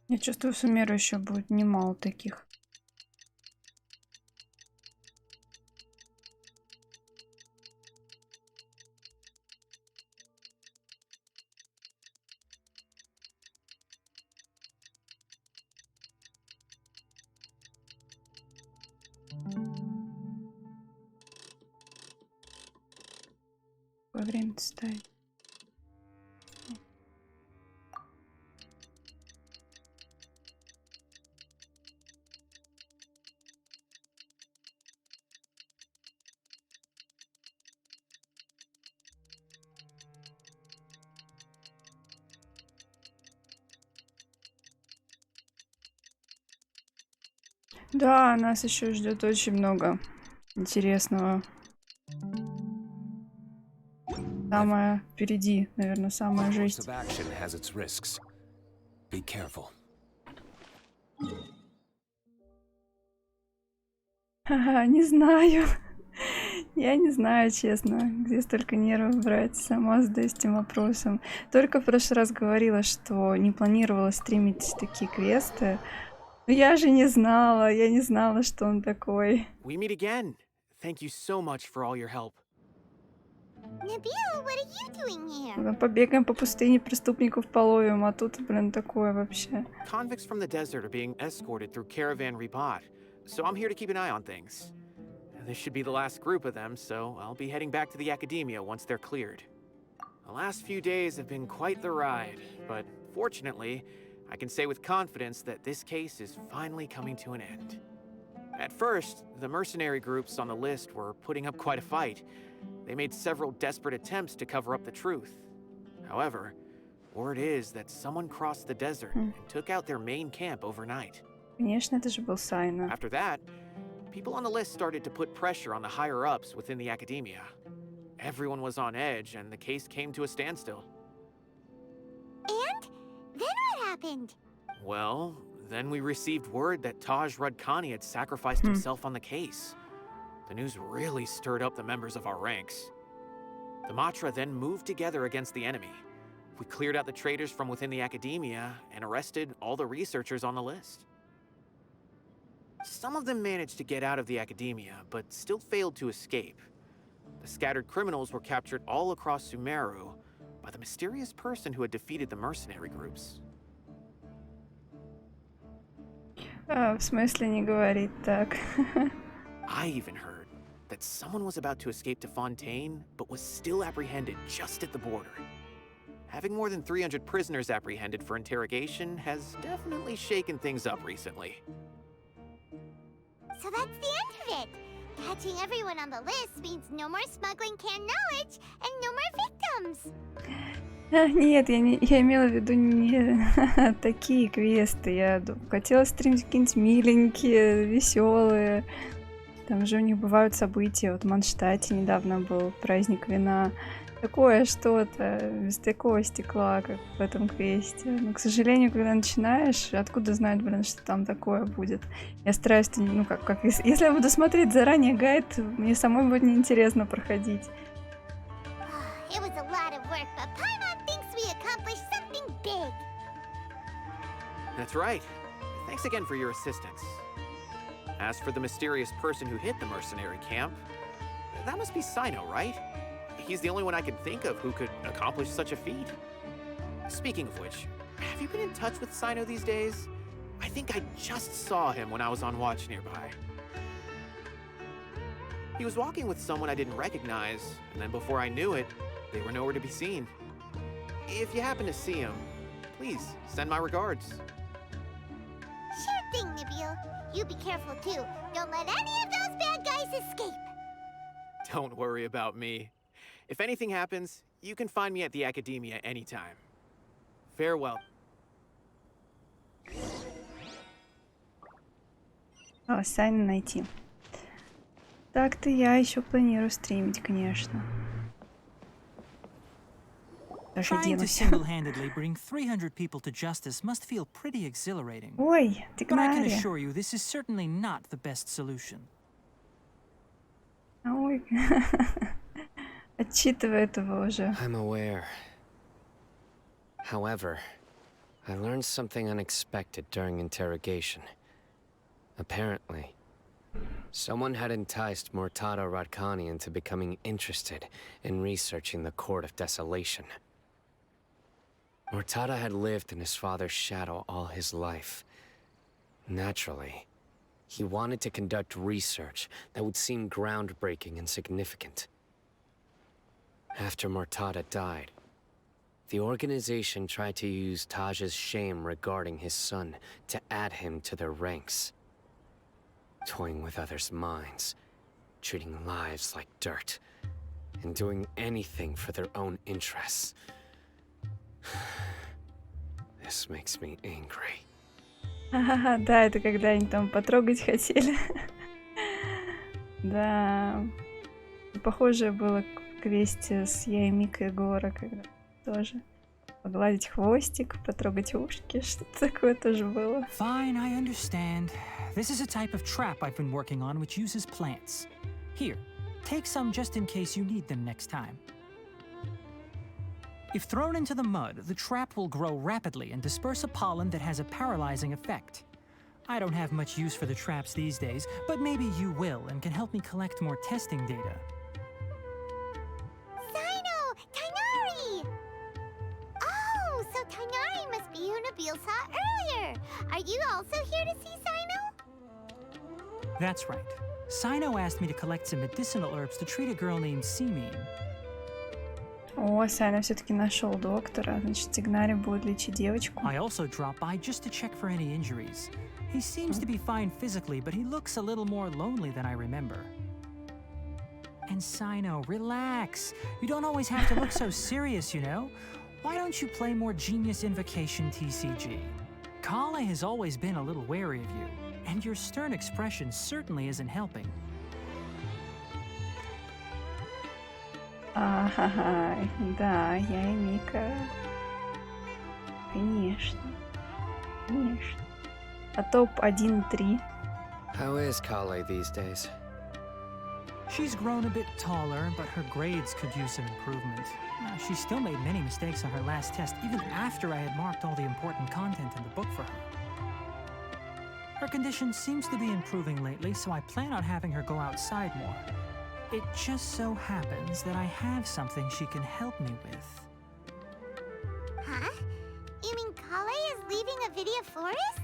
Я чувствую, суммирую еще будет немало таких. Какое время ставить? Да, нас еще ждет очень много интересного. Самое впереди, наверное, самая Course жесть. of action has its risks. Be careful. Ха-ха, не знаю. Я не знаю, честно, где столько нервов брать. Сама задаюсь этим вопросом. Только в прошлый раз говорила, что не планировала стримить такие квесты. Но я же не знала, я не знала, что он такой. We meet again. Thank you so much for all your help. Nabil, what are you doing here? Ну, побегаем по пустыне, преступников половим, а тут, блин, такое вообще. Convicts from the desert are being escorted through Caravan Ribat, so I'm here to keep an eye on things. This should be the last group of them, so I'll be heading back to the Academia once they're cleared. The last few days have been quite the ride, but fortunately, I can say with confidence that this case is finally coming to an end. At first, the mercenary groups on the list were putting up quite a fight. They made several desperate attempts to cover up the truth. However, word is that someone crossed the desert and took out their main camp overnight. Конечно, это же был Сайно. After that, people on the list started to put pressure on the higher-ups within the Academia. Everyone was on edge, and the case came to a standstill. And? Then what happened? Well, then we received word that Taj Rudkani had sacrificed himself on the case. The news really stirred up the members of our ranks. The Matra then moved together against the enemy. We cleared out the traitors from within the Academia and arrested all the researchers on the list. Some of them managed to get out of the Academia, but still failed to escape. The scattered criminals were captured all across Sumeru by the mysterious person who had defeated the mercenary groups. В смысле не говорит так? I even heard that someone was about to escape to Fontaine, but was still apprehended just at the border. Having more than 300 prisoners apprehended for interrogation has definitely shaken things up recently. So that's the end of it. Catching everyone on the list means no more smuggling canned knowledge and no more victims. Нет, я имела в виду не такие квесты. Я хотела стримить какие-нибудь миленькие, веселые. Там же у них бывают события. Вот в Манштате недавно был праздник вина. Такое что-то, без такого стекла, как в этом квесте. Но, к сожалению, когда начинаешь, откуда знать, блин, что там такое будет? Я стараюсь, ну как если я буду смотреть заранее гайд, мне самой будет неинтересно проходить. It was a lot of work, but Paimon thinks we accomplished something big. That's right. Thanks again for your assistance. As for the mysterious person who hit the mercenary camp, that must be Sayno, right? He's the only one I can think of who could accomplish such a feat. Speaking of which, have you been in touch with Sayno these days? I think I just saw him when I was on watch nearby. He was walking with someone I didn't recognize, and then before I knew it, they were nowhere to be seen. If you happen to see him, please send my regards. Sure thing, Nabil. You be careful too. Don't let any of those bad guys escape. Don't worry about me. If anything happens, you can find me at the Academia anytime. Farewell. Сайно найти. Так-то я еще планирую стримить, конечно. Trying to single-handedly bring 300 people to justice must feel pretty exhilarating. Ой, But I can assure you, this is certainly not the best solution. Ой, отчитывает его уже. I'm aware. However, I learned something unexpected during interrogation. Apparently, someone had enticed Murtada Radkani into becoming interested in researching the Court of Desolation. Murtada had lived in his father's shadow all his life. Naturally, he wanted to conduct research that would seem groundbreaking and significant. After Murtada died, the organization tried to use Taj's shame regarding his son to add him to their ranks. Toying with others' minds, treating lives like dirt, and doing anything for their own interests. This makes me angry. Ага, да, это когда они там потрогать хотели. Да. Похожее было к квесте с Яемикой и Гора, когда тоже погладить хвостик, потрогать ушки, что-то такое тоже было. Fine, I understand. This is a type of trap I've been working on which uses plants. Here, take some just in case you need them next time. If thrown into the mud, the trap will grow rapidly and disperse a pollen that has a paralyzing effect. I don't have much use for the traps these days, but maybe you will and can help me collect more testing data. Cyno! Tainari! Oh, so Tainari must be who Nabil saw earlier. Are you also here to see Cyno? That's right. Sayno asked me to collect some medicinal herbs to treat a girl named Simin. О, Сайно все-таки нашел доктора, значит, Тигнари будет лечить девочку. I also dropped by just to check for any injuries. He seems to be fine physically, but he looks a little more lonely than I remember. And Sayno, relax. You don't always have to look so serious, you know? Why don't you play more Genius Invocation TCG? Kale has always been a little wary of you, and your stern expression certainly isn't helping. Ага, да, я и Мика. Конечно. Конечно. А топ 1-3. How is Kale these days? She's grown a bit taller, but her grades could use some improvement. She still made many mistakes on her last test, even after I had marked all the important content in the book for her. Her condition seems to be improving lately, so I plan on having her go outside more. It just so happens that I have something she can help me with. Huh? You mean Kale is leaving a Vidya forest?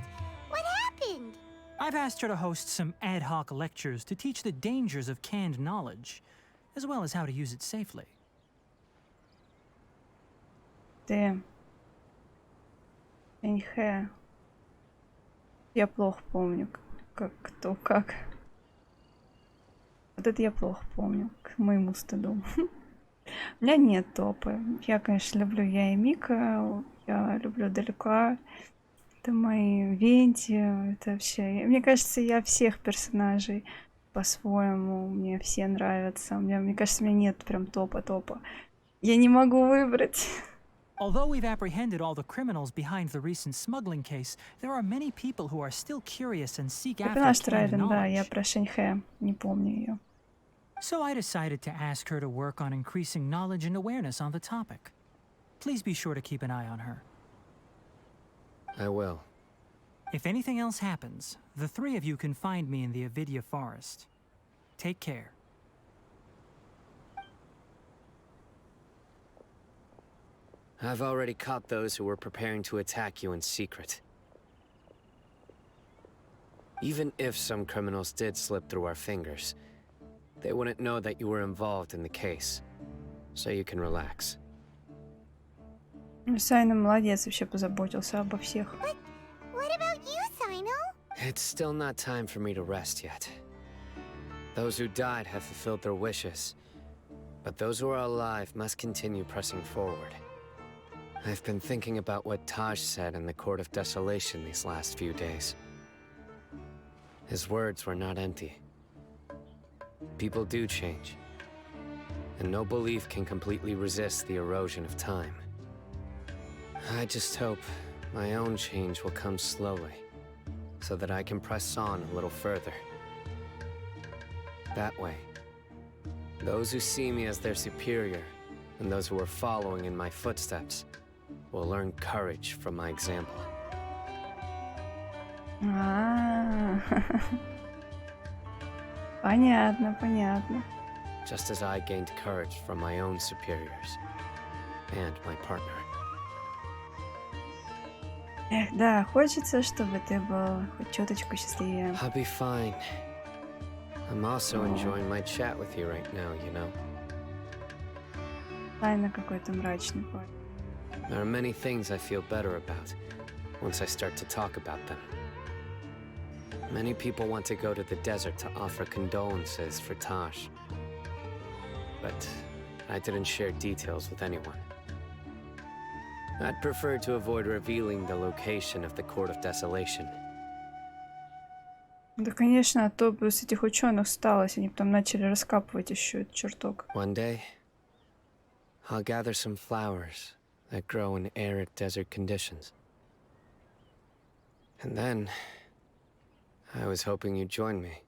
What happened? I've asked her to host some ad hoc lectures to teach the dangers of canned knowledge, as well as how to use it safely. Ты. Эньхэ. Я плохо помню, кто как. Вот это я плохо помню, к моему стыду. У меня нет топа. Я, конечно, люблю я и Мика, я люблю далеко. Это мои Венти, это вообще... Мне кажется, я всех персонажей по-своему, мне все нравятся. Мне кажется, у меня нет прям топа-топа. Я не могу выбрать. Although we've apprehended all the criminals behind the recent smuggling case, there are many people who are still curious and seek after canned knowledge. Да, я про Шэньхэ, не помню ее. So I decided to ask her to work on increasing knowledge and awareness on the topic. Please be sure to keep an eye on her. I will. If anything else happens, the three of you can find me in the Avidya forest. Take care. I've already caught those who were preparing to attack you in secret. Even if some criminals did slip through our fingers, they wouldn't know that you were involved in the case. So you can relax. Сайно молодец, вообще позаботился обо всех. What about you, Cyno? It's still not time for me to rest yet. Those who died have fulfilled their wishes, but those who are alive must continue pressing forward. I've been thinking about what Taj said in the Court of Desolation these last few days. His words were not empty. People do change, and no belief can completely resist the erosion of time. I just hope my own change will come slowly, so that I can press on a little further. That way, those who see me as their superior, and those who are following in my footsteps, will learn courage from my example. Понятно, понятно. Just as I gained courage from my own superiors and my partner. Эх, да, хочется, чтобы ты был хоть чуточку счастливее. I'll be fine. I'm also enjoying my chat with you right now, you know. Сайно какой-то мрачный парень. There are many things I feel better about once I start to talk about them. Many people want to go to the desert to offer condolences for Taj. But I didn't share details with anyone. I'd prefer to avoid revealing the location of the Court of Desolation, Да, конечно, а то бы с этих ученых сталось, они потом начали раскапывать еще этот чертог. One day, I'll gather some flowers that grow in arid desert conditions. And then, I was hoping you'd join me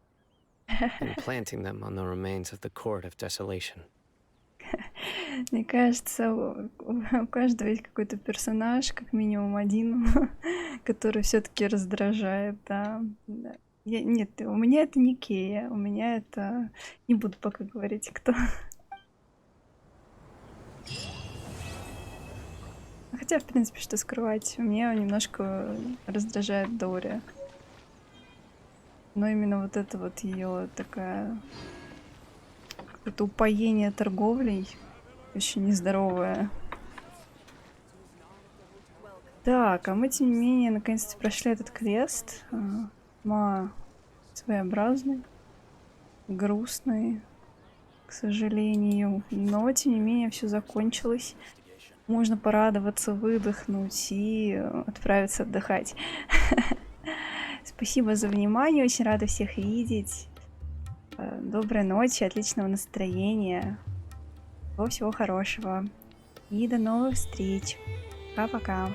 in planting them on the remains of the Court of Desolation. Мне кажется, у каждого есть какой-то персонаж, как минимум один, который все-таки раздражает, да. Нет, у меня это не Кея, у меня это... Не буду пока говорить, кто. Хотя, в принципе, что скрывать, меня немножко раздражает Дори. Но именно вот это вот ее такая... Какое-то упоение торговлей. Очень нездоровое. Так, а мы, тем не менее, наконец-то прошли этот квест. Своеобразный, грустный, к сожалению. Но, тем не менее, все закончилось. Можно порадоваться, выдохнуть и отправиться отдыхать. Спасибо за внимание, очень рада всех видеть. Доброй ночи, отличного настроения. Всего хорошего. И до новых встреч. Пока-пока.